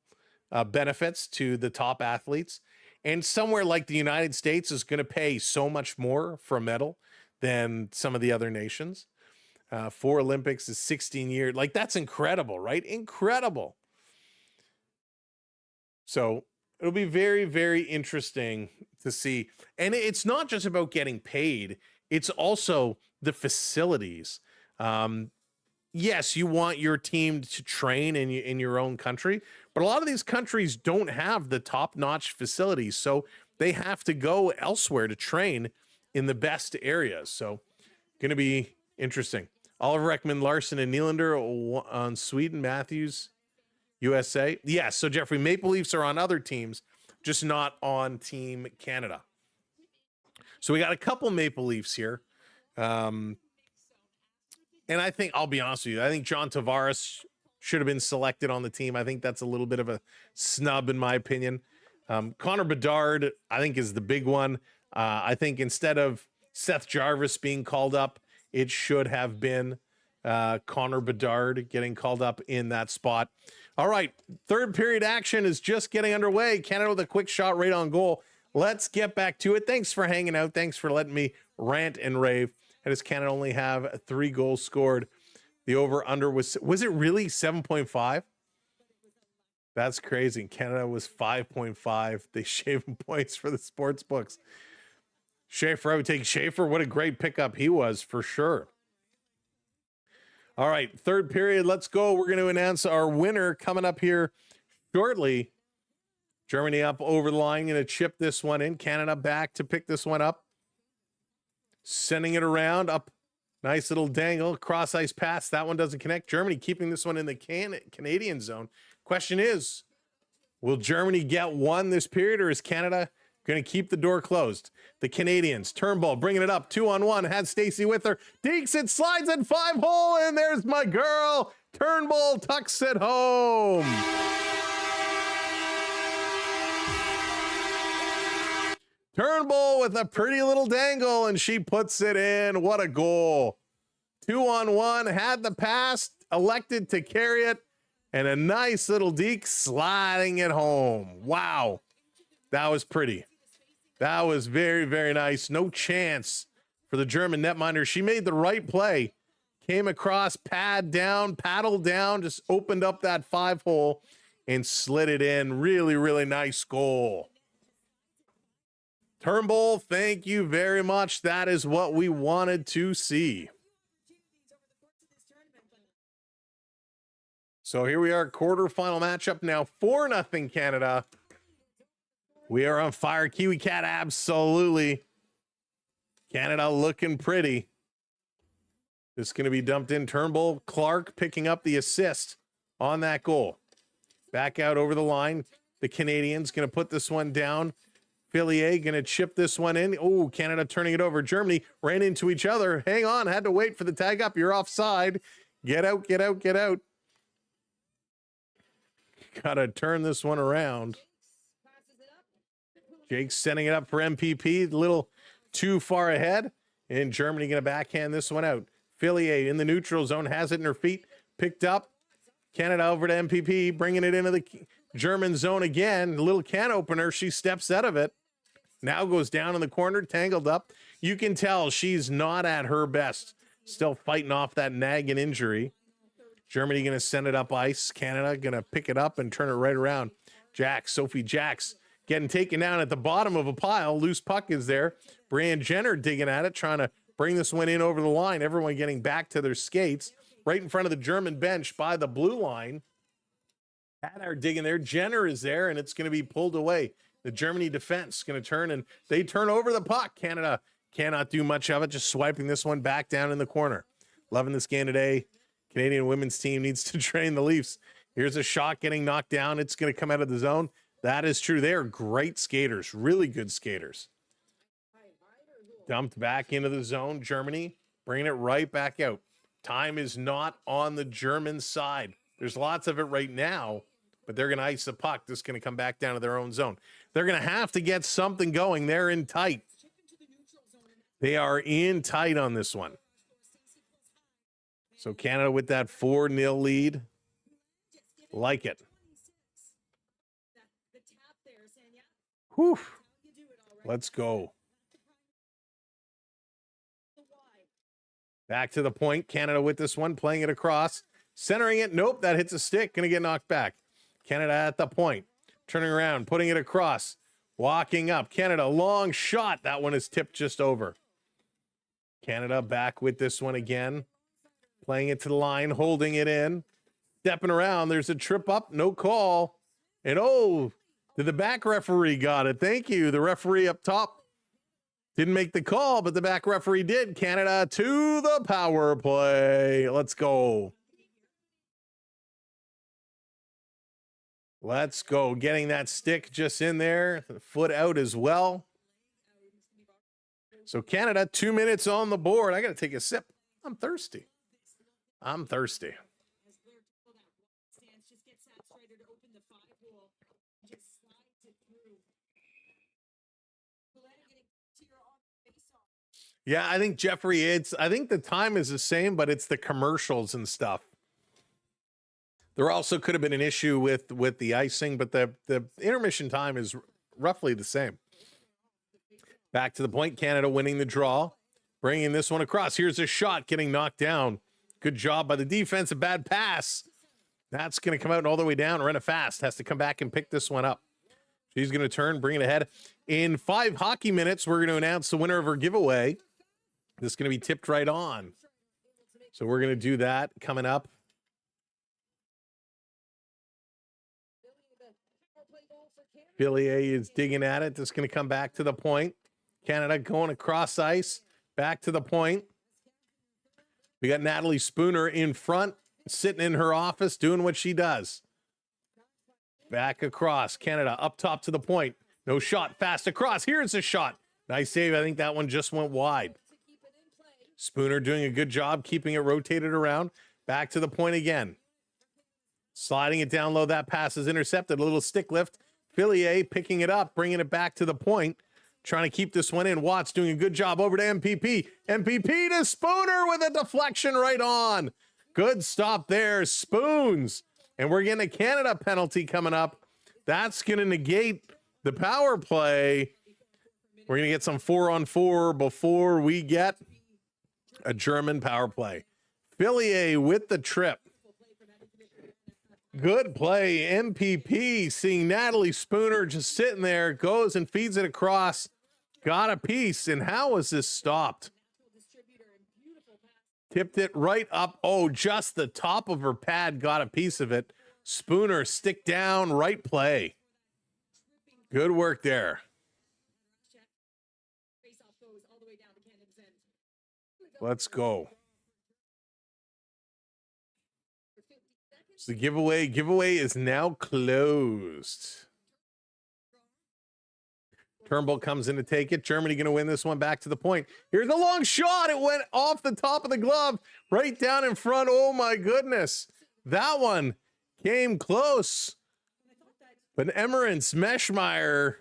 benefits to the top athletes. And somewhere like the United States is going to pay so much more for a medal than some of the other nations. 4 Olympics is 16 years. Like, that's incredible, right? Incredible. So it'll be very, very interesting to see. And it's not just about getting paid. It's also the facilities. Yes, you want your team to train in your own country, but a lot of these countries don't have the top-notch facilities, so they have to go elsewhere to train in the best areas. So going to be interesting. Oliver Ekman, Larson, and Nylander on Sweden, Matthews, USA. Yes, so Jeffrey, Maple Leafs are on other teams, just not on Team Canada. So we got a couple Maple Leafs here. And I think, I'll be honest with you, I think John Tavares should have been selected on the team. I think that's a little bit of a snub in my opinion. Connor Bedard, I think, is the big one. I think instead of Seth Jarvis being called up, it should have been Connor Bedard getting called up in that spot. All right, third period action is just getting underway. Canada with a quick shot right on goal. Let's get back to it. Thanks for hanging out. Thanks for letting me rant and rave. And does Canada only have 3 goals scored? The over-under was it really 7.5? That's crazy. Canada was 5.5. They shaving points for the sports books. Schaefer, I would take Schaefer. What a great pickup he was, for sure. All right, third period. Let's go. We're going to announce our winner coming up here shortly. Germany up over the line, going to chip this one in. Canada back to pick this one up. Sending it around, up. Nice little dangle, cross ice pass. That one doesn't connect. Germany keeping this one in the Canadian zone. Question is, will Germany get one this period, or is Canada going to keep the door closed? The Canadians, Turnbull bringing it up, 2-on-1, had Stacey with her. Deeks, it slides in 5-hole, and there's my girl. Turnbull tucks it home. Turnbull with a pretty little dangle, and she puts it in. What a goal. 2-on-1, had the pass, elected to carry it, and a nice little deke sliding it home. Wow. That was pretty. That was very, very nice. No chance for the German netminder. She made the right play. Came across, paddled down, just opened up that 5-hole and slid it in. Really, really nice goal. Turnbull, thank you very much. That is what we wanted to see. So here we are, quarterfinal matchup now, 4-0 Canada. We are on fire. Kiwi Cat, absolutely. Canada looking pretty. This is going to be dumped in. Turnbull, Clark picking up the assist on that goal. Back out over the line. The Canadians going to put this one down. Filier going to chip this one in. Oh, Canada turning it over. Germany ran into each other. Hang on, had to wait for the tag up. You're offside. Get out, get out, get out. Got to turn this one around. Jake's setting it up for MPP. A little too far ahead. And Germany going to backhand this one out. Filier in the neutral zone. Has it in her feet. Picked up. Canada over to MPP. Bringing it into the German zone again. A little can opener. She steps out of it. Now goes down in the corner. Tangled up. You can tell she's not at her best. Still fighting off that nagging injury. Germany going to send it up ice. Canada going to pick it up and turn it right around. Sophie Jacks getting taken down at the bottom of a pile. Loose puck is there. Brianne Jenner digging at it, trying to bring this one in over the line. Everyone getting back to their skates. Right in front of the German bench by the blue line. Hadar digging there. Jenner is there, and it's going to be pulled away. The Germany defense going to turn, and they turn over the puck. Canada cannot do much of it, just swiping this one back down in the corner. Loving this game today. Canadian women's team needs to train the Leafs. Here's a shot getting knocked down. It's going to come out of the zone. That is true. They are great skaters, really good skaters. Dumped back into the zone. Germany bringing it right back out. Time is not on the German side. There's lots of it right now, but they're going to ice the puck. This is going to come back down to their own zone. They're going to have to get something going. They're in tight. They are in tight on this one. So Canada with that 4-0 lead. Like it. Whew. Let's go. Back to the point. Canada with this one, playing it across. Centering it. Nope, that hits a stick. Going to get knocked back. Canada at the point. Turning around, putting it across. Walking up. Canada, long shot. That one is tipped just over. Canada back with this one again. Playing it to the line, holding it in. Stepping around. There's a trip up. No call. And oh, the back referee got it. Thank you. The referee up top didn't make the call, but the back referee did. Canada to the power play. Let's go. Let's go. Getting that stick just in there. The foot out as well. So Canada, 2 minutes on the board. I got to take a sip. I'm thirsty. I'm thirsty. Yeah, I think Jeffrey, I think the time is the same, but it's the commercials and stuff. There also could have been an issue with the icing, but the intermission time is roughly the same. Back to the point, Canada winning the draw, bringing this one across. Here's a shot getting knocked down. Good job by the defense, a bad pass. That's going to come out all the way down. Rena Fast has to come back and pick this one up. She's going to turn, bring it ahead. In 5 hockey minutes, we're going to announce the winner of our giveaway. This is going to be tipped right on. So we're going to do that coming up. Filier is digging at it. This is going to come back to the point. Canada going across ice. Back to the point. We got Natalie Spooner in front, sitting in her office, doing what she does. Back across. Canada up top to the point. No shot. Fast across. Here's a shot. Nice save. I think that one just went wide. Spooner doing a good job keeping it rotated around. Back to the point again. Sliding it down low. That pass is intercepted. A little stick lift. Filier picking it up, bringing it back to the point. Trying to keep this one in. Watts doing a good job over to MPP. MPP to Spooner with a deflection right on. Good stop there. Spoons. And we're getting a Canada penalty coming up. That's going to negate the power play. We're going to get some 4-on-4 before we get a German power play. Filier with the trip. Good play. MPP seeing Natalie Spooner just sitting there, goes and feeds it across. Got a piece. And how was this stopped? Tipped it right up. Oh, just the top of her pad got a piece of it. Spooner, stick down, right play. Good work there. Let's go. So the giveaway is now closed. Turnbull comes in to take it. Germany going to win this one back to the point. Here's a long shot. It went off the top of the glove, right down in front. Oh, my goodness. That one came close. But Emmerance Meschmeyer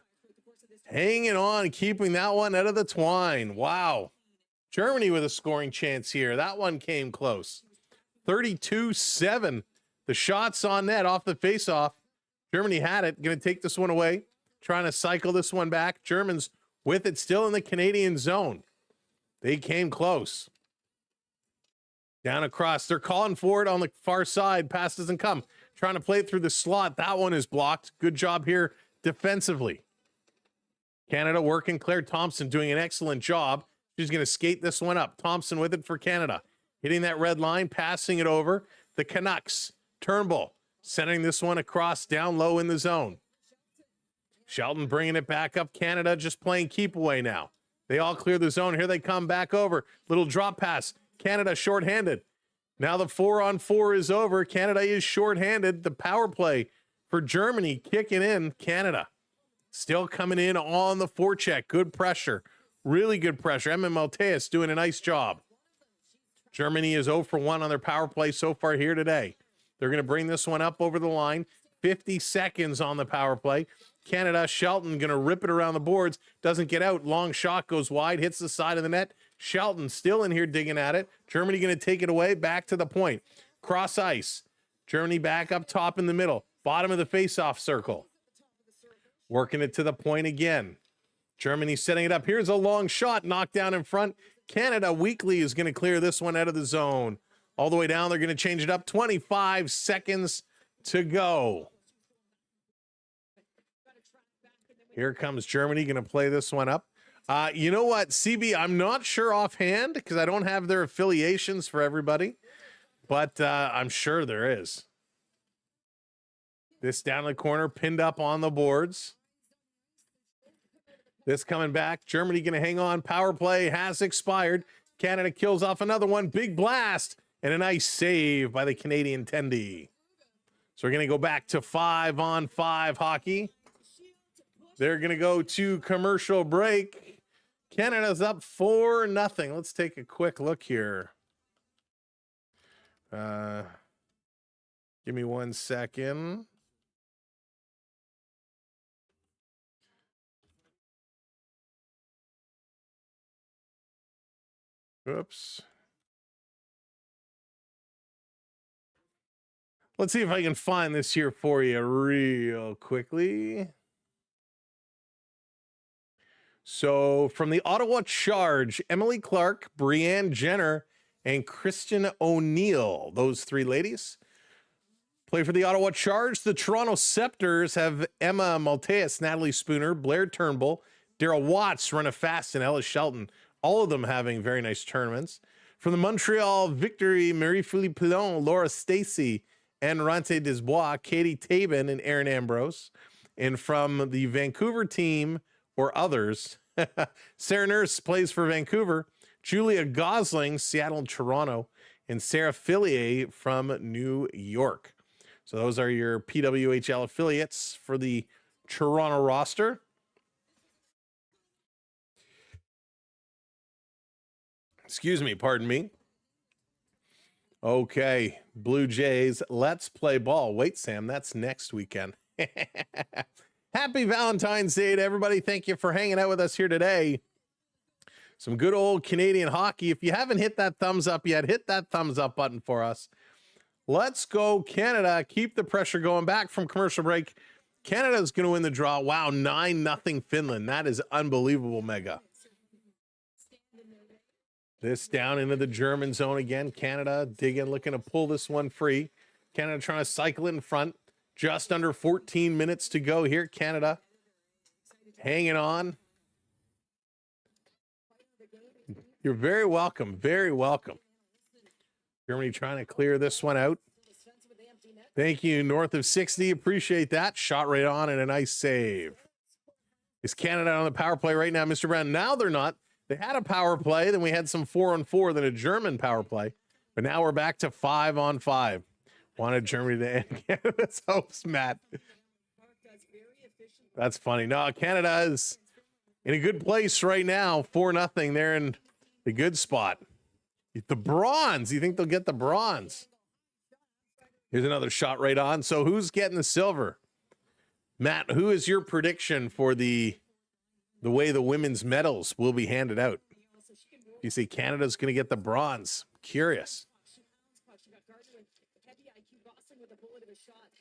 hanging on, keeping that one out of the twine. Wow. Germany with a scoring chance here. That one came close. 32-7. The shots on net off the faceoff. Germany had it. Going to take this one away. Trying to cycle this one back. Germans with it still in the Canadian zone. They came close. Down across. They're calling for it on the far side. Pass doesn't come. Trying to play it through the slot. That one is blocked. Good job here defensively. Canada working. Claire Thompson doing an excellent job. She's going to skate this one up. Thompson with it for Canada. Hitting that red line. Passing it over. The Canucks. Turnbull sending this one across down low in the zone. Shelton bringing it back up. Canada just playing keep away now. They all clear the zone. Here they come back over. Little drop pass. Canada shorthanded. Now the 4-on-4 is over. Canada is shorthanded. The power play for Germany kicking in. Canada still coming in on the forecheck. Good pressure. Really good pressure. Emma Malteus doing a nice job. Germany is 0 for 1 on their power play so far here today. They're going to bring this one up over the line. 50 seconds on the power play. Canada, Shelton going to rip it around the boards. Doesn't get out. Long shot goes wide. Hits the side of the net. Shelton still in here digging at it. Germany going to take it away. Back to the point. Cross ice. Germany back up top in the middle. Bottom of the face-off circle. Working it to the point again. Germany setting it up. Here's a long shot. Knocked down in front. Canada weakly is going to clear this one out of the zone. All the way down. They're going to change it up. 25 seconds to go. Here comes Germany, going to play this one up. You know what, CB, I'm not sure offhand because I don't have their affiliations for everybody, but I'm sure there is. This down in the corner, pinned up on the boards. This coming back. Germany going to hang on. Power play has expired. Canada kills off another one. Big blast and a nice save by the Canadian Tendy. So we're going to go back to 5-on-5 hockey. They're going to go to commercial break. Canada's up 4-0. Let's take a quick look here. Give me 1 second. Oops. Let's see if I can find this here for you real quickly. So from the Ottawa Charge, Emily Clark, Brianne Jenner, and Kristen O'Neill, those three ladies, play for the Ottawa Charge. The Toronto Scepters have Emma Malteus, Natalie Spooner, Blair Turnbull, Daryl Watts, Rena Fast, and Ellis Shelton, all of them having very nice tournaments. From the Montreal Victory, Marie-Philippe Pilon, Laura Stacey, and Rante Desbois, Katie Tabin, and Aaron Ambrose. And from the Vancouver team, or others, Sarah Nurse plays for Vancouver, Julia Gosling, Seattle and Toronto, and Sarah Filier from New York. So those are your PWHL affiliates for the Toronto roster. Excuse me, pardon me. Okay, Blue Jays, let's play ball. Wait, Sam, that's next weekend. Happy Valentine's Day to everybody. Thank you for hanging out with us here today. Some good old Canadian hockey. If you haven't hit that thumbs up yet, hit that thumbs up button for us. Let's go Canada. Keep the pressure going. Back from commercial break. Canada's going to win the draw. Wow, 9-0 Finland. That is unbelievable, Mega. This down into the German zone again. Canada digging, looking to pull this one free. Canada trying to cycle it in front. Just under 14 minutes to go here. Canada hanging on. You're very welcome. Very welcome. Germany trying to clear this one out. Thank you, north of 60. Appreciate that. Shot right on and a nice save. Is Canada on the power play right now, Mr. Brown? Now they're not. They had a power play, then we had some 4-on-4, then a German power play. But now we're back to 5-on-5. Wanted Germany to end Canada's hopes, Matt. That's funny. No, Canada is in a good place right now. 4-0. They're in a good spot. The bronze. You think they'll get the bronze? Here's another shot right on. So who's getting the silver? Matt, who is your prediction for the way the women's medals will be handed out? You say Canada's going to get the bronze. Curious.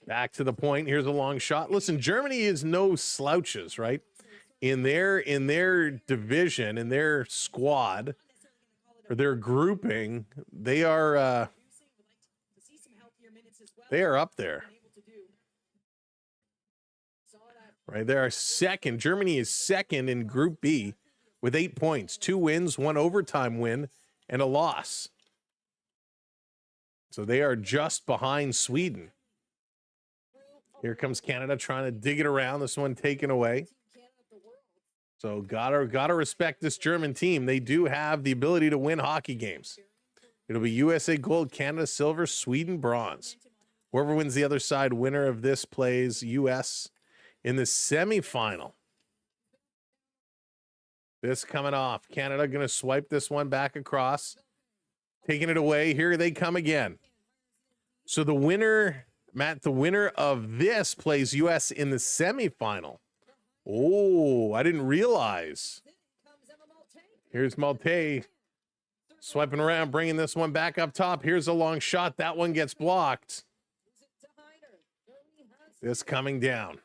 Back to the point. Here's a long shot. Listen, Germany is no slouches, right? In their division, in their squad, or their grouping, they are up there. Right, they are second. Germany is second in Group B with 8 points, 2 wins, 1 overtime win, and a loss. So they are just behind Sweden. Here comes Canada trying to dig it around. This one taken away. So gotta respect this German team. They do have the ability to win hockey games. It'll be USA gold, Canada silver, Sweden bronze. Whoever wins the other side, winner of this plays US in the semifinal. This coming off. Canada going to swipe this one back across. Taking it away. Here they come again. So the winner, Matt, the winner of this plays US in the semifinal. Oh, I didn't realize. Here's Malte swiping around, bringing this one back up top. Here's a long shot. That one gets blocked. This coming down.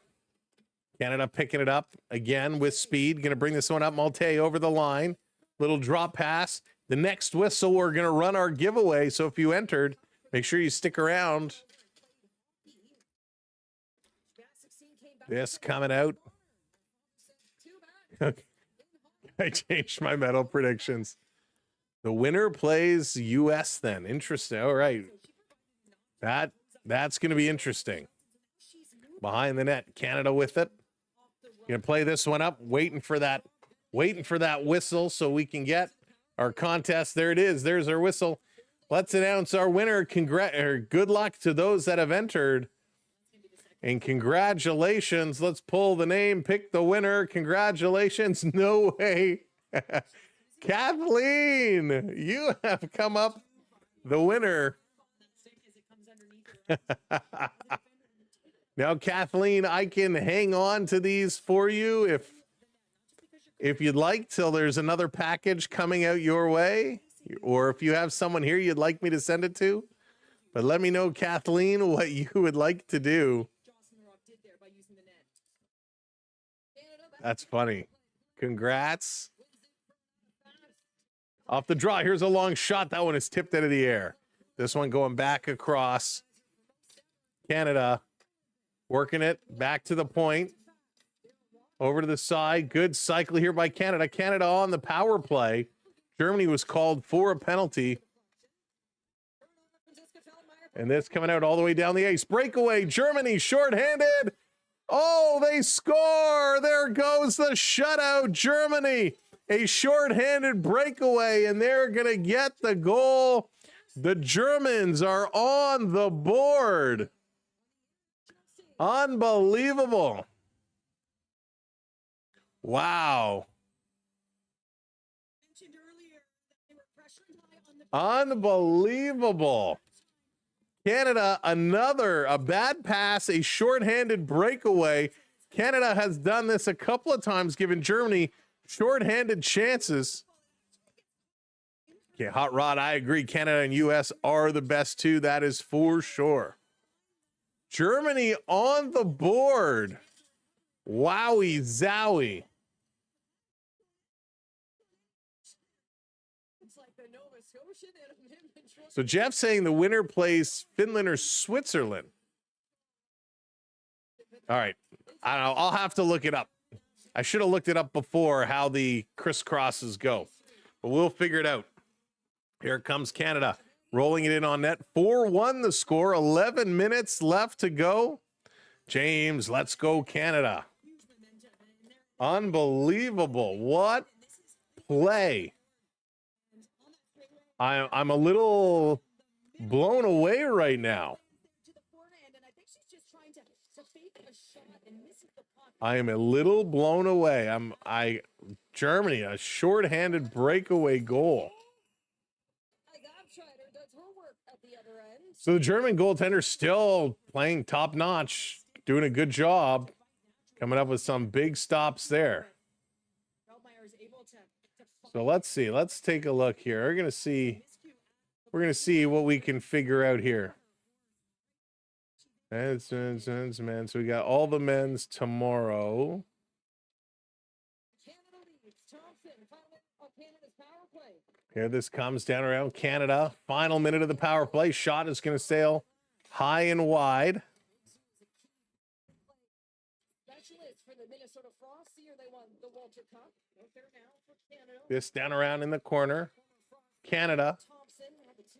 Canada picking it up again with speed. Going to bring this one up. Malte over the line. Little drop pass. The next whistle, we're going to run our giveaway. So if you entered, make sure you stick around. This coming out. I changed my medal predictions. The winner plays US then. Interesting. All right. That's going to be interesting. Behind the net, Canada with it. Going to play this one up, waiting for that whistle so we can get our contest. There it is. There's our whistle. Let's announce our winner. Good luck to those that have entered. And congratulations. Let's pull the name, pick the winner. Congratulations. No way. Kathleen, you have come up the winner. Now, Kathleen, I can hang on to these for you if you'd like till there's another package coming out your way, or if you have someone here you'd like me to send it to. But let me know, Kathleen, what you would like to do. That's funny. Congrats. Off the draw. Here's a long shot. That one is tipped out of the air. This one going back across. Canada working it back to the point. Over to the side. Good cycle here by Canada. Canada on the power play. Germany was called for a penalty. And this coming out all the way down the ice. Breakaway. Germany shorthanded. Oh, they score. There goes the shutout. Germany, a shorthanded breakaway, and they're going to get the goal. The Germans are on the board. Unbelievable. Wow. Unbelievable. Canada, a bad pass, a shorthanded breakaway. Canada has done this a couple of times, giving Germany shorthanded chances. Okay, Hot Rod, I agree. Canada and U.S. are the best two. That is for sure. Germany on the board. Wowie zowie. So Jeff's saying the winner plays Finland or Switzerland. All right. I don't know. I'll have to look it up. I should have looked it up before how the crisscrosses go, but we'll figure it out. Here comes Canada. rolling it in on net. 4-1 the score, 11 minutes left to go. James, let's go Canada. Unbelievable. What play. I'm a little blown away right now. I am a little blown away. Germany, a shorthanded breakaway goal. So the German goaltender still playing top notch, doing a good job, coming up with some big stops there. So let's see. Let's take a look here. We're gonna see what we can figure out here. Man, so we got all the men's tomorrow. Here this comes down around Canada. Final minute of the power play. Shot is going to sail high and wide. This down around in the corner. Canada.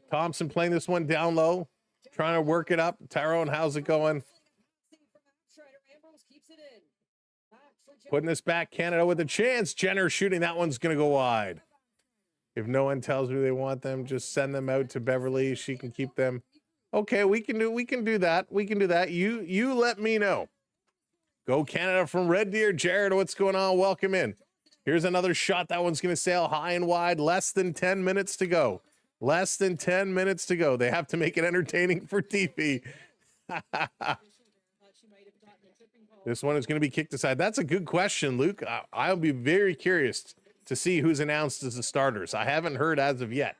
Thompson playing this one down low. Trying to work it up. Tyrone, how's it going? Putting this back. Canada with a chance. Jenner shooting. That one's going to go wide. If no one tells me they want them, just send them out to Beverly. She can keep them. Okay, we can do that. We can do that. You let me know. Go Canada from Red Deer. Jared, what's going on? Welcome in. Here's another shot. That one's going to sail high and wide. Less than 10 minutes to go. Less than 10 minutes to go. They have to make it entertaining for TV. This one is going to be kicked aside. That's a good question, Luke. I'll be very curious to see who's announced as the starters. I haven't heard as of yet.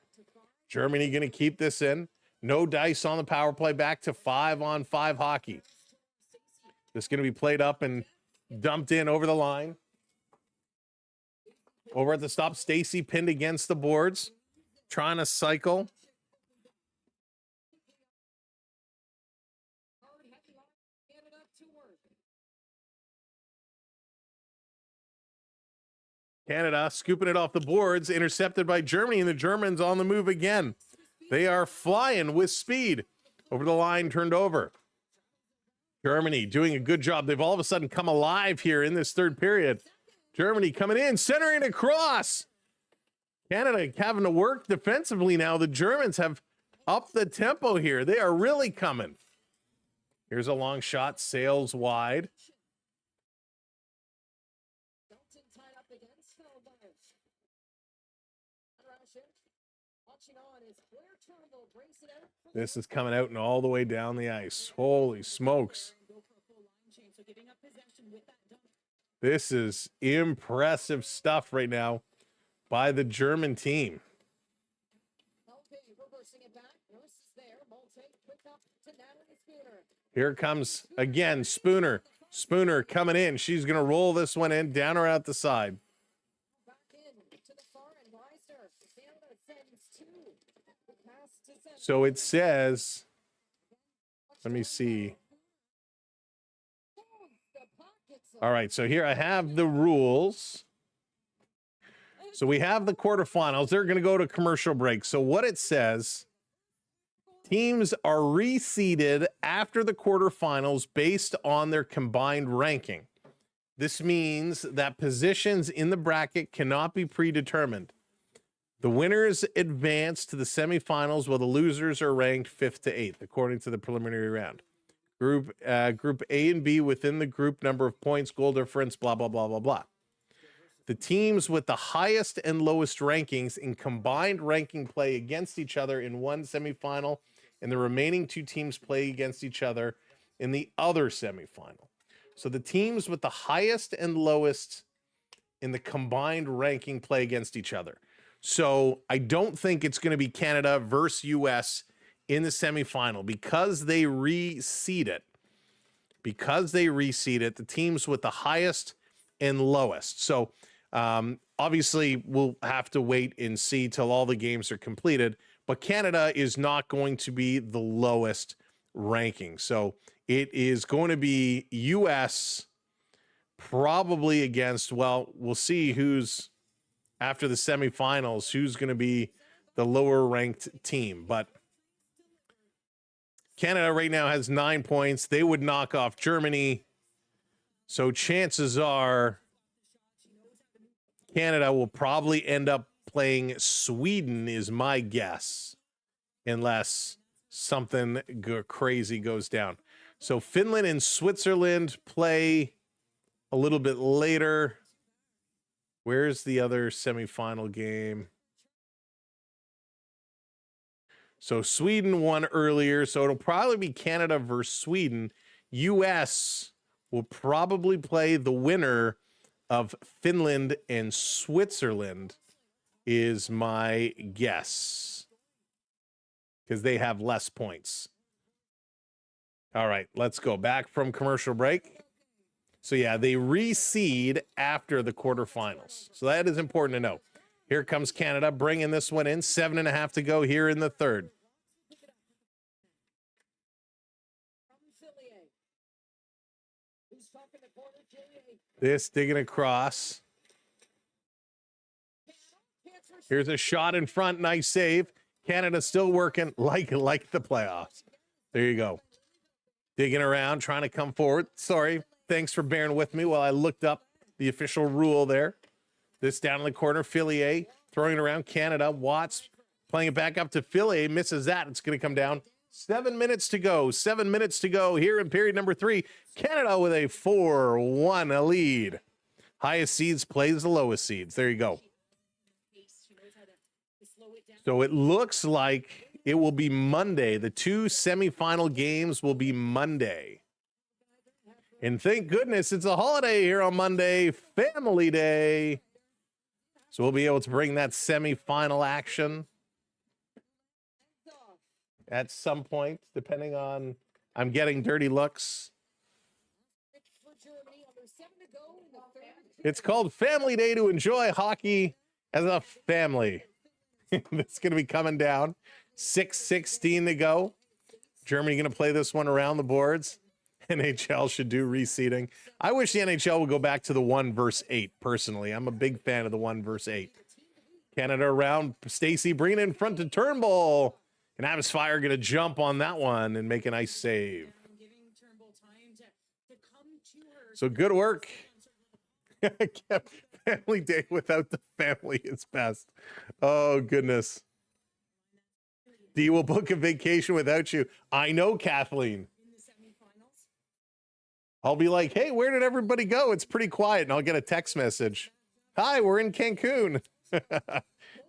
Germany going to keep this in. No dice on the power play. Back to 5-on-5 hockey. This is going to be played up and dumped in over the line. Over at the stop, Stacy pinned against the boards. Trying to cycle. Canada scooping it off the boards, intercepted by Germany, and the Germans on the move again. They are flying with speed. Over the line, turned over. Germany doing a good job. They've all of a sudden come alive here in this third period. Germany coming in, centering across. Canada having to work defensively now. The Germans have upped the tempo here. They are really coming. Here's a long shot, sails wide. This is coming out and all the way down the ice. Holy smokes. This is impressive stuff right now by the German team. Here comes again Spooner. Spooner coming in. She's going to roll this one in, down or out the side. So it says, let me see. All right, so here I have the rules. So we have the quarterfinals. They're going to go to commercial break. So what it says, teams are reseeded after the quarterfinals based on their combined ranking. This means that positions in the bracket cannot be predetermined. The winners advance to the semifinals while the losers are ranked 5th to 8th, according to the preliminary round. Group A and B within the group, number of points, goal difference, blah, blah, blah, blah, blah. The teams with the highest and lowest rankings in combined ranking play against each other in one semifinal, and the remaining two teams play against each other in the other semifinal. So the teams with the highest and lowest in the combined ranking play against each other. So I don't think it's going to be Canada versus US in the semifinal because they reseed it. Because they reseed it, the teams with the highest and lowest. So obviously we'll have to wait and see till all the games are completed, but Canada is not going to be the lowest ranking. So it is going to be US probably against, well, we'll see who's after the semifinals, who's going to be the lower ranked team. But Canada right now has 9 points. They would knock off Germany. So chances are Canada will probably end up playing Sweden is my guess, unless something crazy goes down. So Finland and Switzerland play a little bit later. Where's the other semifinal game? So Sweden won earlier, so it'll probably be Canada versus Sweden. US will probably play the winner of Finland and Switzerland is my guess, because they have less points. All right, let's go back from commercial break. So yeah, they reseed after the quarterfinals. So that is important to know. Here comes Canada bringing this one in. 7.5 to go here in the third. This digging across. Here's a shot in front. Nice save. Canada still working like the playoffs. There you go. Digging around, trying to come forward. Sorry. Thanks for bearing with me while I looked up the official rule there. This down in the corner. Filier throwing it around. Canada. Watts playing it back up to Filier. Misses that. It's going to come down. 7 minutes to go. 7 minutes to go here in period number 3. Canada with a 4-1 lead. Highest seeds plays the lowest seeds. There you go. So it looks like it will be Monday. The 2 semifinal games will be Monday. And thank goodness it's a holiday here on Monday, Family Day. So we'll be able to bring that semifinal action at some point, depending on, I'm getting dirty looks. It's called Family Day to enjoy hockey as a family. It's going to be coming down. 6:16 to go. Germany going to play this one around the boards. NHL should do reseeding. I wish the NHL would go back to the 1 versus 8, personally. I'm a big fan of the 1 versus 8. Canada around. Stacey bringing it in front to Turnbull. And Atmosphere going to jump on that one and make a nice save. So good work. Family Day without the family is best. Oh, goodness. Dee will book a vacation without you. I know, Kathleen. I'll be like, hey, where did everybody go? It's pretty quiet. And I'll get a text message. Hi, we're in Cancun.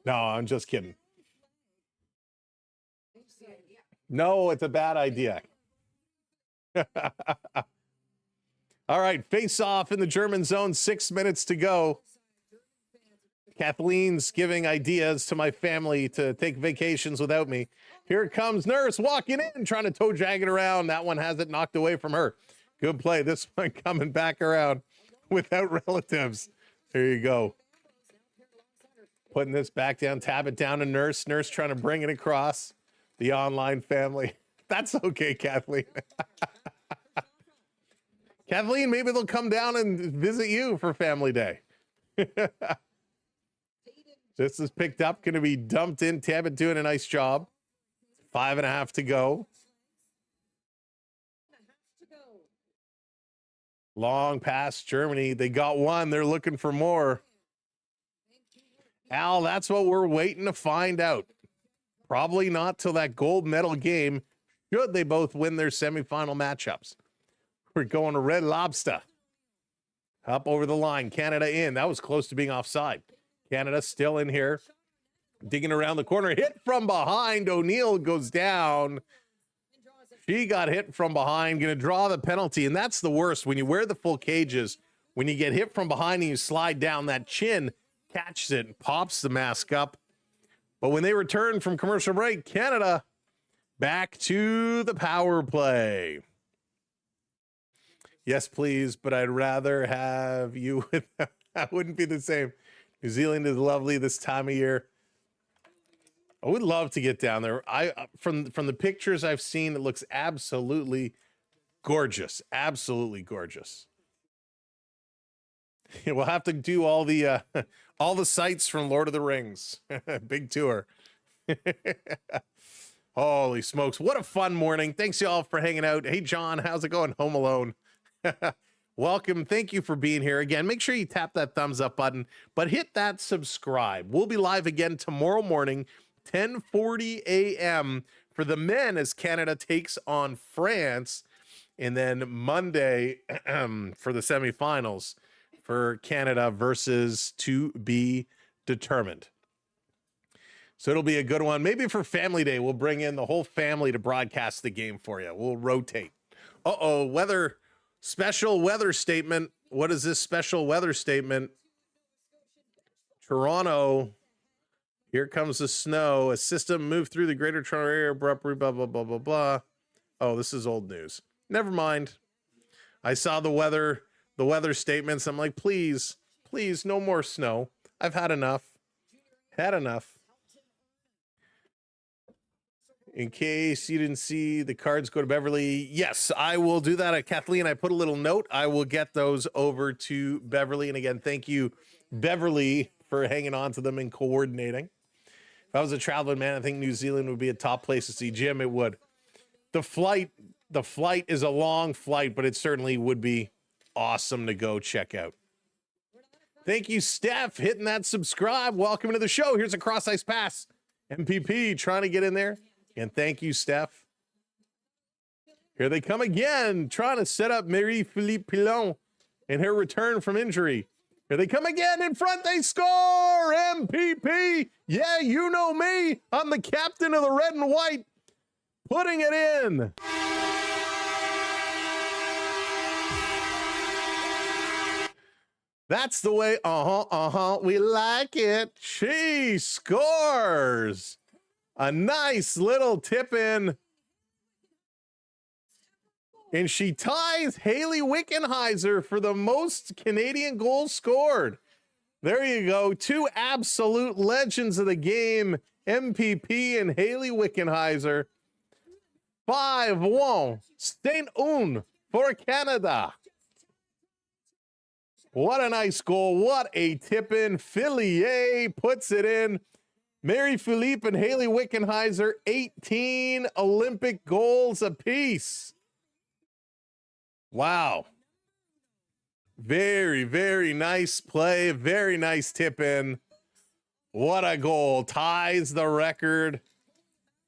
No, I'm just kidding. No, it's a bad idea. All right, face off in the German zone. 6 minutes to go. Kathleen's giving ideas to my family to take vacations without me. Here comes Nurse walking in, trying to toe drag it around. That one has it knocked away from her. Good play. This one coming back around without relatives. There you go. Putting this back down, tab it down to Nurse. Nurse trying to bring it across the online family. That's okay, Kathleen. Kathleen, maybe they'll come down and visit you for Family Day. This is picked up, going to be dumped in. Tabit doing a nice job. 5.5 to go. Long pass, Germany. They got one. They're looking for more. Al, that's what we're waiting to find out. Probably not till that gold medal game, should they both win their semifinal matchups. We're going to Red Lobster. Up over the line. Canada in. That was close to being offside. Canada still in here. Digging around the corner. Hit from behind. O'Neill goes down. She got hit from behind. Going to draw the penalty. And that's the worst. When you wear the full cages, when you get hit from behind and you slide down, that chin catches it and pops the mask up. But when they return from commercial break, Canada back to the power play. Yes, please, but I'd rather have you with them. That wouldn't be the same. New Zealand is lovely this time of year. I would love to get down there. From the pictures I've seen, it looks absolutely gorgeous. Absolutely gorgeous. We'll have to do all the sites from Lord of the Rings. Big tour. Holy smokes. What a fun morning. Thanks y'all for hanging out. Hey, John, how's it going? Home alone. Welcome. Thank you for being here again. Make sure you tap that thumbs up button, but hit that subscribe. We'll be live again tomorrow morning, 10:40 a.m. for the men as Canada takes on France. And then Monday for the semifinals for Canada versus to be determined. So it'll be a good one. Maybe for Family Day, we'll bring in the whole family to broadcast the game for you. We'll rotate. Weather, special weather statement. What is this special weather statement? Toronto, here comes the snow. A system moved through the greater Toronto area, blah, blah, blah, blah, blah, blah. Oh, this is old news. Never mind. I saw the weather statements. I'm like, please, no more snow. I've had enough. Had enough. In case you didn't see the cards go to Beverly, yes, I will do that. Kathleen, I put a little note. I will get those over to Beverly. And again, thank you, Beverly, for hanging on to them and coordinating. If I was a traveling man, I think New Zealand would be a top place to see. Jim, it would. The flight is a long flight, but it certainly would be awesome to go check out. Thank you, Steph, hitting that subscribe. Welcome to the show. Here's a cross ice pass. MPP trying to get in there. And thank you, Steph. Here they come again, trying to set up Marie-Philippe Pilon in her return from injury. Here they come again in front. They score. MPP. Yeah, you know me. I'm the captain of the red and white. Putting it in. That's the way. We like it. She scores. A nice little tip in. And she ties Haley Wickenheiser for the most Canadian goals scored. There you go. Two absolute legends of the game, MPP and Haley Wickenheiser. 5-1. St. Un for Canada. What a nice goal. What a tip in. Filier puts it in. Marie-Philippe and Haley Wickenheiser, 18 Olympic goals apiece. Wow. Very, very nice play. Very nice tip in. What a goal. Ties the record.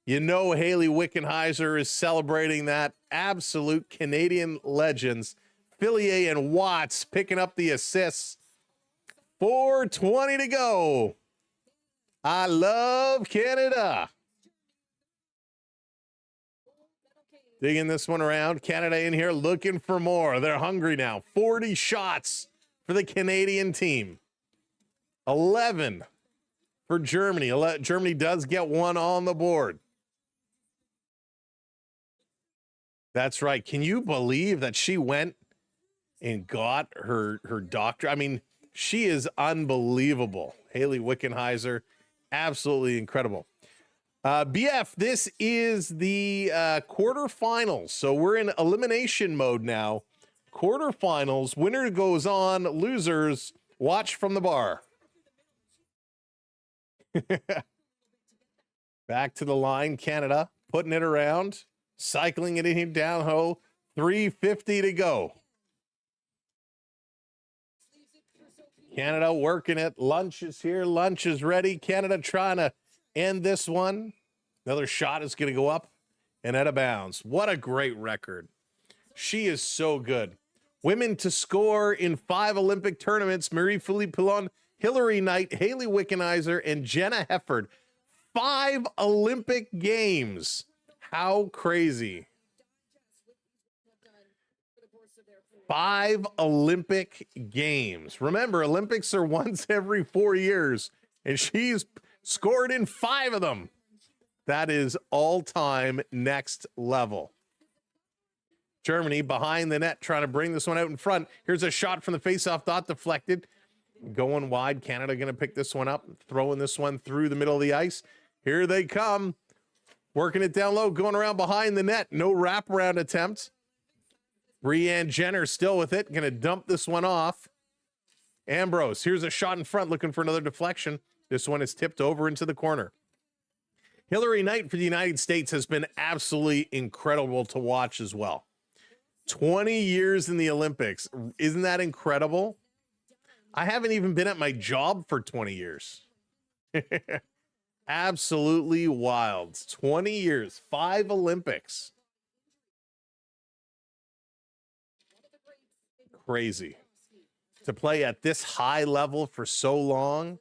You know Haley Wickenheiser is celebrating that. Absolute Canadian legends. Filier and Watts picking up the assists. 4:20 to go. I love Canada. Digging this one around. Canada in here looking for more. They're hungry now. 40 shots for the Canadian team. 11 for Germany. Germany does get one on the board. That's right. Can you believe that she went and got her doctor? I mean, she is unbelievable. Haley Wickenheiser. Absolutely incredible. BF, this is the quarterfinals. So we're in elimination mode now. Quarterfinals. Winner goes on. Losers watch from the bar. Back to the line. Canada putting it around. Cycling it in down ho. 3:50 to go. Canada working it. Lunch is here. Lunch is ready. Canada trying to end this one. Another shot is going to go up and out of bounds. What a great record. She is so good. Women to score in 5 Olympic tournaments. Marie-Philippe Pilon, Hillary Knight, Haley Wickenheiser, and Jenna Hefford. 5 Olympic games. How crazy. 5 Olympic games. Remember, Olympics are once every 4 years, and she's scored in 5 of them. That is all-time next level. Germany behind the net, trying to bring this one out in front. Here's a shot from the faceoff dot, deflected. Going wide. Canada going to pick this one up, throwing this one through the middle of the ice. Here they come. Working it down low, going around behind the net. No wraparound attempt. Brianne Jenner still with it. Going to dump this one off. Ambrose, here's a shot in front, looking for another deflection. This one is tipped over into the corner. Hillary Knight for the United States has been absolutely incredible to watch as well. 20 years in the Olympics. Isn't that incredible? I haven't even been at my job for 20 years. Absolutely wild. 20 years, 5 Olympics. Crazy. To play at this high level for so long,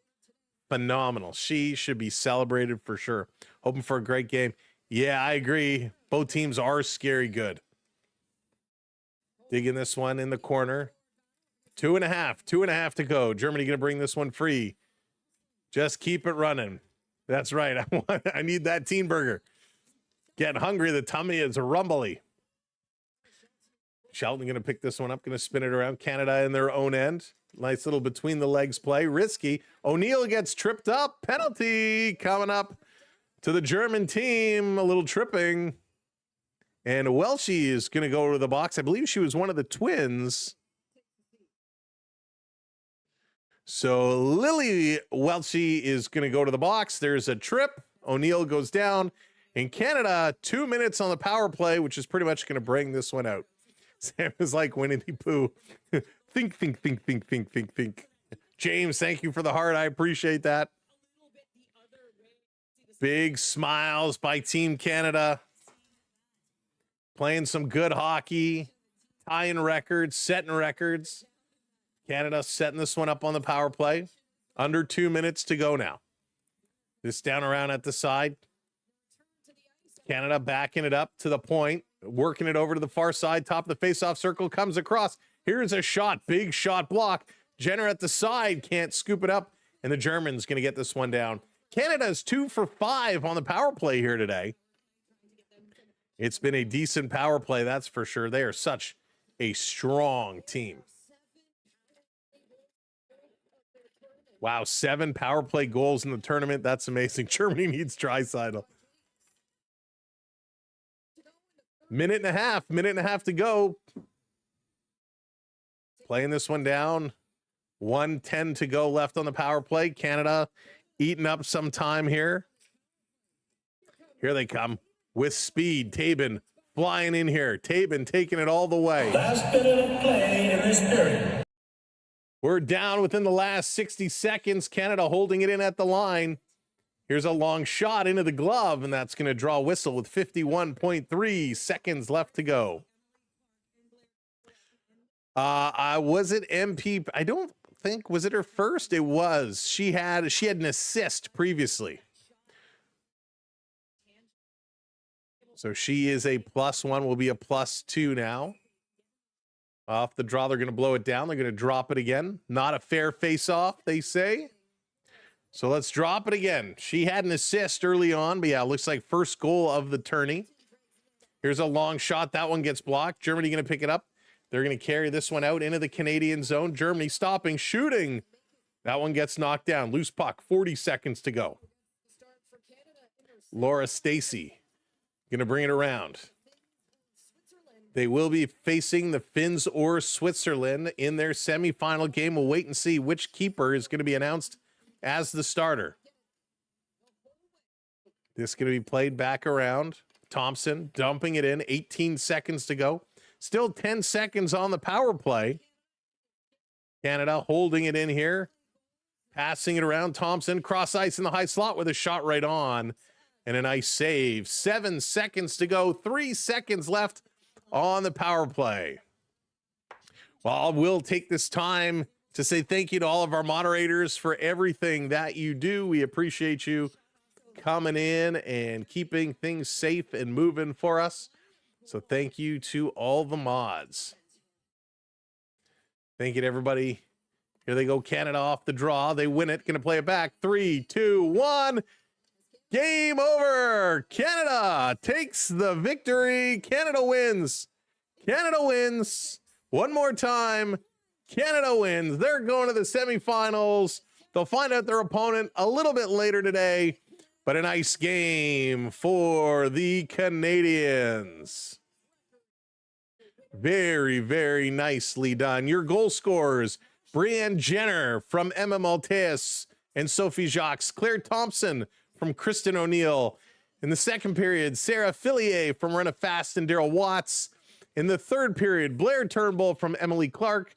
phenomenal. She should be celebrated for sure. Hoping for a great game. Yeah, I agree. Both teams are scary good. Digging this one in the corner. 2.5 to go. Germany going to bring this one free. Just keep it running. That's right. I need that teen burger. Getting hungry. The tummy is rumbly. Shelton going to pick this one up. Going to spin it around. Canada in their own end. Nice little between the legs play. Risky. O'Neill gets tripped up. Penalty coming up to the German team. A little tripping. And Welshie is going to go to the box. I believe she was one of the twins. So Lily Welshie is going to go to the box. There's a trip. O'Neill goes down. In Canada, 2 minutes on the power play, which is pretty much going to bring this one out. Sam is like Winnie the Pooh. Think. James, thank you for the heart. I appreciate that. Big smiles by Team Canada. Playing some good hockey. Tying records, setting records. Canada setting this one up on the power play. Under 2 minutes to go now. This down around at the side. Canada backing it up to the point. Working it over to the far side. Top of the face-off circle. Comes across. Here's a shot. Big shot block. Jenner at the side. Can't scoop it up. And the Germans going to get this one down. Canada's 2 for 5 on the power play here today. It's been a decent power play, that's for sure. They are such a strong team. Wow, 7 power play goals in the tournament. That's amazing. Germany needs Draisaitl. Minute and a half to go. Playing this one down. 1:10 to go left on the power play. Canada eating up some time here. Here they come with speed. Tabin flying in here. Tabin taking it all the way. Last minute of play in this period. We're down within the last 60 seconds. Canada holding it in at the line. Here's a long shot into the glove, and that's going to draw a whistle with 51.3 seconds left to go. Was it MP? I don't think, was it her first? It was. She had an assist previously. So she is a +1, will be a +2 now. Off the draw, they're going to blow it down. They're going to drop it again. Not a fair face-off, they say. So let's drop it again. She had an assist early on, but yeah, it looks like first goal of the tourney. Here's a long shot. That one gets blocked. Germany going to pick it up. They're going to carry this one out into the Canadian zone. Germany stopping, shooting. That one gets knocked down. Loose puck, 40 seconds to go. Laura Stacey going to bring it around. They will be facing the Finns or Switzerland in their semifinal game. We'll wait and see which keeper is going to be announced as the starter. This is going to be played back around. Thompson dumping it in. 18 seconds to go. Still 10 seconds on the power play. Canada holding it in here. Passing it around. Thompson cross ice in the high slot with a shot right on. And a nice save. 7 seconds to go. 3 seconds left on the power play. Well, we'll take this time to say thank you to all of our moderators for everything that you do. We appreciate you coming in and keeping things safe and moving for us. So thank you to all the mods. Thank you to everybody. Here they go, Canada off the draw. They win it. Going to play it back. 3, 2, 1. Game over. Canada takes the victory. Canada wins. Canada wins. One more time. Canada wins. They're going to the semifinals. They'll find out their opponent a little bit later today, but a nice game for the Canadians. Very, very nicely done. Your goal scorers, Brianne Jenner from Emma Maltese and Sophie Jacques, Claire Thompson from Kristen O'Neill, In the second period, Sarah Filier from Rena Fast and Daryl Watts. In the third period, Blair Turnbull from Emily Clark.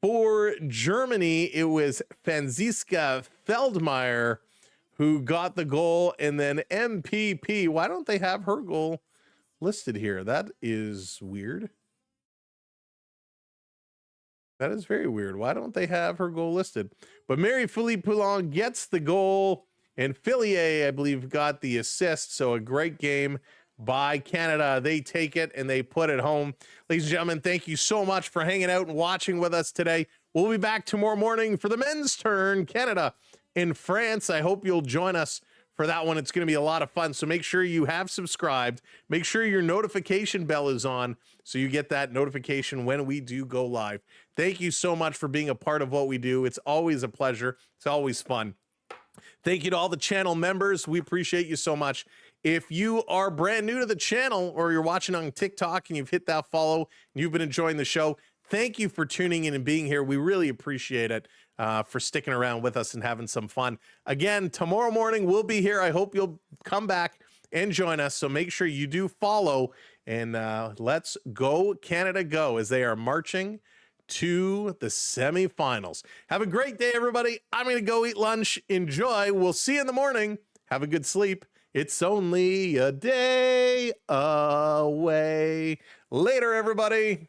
For Germany, it was Franziska Feldmeier who got the goal, and then MPP. Why don't they have her goal listed here? That is weird. That is very weird. Why don't they have her goal listed? But Marie-Philippe Poulin gets the goal, and Filier, I believe, got the assist. So a great game by Canada. They take it and they put it home. Ladies and gentlemen, thank you so much for hanging out and watching with us today. We'll be back tomorrow morning for the men's turn, Canada in France. I hope you'll join us for that one. It's going to be a lot of fun. So make sure you have subscribed. Make sure your notification bell is on so you get that notification when we do go live. Thank you so much for being a part of what we do. It's always a pleasure. It's always fun. Thank you to all the channel members. We appreciate you so much. If you are brand new to the channel or you're watching on TikTok and you've hit that follow and you've been enjoying the show, thank you for tuning in and being here. We really appreciate it for sticking around with us and having some fun. Again, tomorrow morning we'll be here. I hope you'll come back and join us. So make sure you do follow, and let's go Canada go as they are marching to the semifinals. Have a great day, everybody. I'm going to go eat lunch. Enjoy. We'll see you in the morning. Have a good sleep. It's only a day away. Later, everybody.